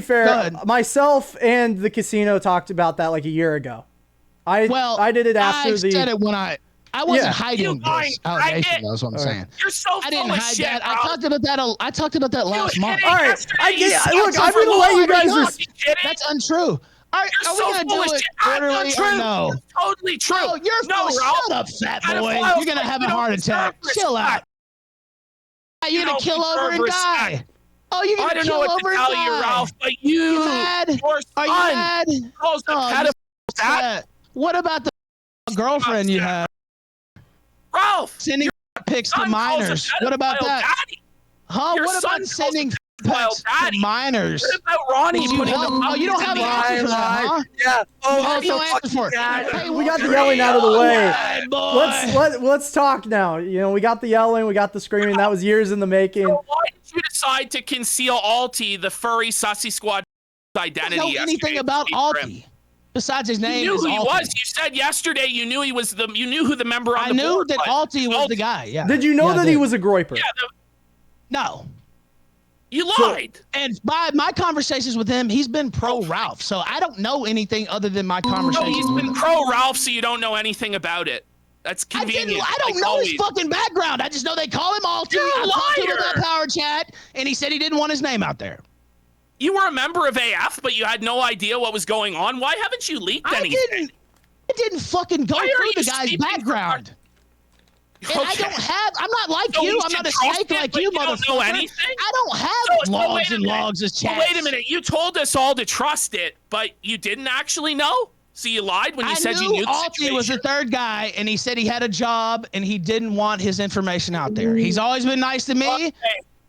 fair, myself and the casino talked about that like a year ago. I did it after
I said it when I wasn't hiding this allegation. That's what I'm saying.
You're so
I didn't
full of
hide
shit,
that.
bro.
I talked about that last month.
All right, look, I'm gonna let you guys.
That's untrue. Are we gonna do it orderly or no?
It's totally true.
Oh, you're full. Shut up, fat boy. You're gonna have a heart attack. Chill out. You're gonna kill over and die. Oh, you're gonna kill over and die.
I don't know what to tell you, Ralph, but you
mad?
Your son
Are you mad?
calls the pedophile.
What about the girlfriend you have?
Ralph,
sending pics to minors. What about that?
Daddy.
Huh?
Your
What about
son
sending
calls
pics to minors?
What about Ronnie putting them
Oh, you don't have an answer for that, huh?
Yeah.
Oh, how do you answer for it? Hey,
We got the yelling out of the way. Let's talk now. We got the yelling, we got the screaming. That was years in the making.
So why did you decide to conceal Alti, the furry Sussy Squad identity?
I don't know anything about Alti. Besides his name,
You knew
is
who he
Alti.
was. You said yesterday you knew he was the. You knew who the member on the board was.
I knew that Alti was the guy. Yeah.
Did you know that he was a groiper?
Yeah.
No.
You lied.
And by my conversations with him, he's been pro Ralph. So I don't know anything other than my conversations.
No, he's been pro Ralph, so you don't know anything about it. That's convenient.
I don't know his fucking background. I just know they call him Alti. I talked to him about PowerChat, and he said he didn't want his name out there.
You were a member of AF, but you had no idea what was going on. Why haven't you leaked anything?
I didn't fucking go through the guy's background.
And I don't have. I'm not like
So
you.
we
I'm
should
not a
trust
snake
it,
like
but
you,
you don't
motherfucker.
know anything?
I don't have
So
logs
wait a
and
minute.
logs as
So
chats.
wait a minute. You told us all to trust it, but you didn't actually know? So you lied when you said you knew the
Alti was the
situation?
third guy, and he said he had a job, and he didn't want his information out there. He's always been nice to me.
Okay.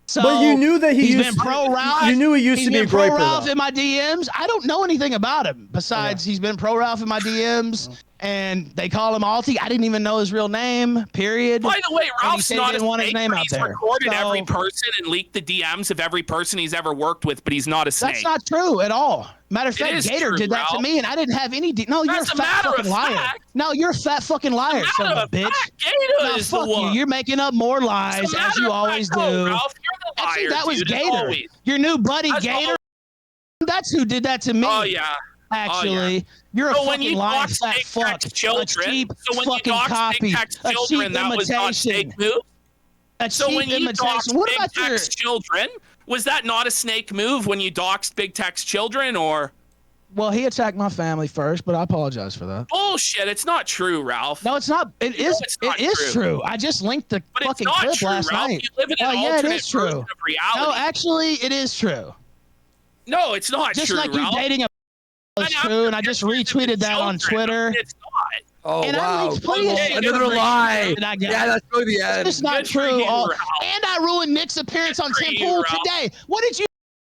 So
But you knew that
he's
used
been pro Ralph.
You knew he used to be a
He's been pro
groper,
Ralph
though.
in my DMs. I don't know anything about him besides he's been pro Ralph in my DMs, and they call him Alti. I didn't even know his real name. Period.
By the way,
And he
Ralph's
said he
not a
didn't want his
snake,
name
but
out
he's
there.
recorded
So-
every person and leaked the DMs of every person he's ever worked with, but he's not a snake.
That's not true at all. Matter of
It
fact,
is
Gator
true,
did that to
Ralph.
me, and I didn't have any. No, you're a
As a
fat
matter of
fucking liar.
fact-
No, you're a fat fucking liar, son
matter
of a
of
bitch.
fact, Gator
No,
is the
fuck you.
one.
You're making up more lies
As a
as
matter
you
of
always
fact, no,
do.
Ralph, you're the
Actually,
liar,
that was
dude, as
Gator.
always.
Your new buddy
That's
Gator.
all-
That's who did that to me.
Oh, yeah.
Actually, you're a
So when
fucking
you
lying
dox
fat
big
fuck.
text children,
A cheap
so when you
fucking
dox
copy.
big text
A cheap
children, that was not
imitation.
snake move?
A
So
cheap
when you doxed
imitation. What
big
about your?
text children, was that not a snake move when you doxed big text children, or?
Well, he attacked my family first, but I apologize for that.
Bullshit, it's not true, Ralph.
No, it's not. It
You
is.
know it's not
It is
true.
true. I just linked the
But it's
fucking
not
clip
true,
last
Ralph.
night.
You live in an
yeah, it
alternate
is true.
version of reality.
No, actually, it is true.
No, it's not
Just
true,
like
Ralph.
you dating a is true, and I just retweeted that on Twitter.
It's not.
Oh,
And I
wow.
leaked plenty of shit
Another
over
lie.
that I got.
Yeah, that's really the end.
It's not
Good for
true.
you,
Oh,
Ralph.
and I ruined Nick's appearance on
for
Tim
you,
Pool
Ralph.
today. What did you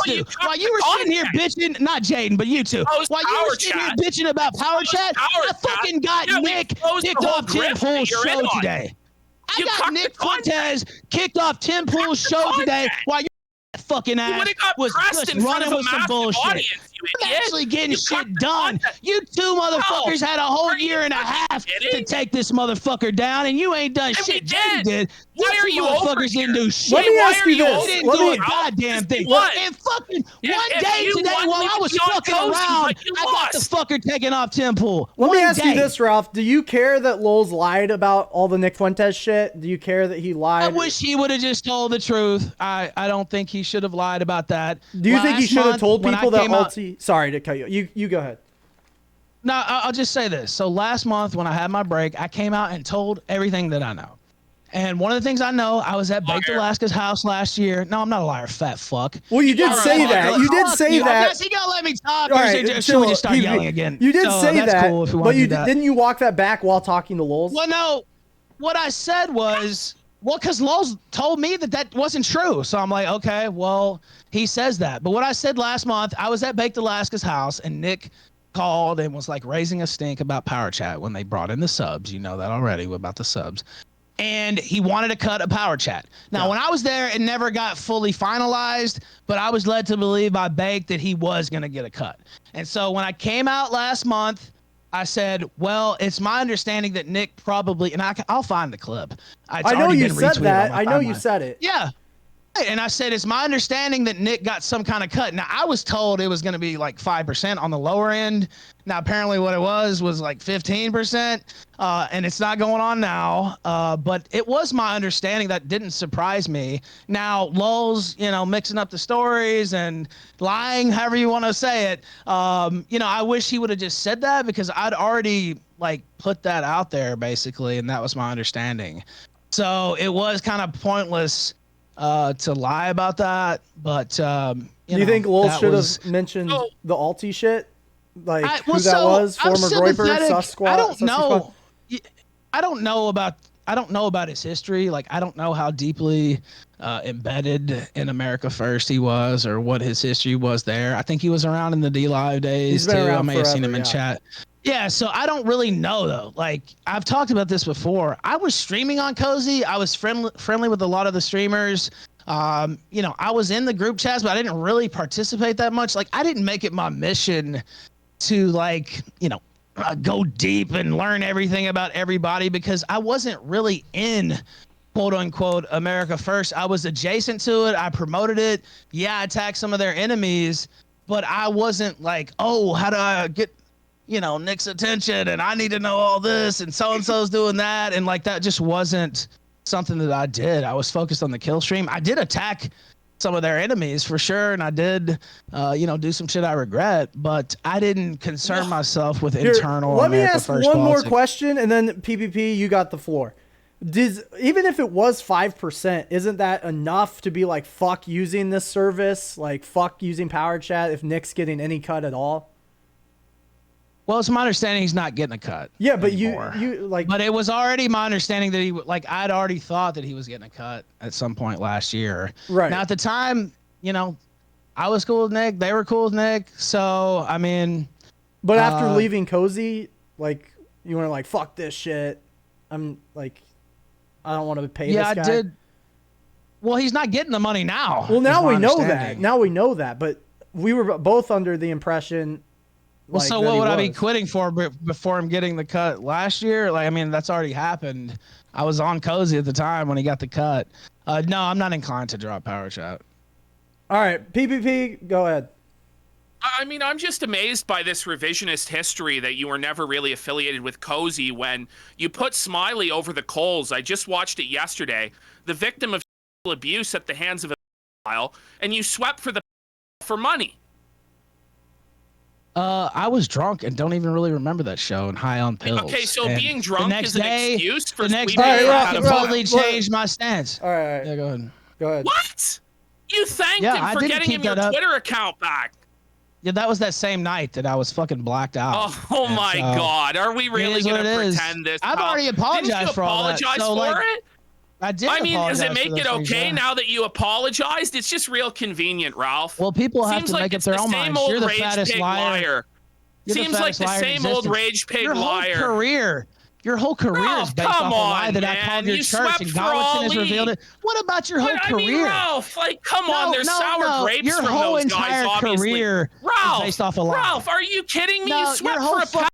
do?
you cut
While you
the
were sitting here
content.
bitching, not Jaden, but you two.
Close
While you were sitting here
PowerChat.
bitching about PowerChat, I
PowerChat.
fucking got
Yeah, we
Nick
closed the
kicked
whole
off Tim
grift
Pool's
that you're in
show
on.
today. I
You
got
cut
Nick
the content.
Fuentes kicked off Tim Pool's show
content.
today while your fucking
You
ass
would have got
was
pressed
just
in front
running
of a
with some
massive
bullshit.
audience, you
I'm
idiot.
actually getting
You cut
shit
the
done.
content.
You two motherfuckers had a whole year and a half to
kidding?
take this motherfucker down, and you ain't done
And we
shit. Jaden
did.
did.
Why
You
are
two
you over
motherfuckers
here?
didn't do shit.
Let me
Why
ask
are
you
you
this.
over
You didn't
Let
do
me-
a goddamn thing.
What?
And fucking
If
one day
you
today
won,
while
we
I
would
was
be on
fucking
Fousey,
around,
but you
I got the
lost.
fucker taking off Tim Pool.
Let me
One
ask you
day.
this, Ralph. Do you care that Loulz lied about all the Nick Fuentes shit? Do you care that he lied?
I wish he would have just told the truth. I don't think he should have lied about that.
Do you think he
Last
should have
month,
told
when I
people that
came out-
Alti? Sorry to cut you. You go ahead.
No, I'll just say this. So last month when I had my break, I came out and told everything that I know. And one of the things I know, I was at Baked Alaska's house last year. No, I'm not a liar, fat fuck.
Well, you did say that. You did say
I
that.
guess he gonna let me talk.
All
Or
right,
should we
chill.
just start
He-
yelling again?
You did
So
say
that's
that,
cool if we
but
want to
you
do that.
didn't you walk that back while talking to Loulz?
Well, no. What I said was, well, because Loulz told me that wasn't true. So I'm like, okay, well, he says that. But what I said last month, I was at Baked Alaska's house, and Nick called and was like raising a stink about PowerChat when they brought in the subs. You know that already about the subs. And he wanted to cut a PowerChat. Now, when I was there, it never got fully finalized, but I was led to believe by Baked that he was going to get a cut. And so when I came out last month, I said, well, it's my understanding that Nick probably, and I'll find the clip. It's
I know
already
you
been
said
retweeted
that.
on my
I know you
timeline.
said it.
Yeah. And I said, it's my understanding that Nick got some kind of cut. Now, I was told it was going to be like 5% on the lower end. Now, apparently what it was like 15%. And it's not going on now. But it was my understanding. That didn't surprise me. Now, Loulz, mixing up the stories and lying, however you want to say it. I wish he would have just said that because I'd already put that out there basically. And that was my understanding. So it was kind of pointless to lie about that, but
Do you think Loulz should have mentioned the Alti shit? Like who that was, former Groiper, Sus Squad?
I don't know. I don't know about his history. Like I don't know how deeply embedded in America First he was, or what his history was there. I think he was around in the D Live days
He's been
too. I
around
may have seen him
forever,
in
yeah.
chat. Yeah, so I don't really know though. Like I've talked about this before. I was streaming on Cozy. I was friendly with a lot of the streamers. I was in the group chats, but I didn't really participate that much. Like I didn't make it my mission to go deep and learn everything about everybody because I wasn't really in quote unquote America First. I was adjacent to it. I promoted it. Yeah, I attacked some of their enemies, but I wasn't like, oh, how do I get Nick's attention and I need to know all this and so-and-so's doing that. And that just wasn't something that I did. I was focused on the kill stream. I did attack some of their enemies for sure. And I did, do some shit I regret, but I didn't concern myself with
Here,
internal
let me
America
ask
First
one more
politics.
question, and then PPP, you got the floor. Even if it was 5%, isn't that enough to be like, fuck using this service? Like, fuck using PowerChat if Nick's getting any cut at all?
Well, it's my understanding he's not getting a cut.
Yeah, but
anymore.
you like.
But it was already my understanding that I'd already thought that he was getting a cut at some point last year.
Right.
Now, at the time, I was cool with Nick. They were cool with Nick. So, I mean.
But after leaving Cozy, like, you were like, fuck this shit. I'm like, I don't want to pay this guy.
Yeah, I did. Well, he's not getting the money now.
Well, now we know that. Now we know that. But we were both under the impression.
Well, so what would I be quitting for before him getting the cut last year? Like, I mean, that's already happened. I was on Cozy at the time when he got the cut. No, I'm not inclined to drop PowerChat.
All right, PPP, go ahead.
I mean, I'm just amazed by this revisionist history that you were never really affiliated with Cozy when you put Smiley over the coals. I just watched it yesterday. The victim of abuse at the hands of a pedophile, and you swept for money.
I was drunk and don't even really remember that show and high on pills.
Okay, so
and
being drunk is an excuse for
the next
sweeping
day,
for
I
pedophiles.
totally changed my stance.
All right.
Yeah, go ahead.
Go ahead.
What? You thanked him for getting him your Twitter account back.
Yeah, that was that same night that I was fucking blacked out.
Oh my God. Are we really going to pretend this?
I've already apologized for all that.
Didn't you apologize for it?
I did.
I mean, does it make it okay now that you apologized? It's just real convenient, Ralph.
Well, people have to make up their own minds. You're the fattest liar.
Seems like the same old rage pig liar.
Your whole career is based off a lie that I called your church, and Godwinson has revealed it. What about your whole career?
I mean, Ralph, like, come on, there's sour grapes
your
from
whole
those guys,
entire
obviously.
career
Ralph,
is based off a lie.
Ralph, are you kidding me? You swept for a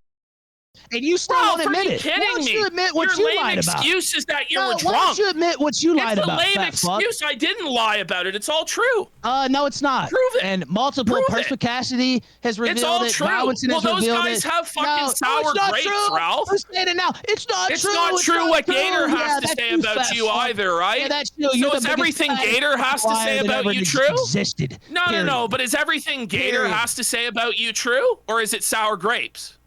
and you still won't admit it. Why don't you admit what you lied about?
Your lame excuse is that you were drunk.
Why don't you admit what you lied about,
It's a lame excuse. I didn't lie about it. It's all true.
No, it's not.
Prove it.
And multiple Perspicacity has revealed
it's all
it.
True.
Godwinson has
those
revealed
guys
it.
have fucking sour grapes,
true.
Ralph.
Who's saying it now? It's not true.
It's not true what Gator has to say about you either, right?
Yeah, that's true.
So is everything Gator has to say about you true?
Existed.
No. But is everything Gator has to say about you true? Or is it sour grapes?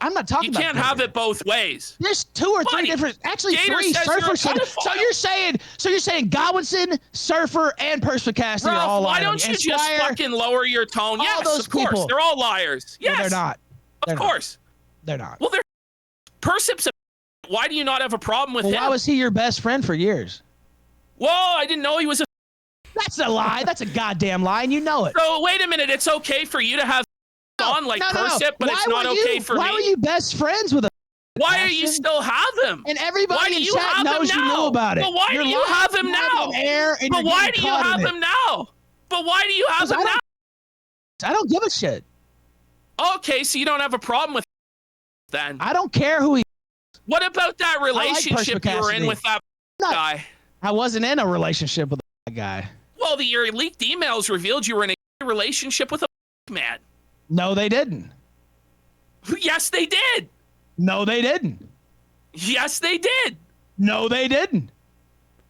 I'm not talking about.
You can't have it both ways.
There's two or three different. Actually,
Gator
three.
Surfer
So you're saying Godwinson, Surfer, and Perspicacity are all liars.
Why don't you just fucking lower your tone? Yes,
those
of course.
people.
They're all liars. Yes.
No, they're not.
Of course.
They're not.
Well, they're Persip's. Why do you not have a problem with him?
Why was he your best friend for years?
Whoa, I didn't know he was a.
That's a lie. That's a goddamn lie, and you know it.
So wait a minute. It's okay for you to have on like Persip, but it's not okay for me.
Why were you best friends with a?
Why are you still have him?
And everybody in chat knows you knew about it.
But why do you have him now? But why do you have him now? But why do you have him now?
I don't give a shit.
Okay, so you don't have a problem with then.
I don't care who he.
What about that relationship you were in with that guy?
I wasn't in a relationship with that guy.
Well, your leaked emails revealed you were in a relationship with a man.
No, they didn't.
Yes, they did.
No, they didn't.
Yes, they did.
No, they didn't.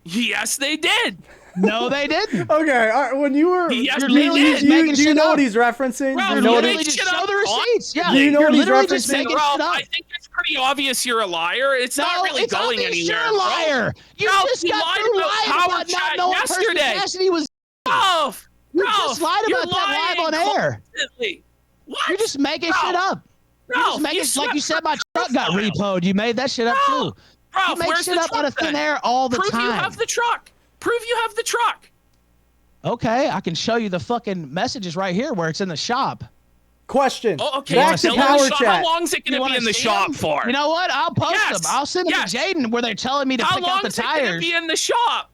Yes, they did.
No, they didn't.
Okay, all right, when you were,
yes,
do you know what he's referencing?
Ralph,
you know
literally just show
the receipts. Yeah,
do you know what he's
referencing?
referencing?
Ralph, I think it's pretty obvious you're a liar. It's not really going anywhere.
You're a liar. You just got through lying about not knowing Perspicacity was.
Ralph,
you just lied about that live on air.
What?
You're just making shit up.
Ralph,
like you said, my truck got repoed. You made that shit up too.
Ralph,
you make
where's
shit
the
up
truck
out of thin
then?
air all the
time. Prove you have the truck. Prove you have the truck.
Okay, I can show you the fucking messages right here where it's in the shop.
Question.
Oh, okay.
Back to PowerChat.
How long is it going to be in the shop for?
You know what? I'll post them. I'll send them to Jaden where they're telling me to pick out the tires.
How long is it going to be in the shop?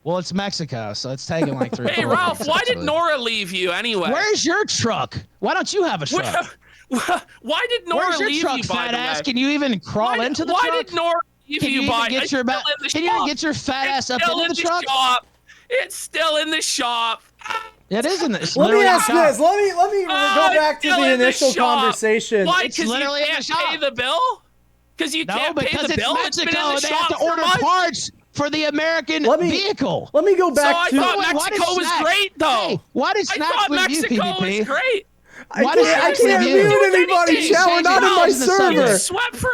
Well, it's Mexico, so it's taking like 3
Hey, Ralph, why did Nora leave you anyway?
Where's your truck? Why don't you have a truck?
Why did Nora
Where's your
leave
truck,
you,
fat
by
ass?
the way?
Can you even crawl into the truck?
Why did Nora leave
Can
you, by?
Get your can you even get your fat ass up into the truck?
It's still in the shop.
It is in the.
Let me ask this. Let me go back to the initial conversation.
Why? Because you can't pay the bill? Because you can't pay the bill.
It's Mexico. They have to order parts for the American vehicle.
Let me go back
to. So I thought Mexico was great, though.
Hey, why did Snacks leave you, PvP?
Mexico was great.
I can't mute anybody, chat. We're not in my server.
Swept for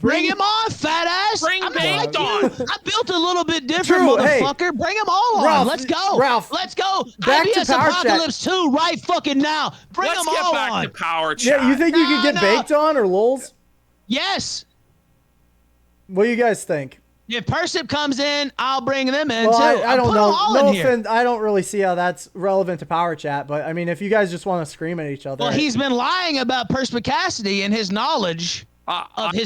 Bring him on, fat ass.
Bring
I'm
Baked
like
on.
you. I built a little bit different,
True, hey.
motherfucker. Bring them all
Ralph,
on. Let's go.
Ralph,
let's go.
back to
IBS
PowerChat.
Apocalypse 2 right fucking now. Bring
Let's
them
get
all
back
on.
to PowerChat.
Yeah, you think you could get Baked on or Loulz?
Yes.
What do you guys think?
If Persip comes in, I'll bring them in
Well,
too.
I don't
put
know.
Them all
No
in here.
offense, I don't really see how that's relevant to PowerChat. But I mean, if you guys just want to scream at each other,
Well, he's been lying about perspicacity and his knowledge of his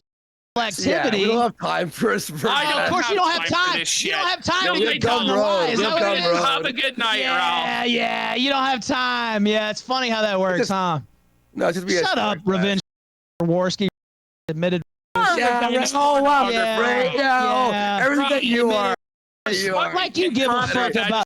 activity.
Yeah, we don't have time for us.
Of course, you don't have time. You don't have time to get dumb lies.
Have a good night, Ralph.
Yeah, you don't have time. Yeah, it's funny how that works, huh?
No, just be
Shut up, Revenge Warski admitted.
Yeah, everything that you are.
Like you give a fuck about.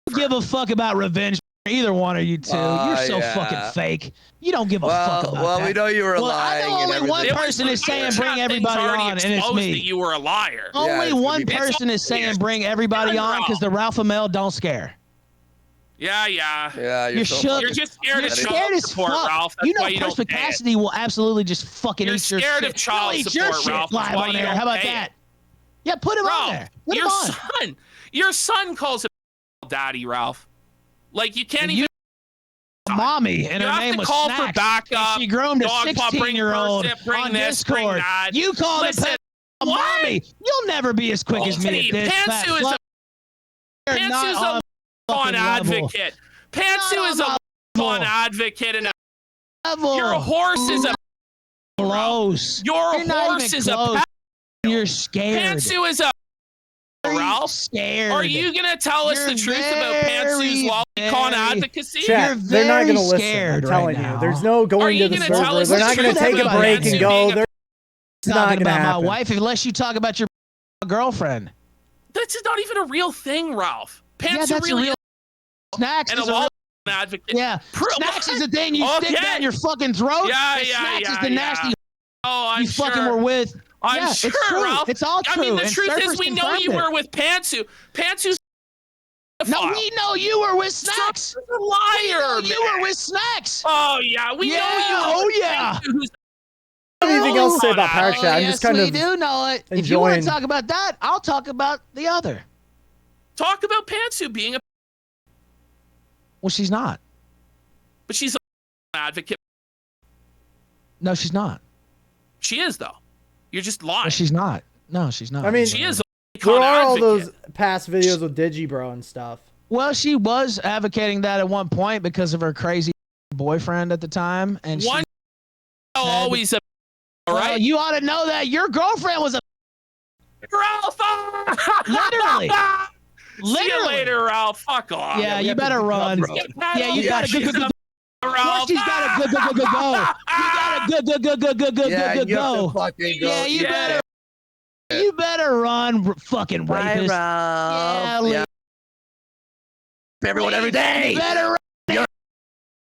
You give a fuck about revenge. Either one of you two. You're so fucking fake. You don't give a fuck about that.
Well, we know you were lying.
I know only one person is saying bring everybody on, and it's me.
That you were a liar.
Only one person is saying bring everybody on because the Ralph Mel don't scare.
Yeah.
You're shook.
You're just scared
You're
of
scared
child
as
support,
fuck.
Ralph. That's
You know
why you don't pay it.
perspicacity will absolutely just fucking
You're
eat your
scared
shit.
of child
Eat your
support,
shit
Ralph.
live
That's why
on
you
there.
don't
How about
pay
that?
it.
Yeah, put him
Ralph,
on there. Put him on.
Your son calls him daddy, Ralph. Like you can't even.
Mommy, and
you
her
have
name
to
was
call
Snacks,
for backup.
and she groomed a
Dog paw, bring
16-year-old
Persip, bring
on
this, bring
Discord.
that.
You call
Listen,
it mommy. You'll never be as quick as me at this.
Pantsu is a on advocate. Pantsu is a on advocate and your horse is a
close.
Your horse is a
You're scared.
Pantsu is a Ralph.
Scared.
Are you gonna tell us the truth about Pantsu's lolicon advocacy?
Chat, they're not going to listen. I'm telling you. There's no going to the server. They're not going to take a break and go. They're not
talking
going to
about
happen.
my wife unless you talk about your girlfriend.
That's not even a real thing, Ralph. Pantsu
that's
really
a real Snacks
and
is
a
a real
advocate.
Yeah, Snacks is the thing you stick down your fucking throat.
Yeah,
Snacks is the nasty.
Oh, I'm
you fucking were with.
I'm sure,
it's true.
Ralph.
It's all true.
I mean, the
and
truth is, we know you were
with.
with Pantsu. Pantsu's
No, we know you were with Snacks.
A liar.
You were with Snacks.
Oh yeah, we know you.
Oh yeah.
Anything else to say about PowerChat? I'm just kind
we
of
do know it. If you want
enjoying.
to talk about that, I'll talk about the other.
Talk about Pantsu being a.
Well, she's not.
But she's an advocate.
No, she's not.
She is though. You're just lying.
Well, she's not. No, she's not.
I mean,
she is.
Where are all those past videos with Digibro and stuff?
Well, she was advocating that at one point because of her crazy boyfriend at the time, and
one
she
always a. All right,
you ought to know that your girlfriend was a.
Ralph.
Literally.
See you later, Ralph. Fuck off.
Yeah, you better run. Yeah, you gotta go.
Ralph.
She's gotta go. You gotta go. Yeah, you better. You better run, fucking rapist. Yeah,
everyone every day.
You better run.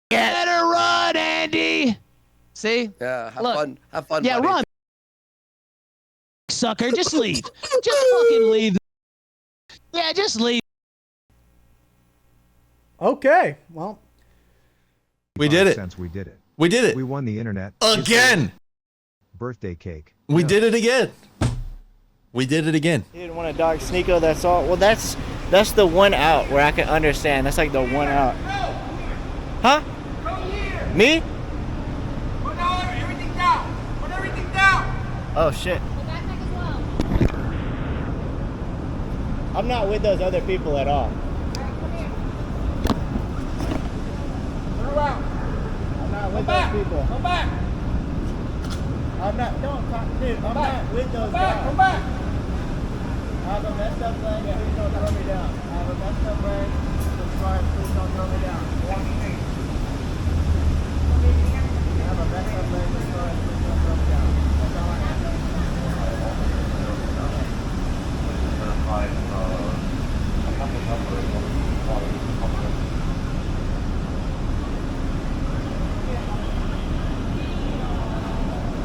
Better run, Andy. See?
Yeah, have fun. Have fun.
Yeah,
buddy.
run. Sucker, just leave. Just fucking leave. Yeah, just leave.
Okay, well.
We did it.
Since we did it.
We did it.
We won the internet.
Again.
Birthday cake.
We did it again. We did it again.
You didn't want to dog Sneako, that's all. Well, that's the one out where I can understand. That's like the one out. Huh? Me?
Put everything down. Put everything down.
Oh, shit. I'm not with those other people at all.
Turn around.
I'm not with
Come back.
those people.
Come back.
I'm not, dude, I'm not with those guys.
Come back.
I have a messed up leg, please don't throw me down. I have a messed up leg, please don't throw me down. I have a messed up leg, please don't throw me down. That's all I have.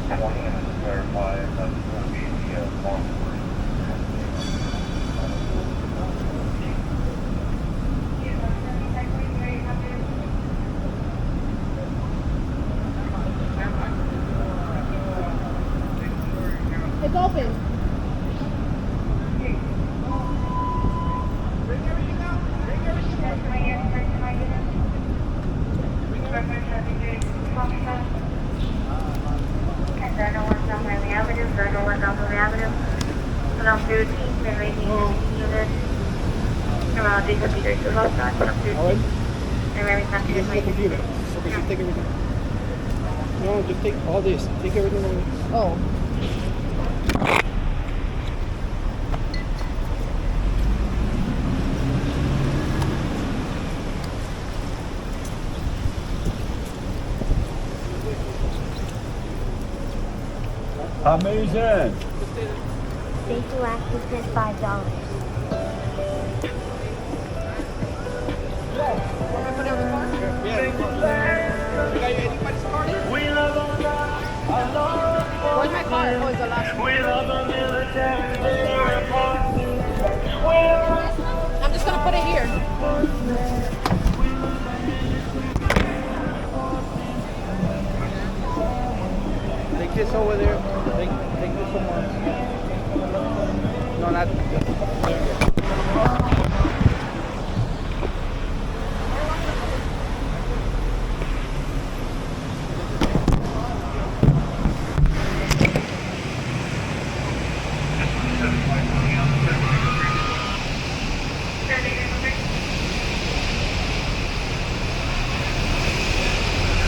I want to clarify that will be the long
open.
No, just take all this. Take everything away.
Oh.
Amazing.
Thank you, Ashley, spent $5.
Where's my car? Oh, it's the last one. I'm just gonna put it here.
Take this over there. Take this somewhere. No, not.